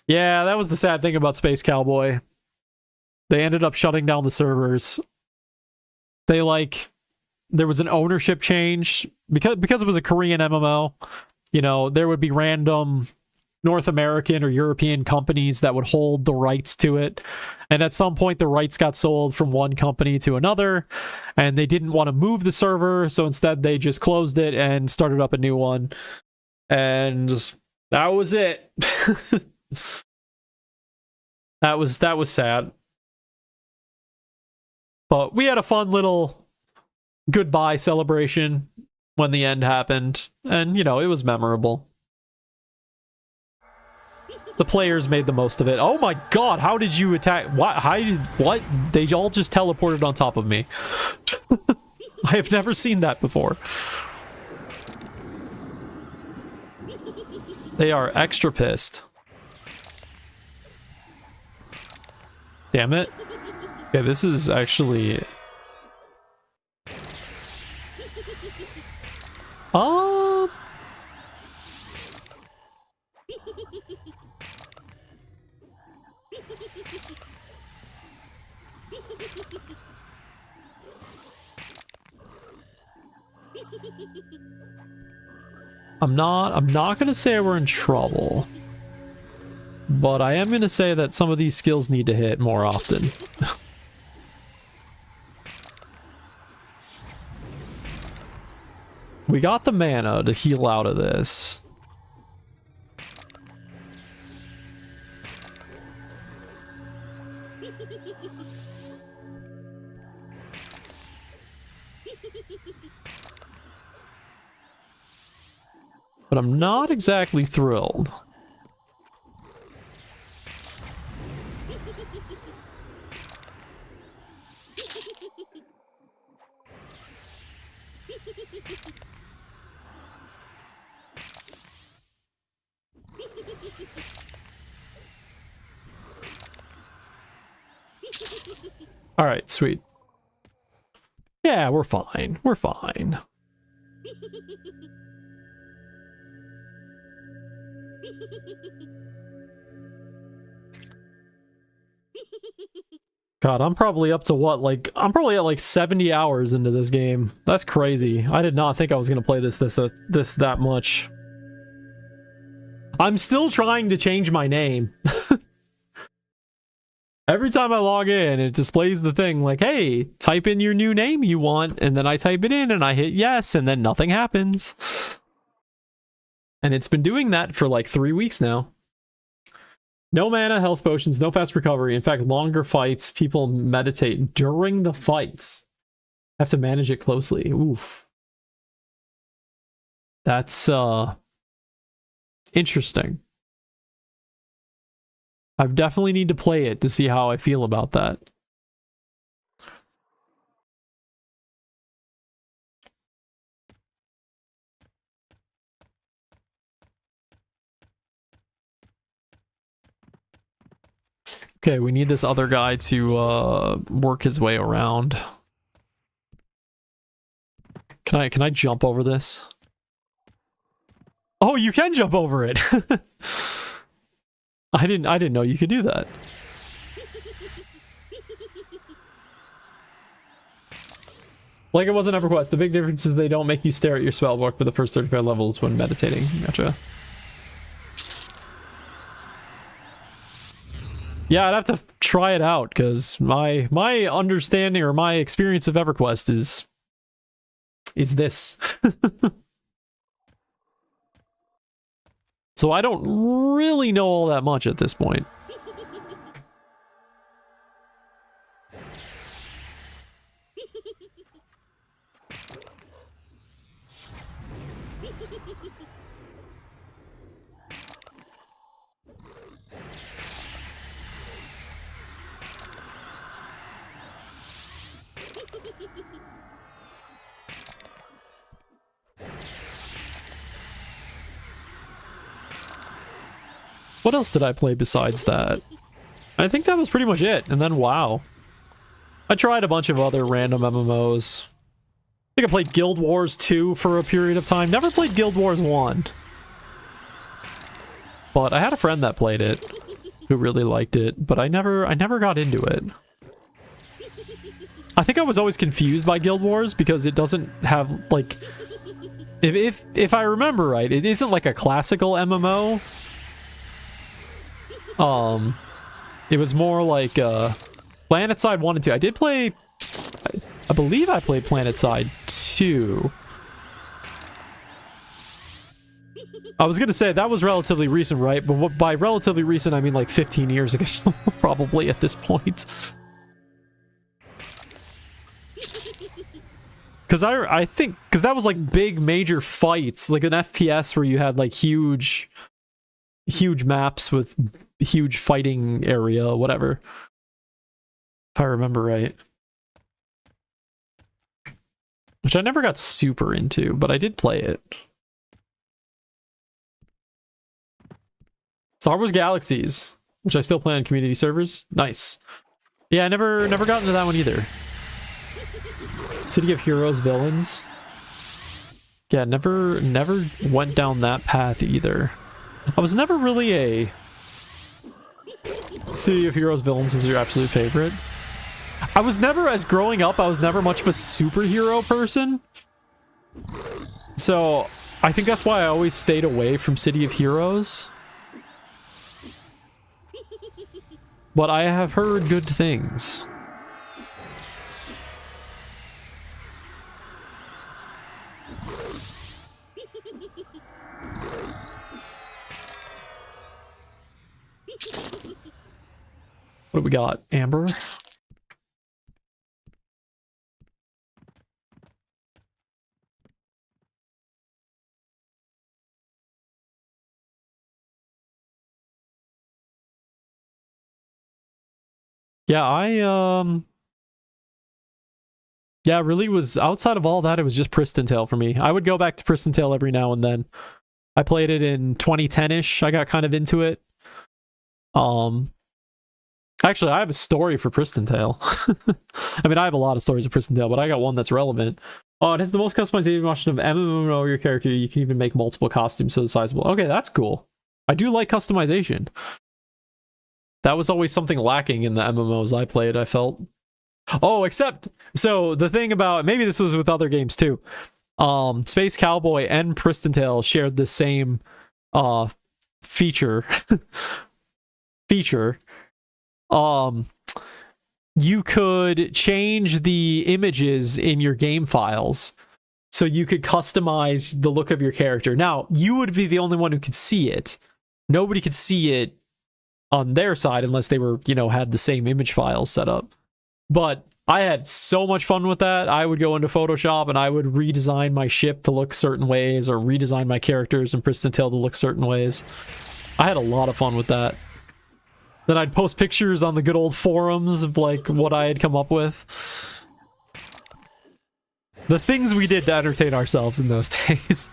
Speaker 1: Yeah, that was the sad thing about Space Cowboy. They ended up shutting down the servers. There was an ownership change because it was a Korean MMO. You know, there would be random North American or European companies that would hold the rights to it. And at some point, the rights got sold from one company to another, and they didn't want to move the server, so instead they just closed it and started up a new one. And that was it. That was sad. But we had a fun little goodbye celebration when the end happened, and, you know, it was memorable. The players made the most of it. Oh my god, how did you attack? What? They all just teleported on top of me. I have never seen that before. They are extra pissed. Damn it. Okay, this is actually... I'm not gonna say we're in trouble, but I am gonna say that some of these skills need to hit more often. We got the mana to heal out of this. But I'm not exactly thrilled. All right, sweet. Yeah, we're fine. We're fine. God, I'm probably up to what, like, I'm probably at like 70 hours into this game. That's crazy. I did not think I was gonna play this that much. I'm still trying to change my name. Every time I log in, it displays the thing like, hey, type in your new name you want, and then I type it in and I hit yes, and then nothing happens. And it's been doing that for like 3 weeks now. No mana, health potions, no fast recovery. In fact, longer fights, people meditate during the fights. Have to manage it closely. Oof. That's, interesting. I definitely need to play it to see how I feel about that. Okay, we need this other guy to work his way around. Can I jump over this? Oh, you can jump over it. I didn't know you could do that. Like it wasn't EverQuest. The big difference is they don't make you stare at your spellbook for the first 35 levels when meditating. Gotcha. Yeah, I'd have to try it out because my understanding or my experience of EverQuest is this. So I don't really know all that much at this point. What else did I play besides that? I think that was pretty much it. And then WoW. I tried a bunch of other random MMOs. I think I played Guild Wars 2 for a period of time. Never played Guild Wars 1. But I had a friend that played it who really liked it, but I never got into it. I think I was always confused by Guild Wars because it doesn't have like if I remember right, it isn't like a classical MMO. It was more like PlanetSide 1 and 2. I did play I believe I played PlanetSide 2. I was gonna say that was relatively recent, right? But by relatively recent I mean like 15 years ago probably at this point. Because I think because that was like big major fights, like an FPS where you had like huge maps with huge fighting area, whatever. If I remember right. Which I never got super into, but I did play it. Star Wars Galaxies, which I still play on community servers. Nice. Yeah, I never got into that one either. City of Heroes Villains. Yeah, never went down that path either. I was never really a City of Heroes Villains was your absolute favorite. I was never, as growing up, I was never much of a superhero person. So, I think that's why I always stayed away from City of Heroes. But I have heard good things. What do we got? Amber? Yeah, yeah, really was outside of all that, it was just Priston Tale for me. I would go back to Priston Tale every now and then. I played it in 2010-ish. I got kind of into it. Actually, I have a story for Priston Tale. I mean, I have a lot of stories of Priston Tale, but I got one that's relevant. Oh, it has the most customization option of MMO your character. You can even make multiple costumes so sizable. Okay, that's cool. I do like customization. That was always something lacking in the MMOs I played, I felt. Oh, except, so the thing about, maybe this was with other games too. Space Cowboy and Priston Tale shared the same feature. You could change the images in your game files so you could customize the look of your character. Now, you would be the only one who could see it. Nobody could see it on their side unless they were, you know, had the same image files set up. But I had so much fun with that. I would go into Photoshop and I would redesign my ship to look certain ways or redesign my characters in Priston Tale to look certain ways. I had a lot of fun with that. Then I'd post pictures on the good old forums of like what I had come up with. The things we did to entertain ourselves in those days.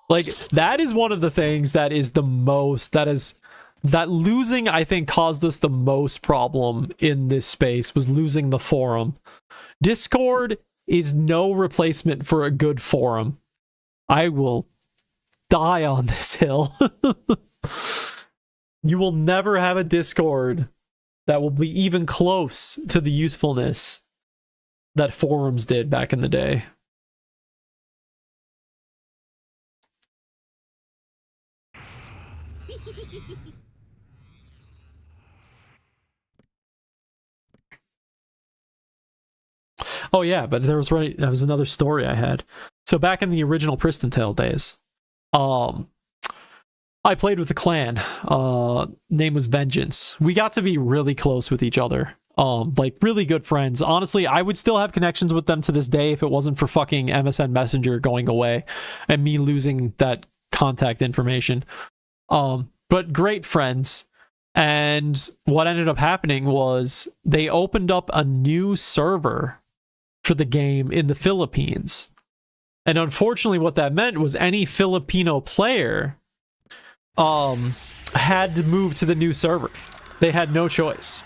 Speaker 1: Like, that is one of the things that is the most, that is that losing, I think, caused us the most problem in this space was losing the forum. Discord is no replacement for a good forum. I will die on this hill. You will never have a Discord that will be even close to the usefulness that forums did back in the day. Oh yeah, but there was another story I had. So back in the original Prison Tale days, I played with the clan. Name was Vengeance. We got to be really close with each other. Like really good friends. Honestly, I would still have connections with them to this day if it wasn't for fucking MSN Messenger going away and me losing that contact information. But great friends. And what ended up happening was they opened up a new server for the game in the Philippines. And unfortunately what that meant was any Filipino player had to move to the new server. They had no choice.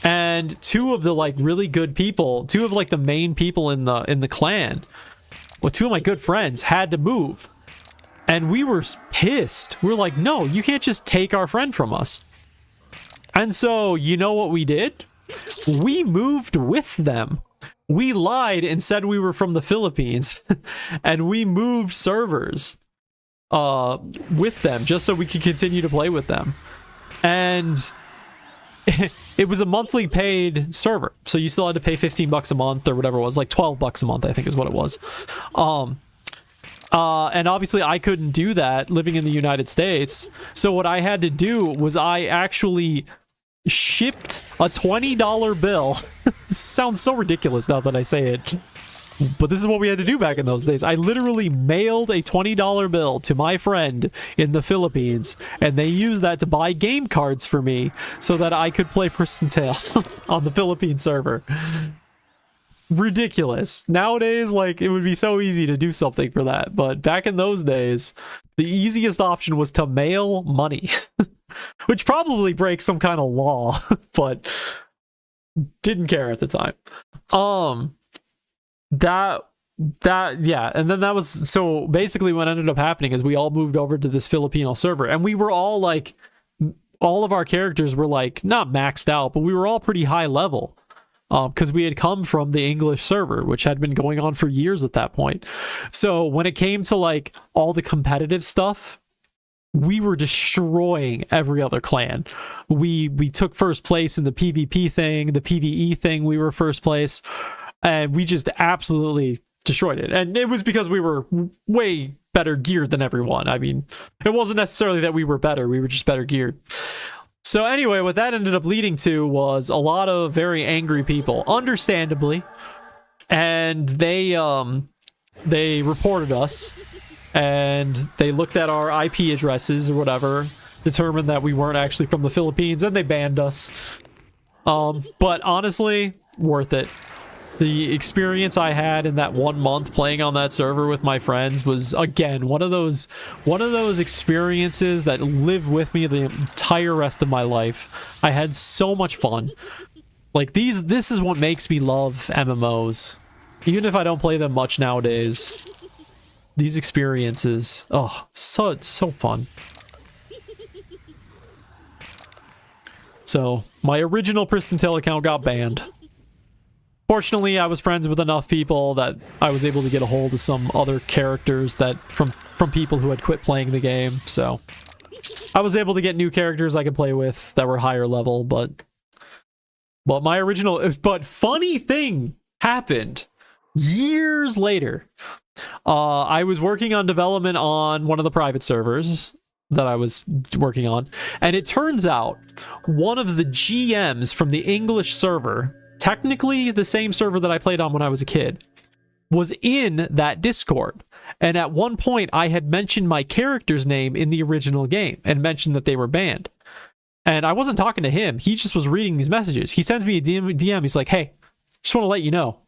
Speaker 1: And two of the like really good people, two of like the main people in the clan, well, two of my good friends had to move. And we were pissed. We were like, no, you can't just take our friend from us. And so, you know what we did? We moved with them. We lied and said we were from the Philippines. And we moved servers with them just so we could continue to play with them. And it was a monthly paid server. So you still had to pay $15 a month or whatever it was. Like $12 a month, I think is what it was. And obviously I couldn't do that living in the United States. So what I had to do was I actually shipped a $20 bill. This sounds so ridiculous now that I say it, but this is what we had to do back in those days. I literally mailed a $20 bill to my friend in the Philippines, and they used that to buy game cards for me so that I could play Prison Tale on the Philippine server. Ridiculous. Nowadays, like, it would be so easy to do something for that, but back in those days, the easiest option was to mail money. Which probably breaks some kind of law, but didn't care at the time. Yeah, and then that was, so basically what ended up happening is we all moved over to this Filipino server, and we were all like, all of our characters were like, not maxed out, but we were all pretty high level. Because we had come from the English server, which had been going on for years at that point. So when it came to like all the competitive stuff, we were destroying every other clan. We took first place in the PvP thing, the PvE thing, we were first place, and we just absolutely destroyed it. And it was because we were way better geared than everyone. I mean, it wasn't necessarily that we were better, we were just better geared. So anyway, what that ended up leading to was a lot of very angry people, understandably, and they reported us. And they looked at our IP addresses or whatever, determined that we weren't actually from the Philippines, and they banned us. But honestly, worth it. The experience I had in that 1 month playing on that server with my friends was, again, one of those experiences that live with me the entire rest of my life. I had so much fun. Like, this is what makes me love MMOs. Even if I don't play them much nowadays. These experiences, oh, so fun. So, my original Prison Tale account got banned. Fortunately, I was friends with enough people that I was able to get a hold of some other characters that from people who had quit playing the game, so I was able to get new characters I could play with that were higher level, but my original... But funny thing happened years later. I was working on development on one of the private servers that I was working on, and it turns out one of the GMs from the English server, technically the same server that I played on when I was a kid, was in that Discord. And at one point I had mentioned my character's name in the original game and mentioned that they were banned. And I wasn't talking to him, he just was reading these messages. He sends me a DM, he's like, hey, just want to let you know,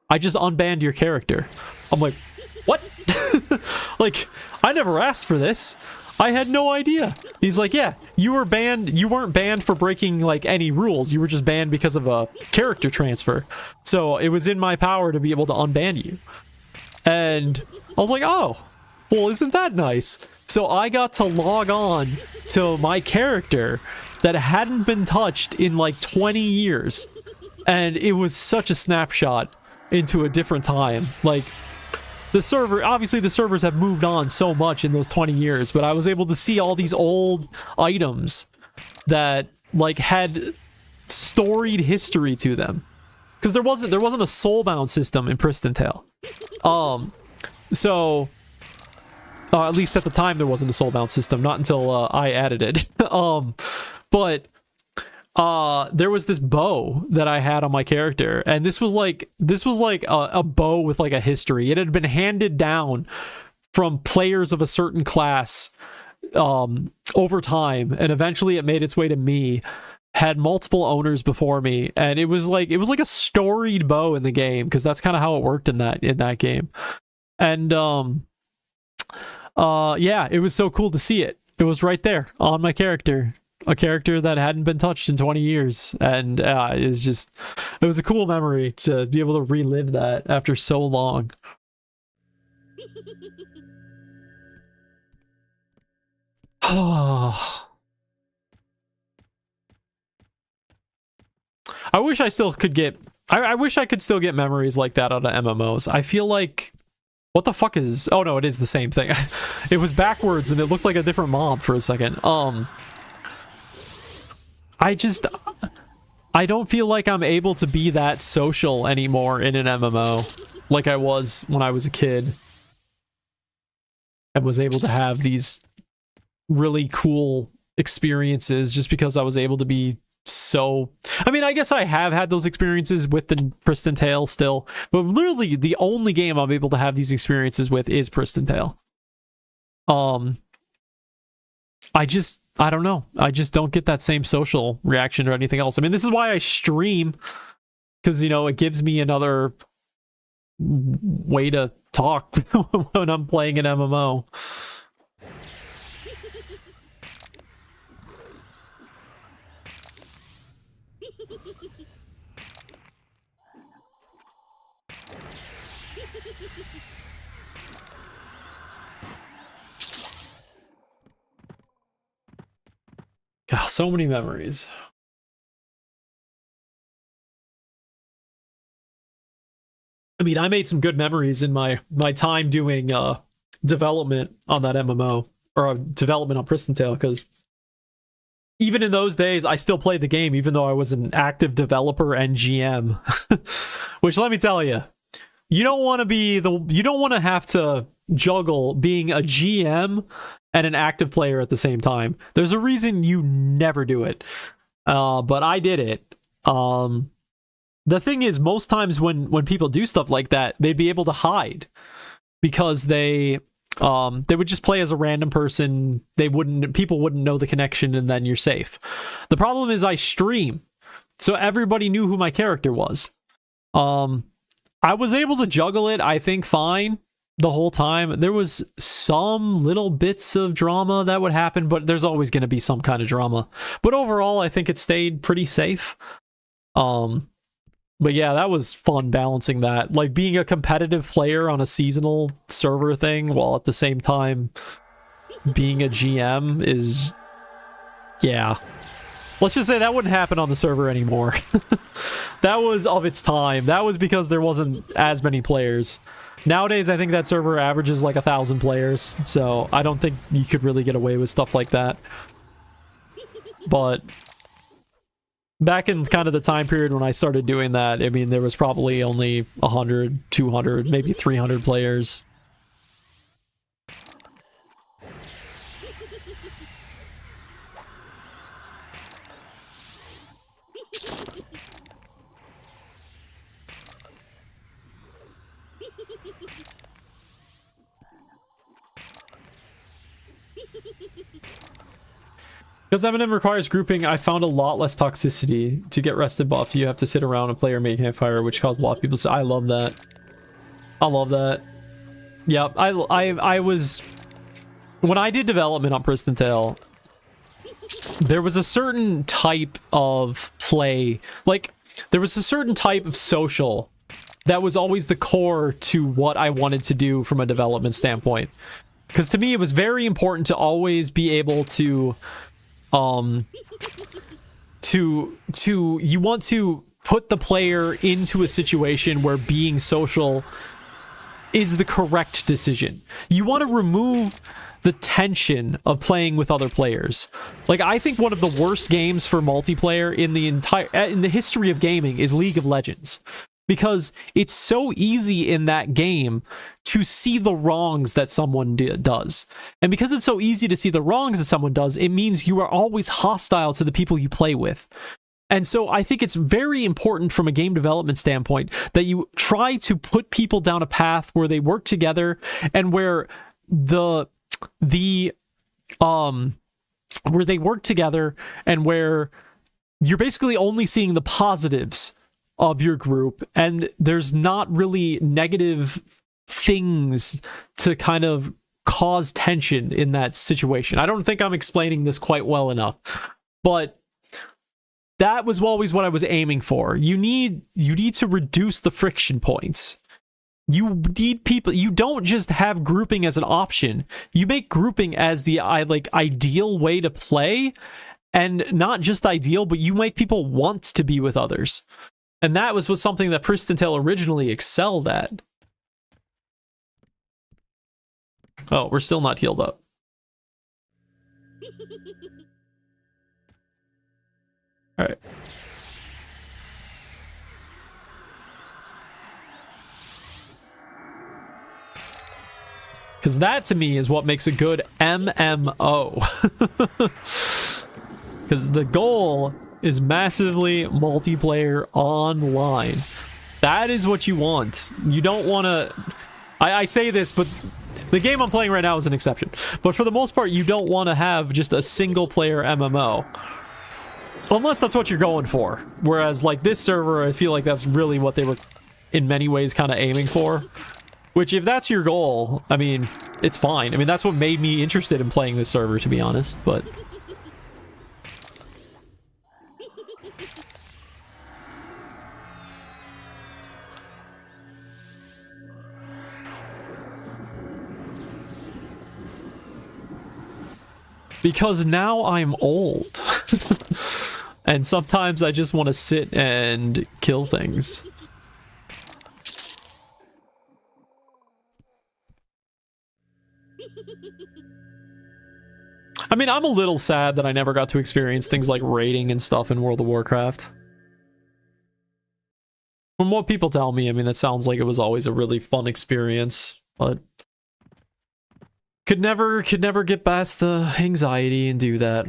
Speaker 1: I just unbanned your character. I'm like, what? Like, I never asked for this. I had no idea. He's like, yeah, you were banned. You weren't banned for breaking like any rules. You were just banned because of a character transfer. So it was in my power to be able to unban you. And I was like, oh, well, isn't that nice? So I got to log on to my character that hadn't been touched in like 20 years. And it was such a snapshot into a different time. Like, the server, obviously the servers have moved on so much in those 20 years, but I was able to see all these old items that like had storied history to them. Because there wasn't a soulbound system in Priston Tale. So at least at the time there wasn't a soulbound system, not until I added it. But there was this bow that I had on my character, and this was like a bow with like a history. It had been handed down from players of a certain class over time, and eventually it made its way to me. Had multiple owners before me, and it was like a storied bow in the game, because that's kind of how it worked in that game. And yeah, it was so cool to see it. It was right there on my character. A character that hadn't been touched in 20 years, and it was a cool memory to be able to relive that after so long. I wish I still could get I wish I could still get memories like that out of MMOs. I feel like, what the fuck is, oh no, it is the same thing. It was backwards and it looked like a different mob for a second. I don't feel like I'm able to be that social anymore in an MMO like I was when I was a kid and was able to have these really cool experiences just because I was able to be so... I mean, I guess I have had those experiences with the Priston Tale still, but literally the only game I'm able to have these experiences with is Priston Tale. I don't know. I just don't get that same social reaction or anything else. I mean, this is why I stream, because, you know, it gives me another way to talk when I'm playing an MMO. God, so many memories. I mean, I made some good memories in my time doing development on that MMO, or development on Priston Tale, because even in those days, I still played the game, even though I was an active developer and GM. Which, let me tell you, you don't want to have to juggle being a GM and an active player at the same time. There's a reason you never do it. But I did it. The thing is, most times when people do stuff like that, they'd be able to hide because they would just play as a random person. People wouldn't know the connection, and then you're safe. The problem is I stream, so everybody knew who my character was. I was able to juggle it, I think, fine the whole time. There was some little bits of drama that would happen, but there's always going to be some kind of drama. But overall, I think it stayed pretty safe. But yeah, that was fun balancing that. Like, being a competitive player on a seasonal server thing, while at the same time being a GM is... yeah. Let's just say that wouldn't happen on the server anymore. That was of its time. That was because there wasn't as many players. Nowadays, I think that server averages like 1,000 players, so I don't think you could really get away with stuff like that. But back in kind of the time period when I started doing that, I mean, there was probably only 100, 200, maybe 300 players. Because Eminem requires grouping, I found a lot less toxicity. To get rested buff, you have to sit around and play or make campfire, which caused a lot of people to say, I love that. I love that. Yep, I was... when I did development on Prison Tale, there was a certain type of play, like, there was a certain type of social that was always the core to what I wanted to do from a development standpoint. Because to me, it was very important to always be able to, you want to put the player into a situation where being social is the correct decision. You want to remove the tension of playing with other players. Like, I think one of the worst games for multiplayer in the history of gaming is League of Legends, because it's so easy in that game to see the wrongs that someone does. And because it's so easy to see the wrongs that someone does, it means you are always hostile to the people you play with. And so I think it's very important from a game development standpoint that you try to put people down a path where they work together, and where where they work together, and where you're basically only seeing the positives of your group, and there's not really negative things to kind of cause tension in that situation. I don't think I'm explaining this quite well enough, but that was always what I was aiming for. You need to reduce the friction points. You need people. You don't just have grouping as an option. You make grouping as the ideal way to play, and not just ideal, but you make people want to be with others. And that was something that Prison Tale originally excelled at. Oh, we're still not healed up. All right. Because that, to me, is what makes a good MMO. Because the goal is massively multiplayer online. That is what you want. You don't want to... I say this, but the game I'm playing right now is an exception. But for the most part, you don't want to have just a single-player MMO. Unless that's what you're going for. Whereas, like, this server, I feel like that's really what they were, in many ways, kind of aiming for. Which, if that's your goal, I mean, it's fine. I mean, that's what made me interested in playing this server, to be honest, but... Because now I'm old. And sometimes I just want to sit and kill things. I mean, I'm a little sad that I never got to experience things like raiding and stuff in World of Warcraft. From what people tell me, I mean, that sounds like it was always a really fun experience, but... Could never get past the anxiety and do that.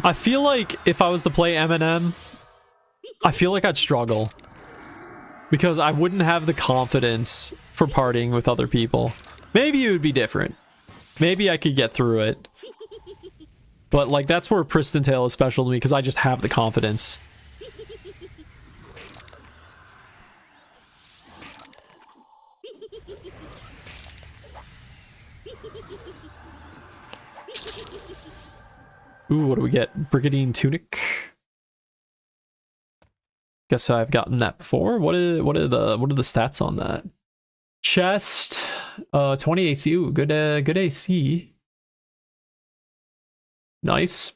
Speaker 1: I feel like if I was to play Eminem, I feel like I'd struggle. Because I wouldn't have the confidence for partying with other people. Maybe it would be different. Maybe I could get through it. But, like, that's where Prison Tale is special to me, because I just have the confidence. Ooh, what do we get? Brigandine Tunic. Guess I've gotten that before. What are the stats on that? Chest, 20 AC. Ooh, good AC. Nice.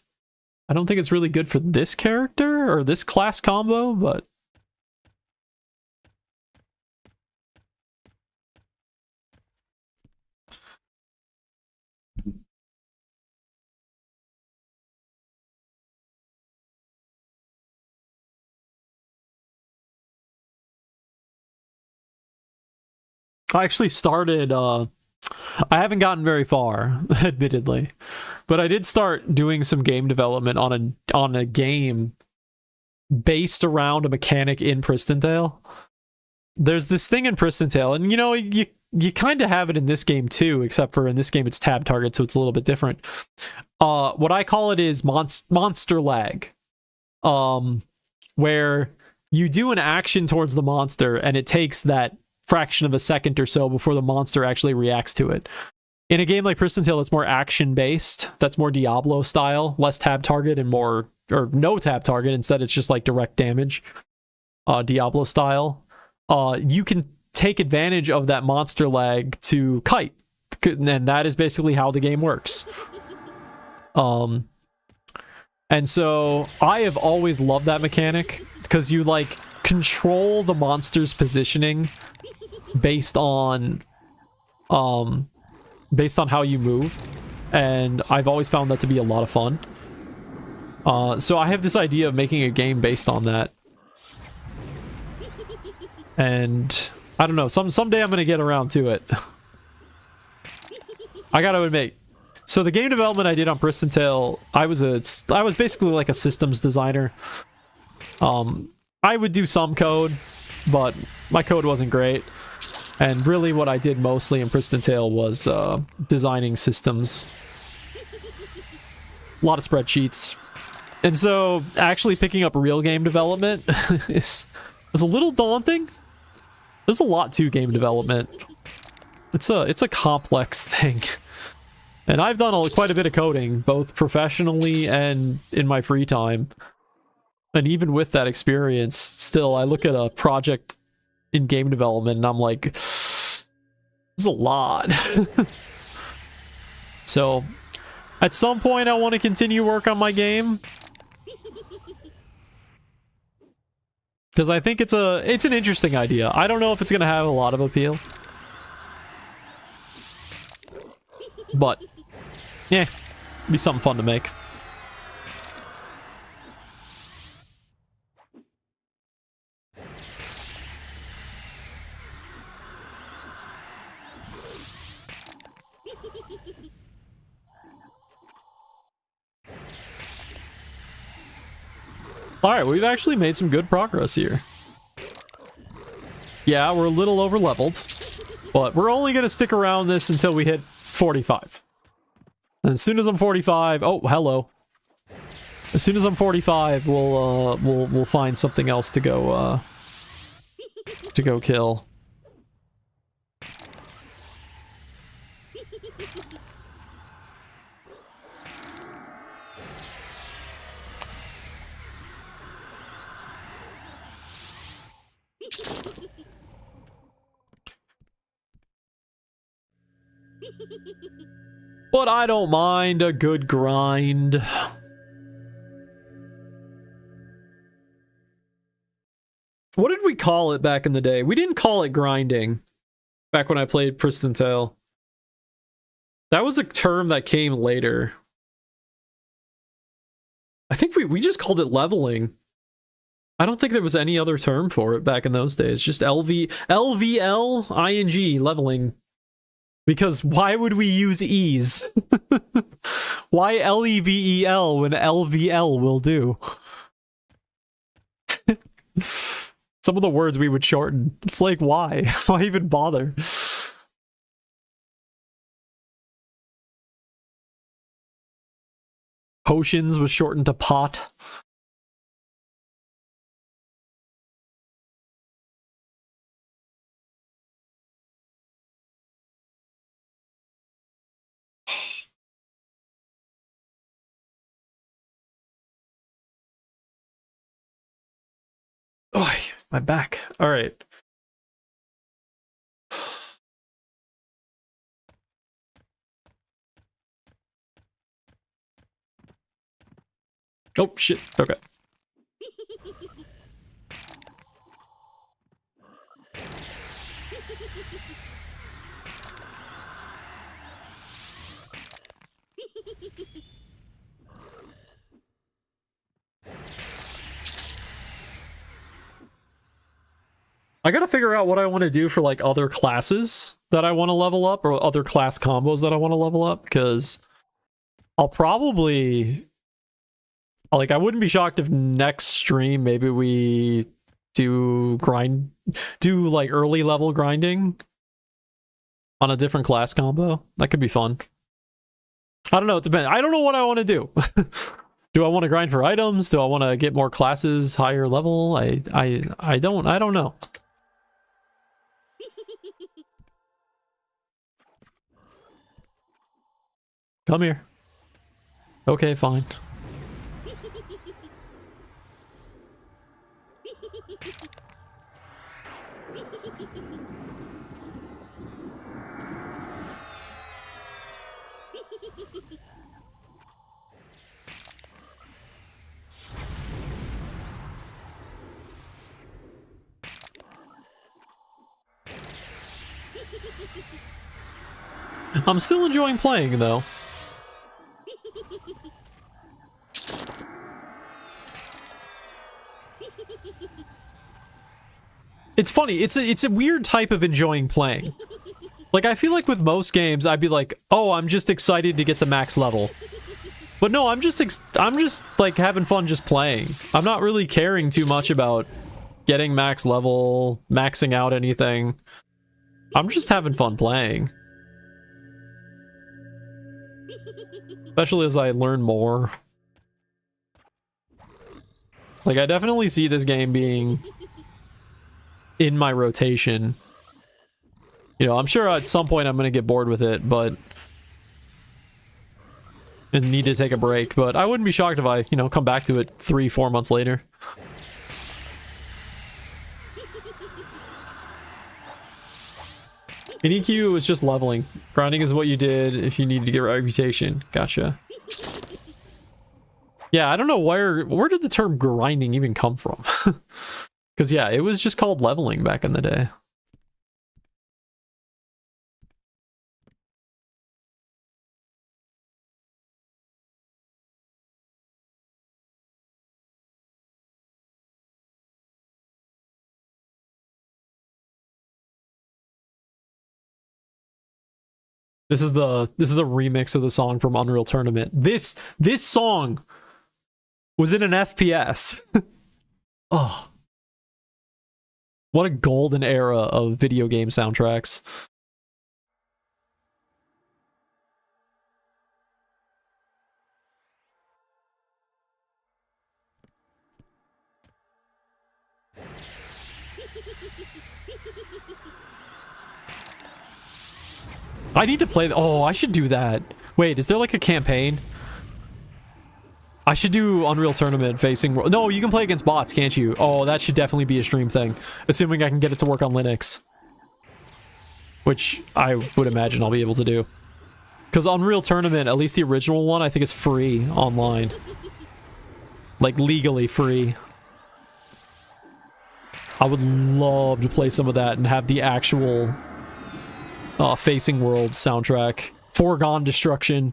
Speaker 1: I don't think it's really good for this character or this class combo, but I actually started, I haven't gotten very far, admittedly, but I did start doing some game development on a game based around a mechanic in Prison Tale. There's this thing in Prison Tale, and you know, you kind of have it in this game too, except for in this game it's tab target, so it's a little bit different. What I call it is monster lag, where you do an action towards the monster and it takes that fraction of a second or so before the monster actually reacts to it. In a game like Prison Tale that's more action based, that's more Diablo style, less tab target and more, or no tab target, instead it's just like direct damage, Diablo style, you can take advantage of that monster lag to kite, and that is basically how the game works. And so I have always loved that mechanic, because you like control the monster's positioning based on how you move, and I've always found that to be a lot of fun. So I have this idea of making a game based on that, and I don't know, someday I'm gonna get around to it. I gotta admit, so the game development I did on Prison Tale, I was basically like a systems designer. I would do some code, but my code wasn't great. And really what I did mostly in Prison Tale was designing systems. A lot of spreadsheets. And so actually picking up real game development is a little daunting. There's a lot to game development. It's a complex thing. And I've done quite a bit of coding, both professionally and in my free time. And even with that experience, still, I look at a project in game development and I'm like, this is a lot. So, at some point I want to continue work on my game. Because I think it's an interesting idea. I don't know if it's going to have a lot of appeal. But, yeah, be something fun to make. Alright, we've actually made some good progress here. Yeah, we're a little over leveled, but we're only going to stick around this until we hit 45. And as soon as I'm 45, oh, hello. As soon as I'm 45, we'll find something else to go kill. But I don't mind a good grind. What did we call it back in the day? We didn't call it grinding back when I played Prison Tale. That was a term that came later. I think we just called it leveling. I don't think there was any other term for it back in those days. Just LVL-ING, leveling. Because why would we use E's? Why LEVEL when LVL will do? Some of the words we would shorten. It's like, why? Why even bother? Potions was shortened to pot. Oh, my back. All right. Oh, shit. Okay. I gotta figure out what I want to do for, like, other classes that I want to level up, or other class combos that I want to level up, because I'll probably... Like, I wouldn't be shocked if next stream maybe we do like, early level grinding. on a different class combo. That could be fun. I don't know. It depends. I don't know what I want to do. Do I want to grind for items? Do I want to get more classes higher level? I don't know. Come here. Okay, fine. I'm still enjoying playing, though. It's funny. It's a weird type of enjoying playing. Like, I feel like with most games, I'd be like, oh, I'm just excited to get to max level. But no, I'm just like having fun just playing. I'm not really caring too much about getting max level, maxing out anything. I'm just having fun playing. Especially as I learn more. Like, I definitely see this game being in my rotation. You know, I'm sure at some point I'm going to get bored with it, but... and need to take a break, but I wouldn't be shocked if I, you know, come back to it 3-4 months later. In EQ, it's just leveling. Grinding is what you did if you need to get reputation. Gotcha. Yeah, I don't know where did the term grinding even come from? Because yeah, it was just called leveling back in the day. This is a remix of the song from Unreal Tournament. This song was in an FPS. Oh. What a golden era of video game soundtracks. I need to play... oh, I should do that. Wait, is there like a campaign? I should do Unreal Tournament facing... no, you can play against bots, can't you? Oh, that should definitely be a stream thing. Assuming I can get it to work on Linux. Which I would imagine I'll be able to do. Because Unreal Tournament, at least the original one, I think is free online. Like, legally free. I would love to play some of that and have the actual... Facing World soundtrack. Foregone Destruction.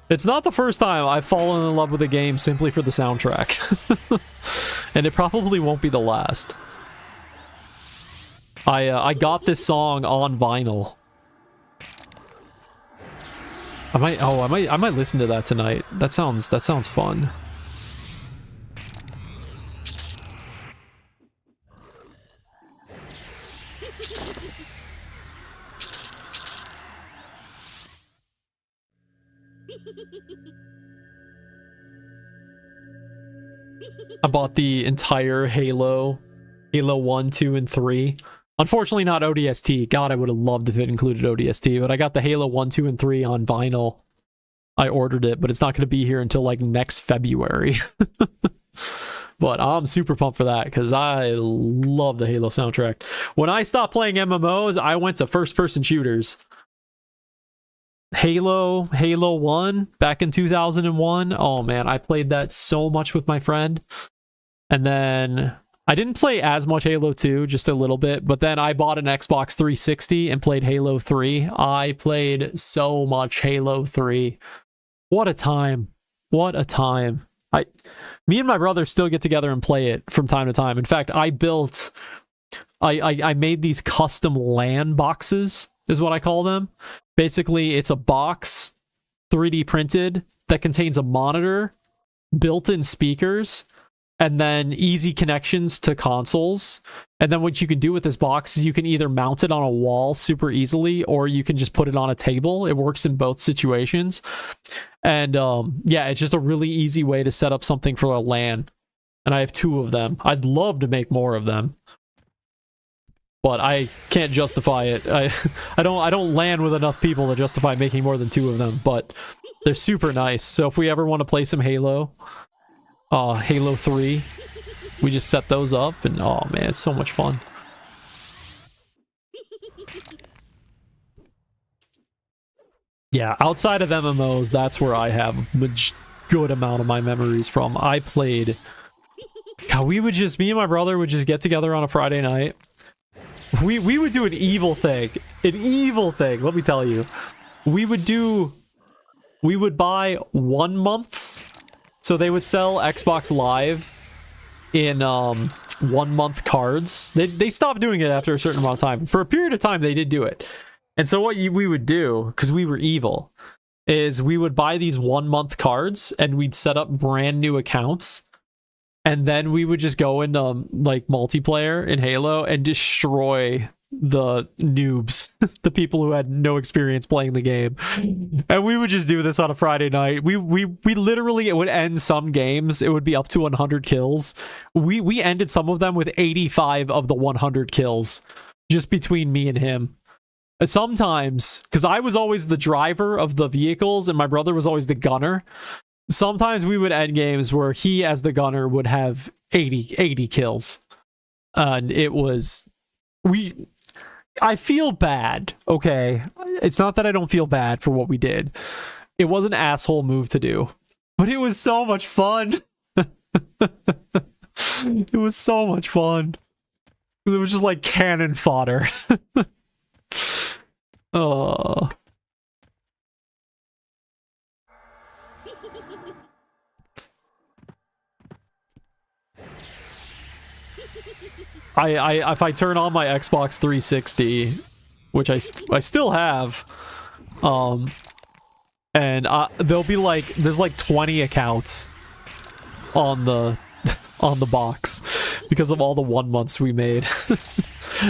Speaker 1: It's not the first time I've fallen in love with a game simply for the soundtrack. And it probably won't be the last. I got this song on vinyl. I might listen to that tonight. That sounds fun. I bought the entire Halo 1, 2, and 3. Unfortunately not ODST. God, I would have loved if it included ODST, but I got the Halo 1, 2, and 3 on vinyl. I ordered it, but it's not going to be here until like next February. But I'm super pumped for that because I love the Halo soundtrack. When I stopped playing MMOs, I went to first-person shooters. Halo 1 back in 2001. Oh man, I played that so much with my friend. And then I didn't play as much Halo 2, just a little bit, but then I bought an Xbox 360 and played Halo 3. I played so much Halo 3. What a time. What a time. Me and my brother still get together and play it from time to time. In fact, I made these custom LAN boxes, is what I call them. Basically, it's a box, 3D printed, that contains a monitor, built-in speakers, and then easy connections to consoles. And then what you can do with this box is you can either mount it on a wall super easily, or you can just put it on a table. It works in both situations. And yeah, it's just a really easy way to set up something for a LAN. And I have 2 of them. I'd love to make more of them, but I can't justify it. I don't LAN with enough people to justify making more than 2 of them, but they're super nice. So if we ever want to play some Halo 3, we just set those up, and oh man, it's so much fun. Yeah, outside of MMOs, that's where I have a good amount of my memories from. I played... God, me and my brother would just get together on a Friday night. We would do an evil thing. Let me tell you. We would buy 1 months. So they would sell Xbox Live in 1 month cards. They stopped doing it after a certain amount of time. For a period of time, they did do it. And so what we would do, because we were evil, is we would buy these 1 month cards and we'd set up brand new accounts. And then we would just go into like multiplayer in Halo and destroy the noobs, the people who had no experience playing the game. And we would just do this on a Friday night. We literally, it would end some games. It would be up to 100 kills. We ended some of them with 85 of the 100 kills just between me and him. Sometimes, because I was always the driver of the vehicles and my brother was always the gunner, sometimes we would end games where he, as the gunner, would have 80 kills. And it was... I feel bad, okay? It's not that I don't feel bad for what we did. It was an asshole move to do. But it was so much fun. It was so much fun. It was just like cannon fodder. Oh. If I turn on my Xbox 360, which I still have, and there'll be like, there's like 20 accounts on the box because of all the 1 months we made.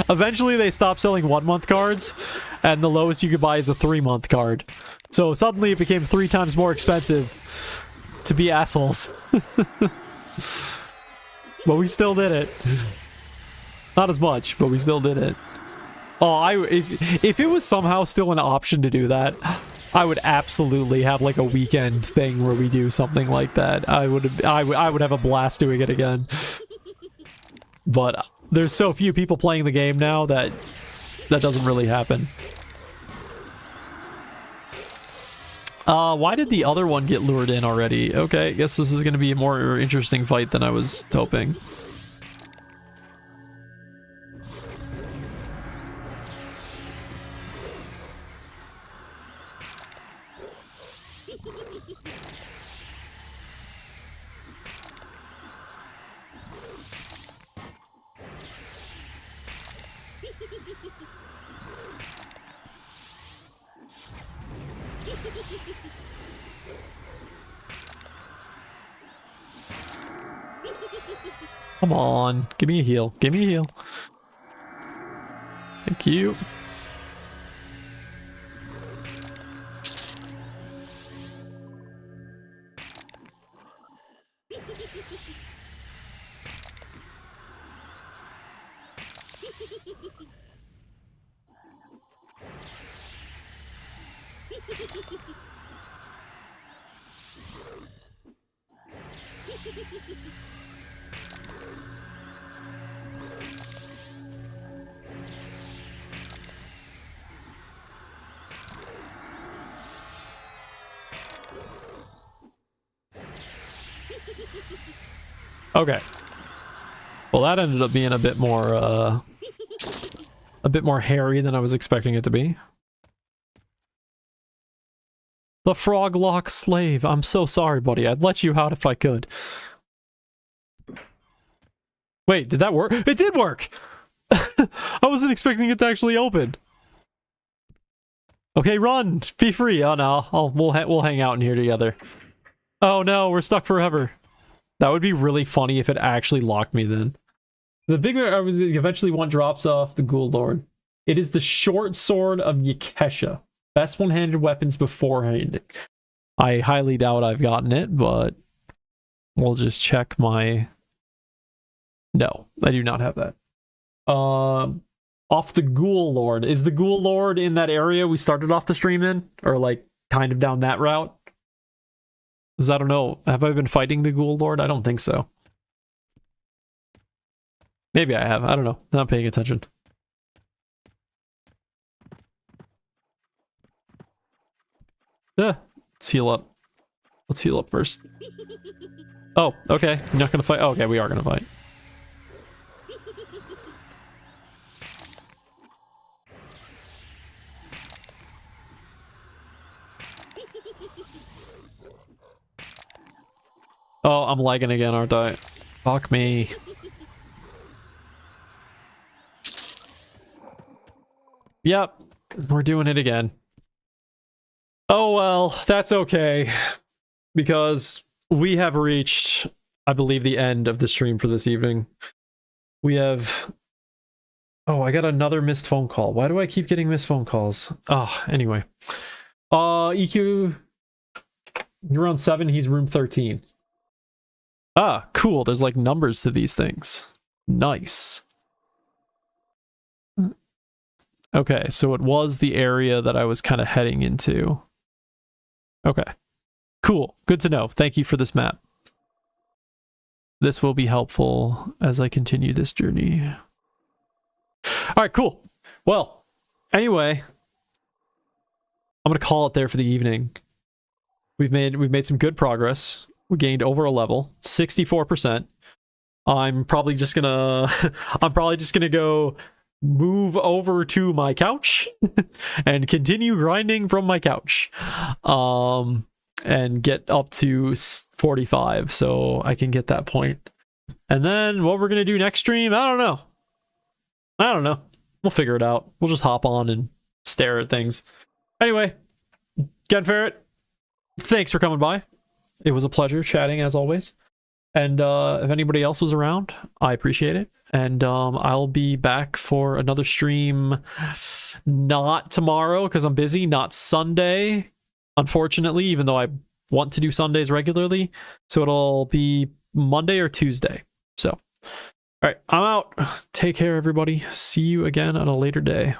Speaker 1: Eventually they stopped selling 1 month cards, and the lowest you could buy is a 3 month card. So suddenly it became 3 times more expensive to be assholes. But we still did it. Not as much, but we still did it. Oh, if it was somehow still an option to do that, I would absolutely have like a weekend thing where we do something like that. I would have a blast doing it again. But there's so few people playing the game now that doesn't really happen. Why did the other one get lured in already? Okay, I guess this is going to be a more interesting fight than I was hoping. Come on, give me a heal. Give me a heal. Thank you. Okay. Well, that ended up being a bit more hairy than I was expecting it to be. The frog lock slave. I'm so sorry, buddy. I'd let you out if I could. Wait, did that work? It did work! I wasn't expecting it to actually open. Okay, run! Be free! Oh no, we'll hang out in here together. Oh no, we're stuck forever. That would be really funny if it actually locked me then. The big eventually one drops off the Ghoul Lord. It is the short sword of Yakesha. Best one-handed weapons beforehand. I highly doubt I've gotten it, but we'll just check my... No, I do not have that. Off the Ghoul Lord. Is the Ghoul Lord in that area we started off the stream in? Or like kind of down that route? Because I don't know. Have I been fighting the Ghoul Lord? I don't think so. Maybe I have. I don't know. I'm not paying attention. Yeah. Let's heal up. Let's heal up first. Oh, okay. You're not gonna fight? Oh, okay, we are gonna fight. Oh, I'm lagging again, aren't I? Fuck me. Yep, we're doing it again. Oh well, that's okay. Because we have reached, I believe, the end of the stream for this evening. We have... Oh, I got another missed phone call. Why do I keep getting missed phone calls? Oh, anyway. EQ... You're on 7, he's room 13. Ah, cool. There's like numbers to these things. Nice. Okay, so it was the area that I was kind of heading into. Okay. Cool. Good to know. Thank you for this map. This will be helpful as I continue this journey. Alright, cool. Well, anyway, I'm gonna call it there for the evening. We've made some good progress. We gained over a level, 64%. I'm probably just gonna go move over to my couch and continue grinding from my couch. And get up to 45 so I can get that point. And then what we're gonna do next stream, I don't know. We'll figure it out. We'll just hop on and stare at things. Anyway, Gen Ferret, thanks for coming by. It was a pleasure chatting as always. And if anybody else was around, I appreciate it. And I'll be back for another stream, not tomorrow because I'm busy, not Sunday, unfortunately, even though I want to do Sundays regularly. So it'll be Monday or Tuesday. So, all right, I'm out. Take care, everybody. See you again on a later day.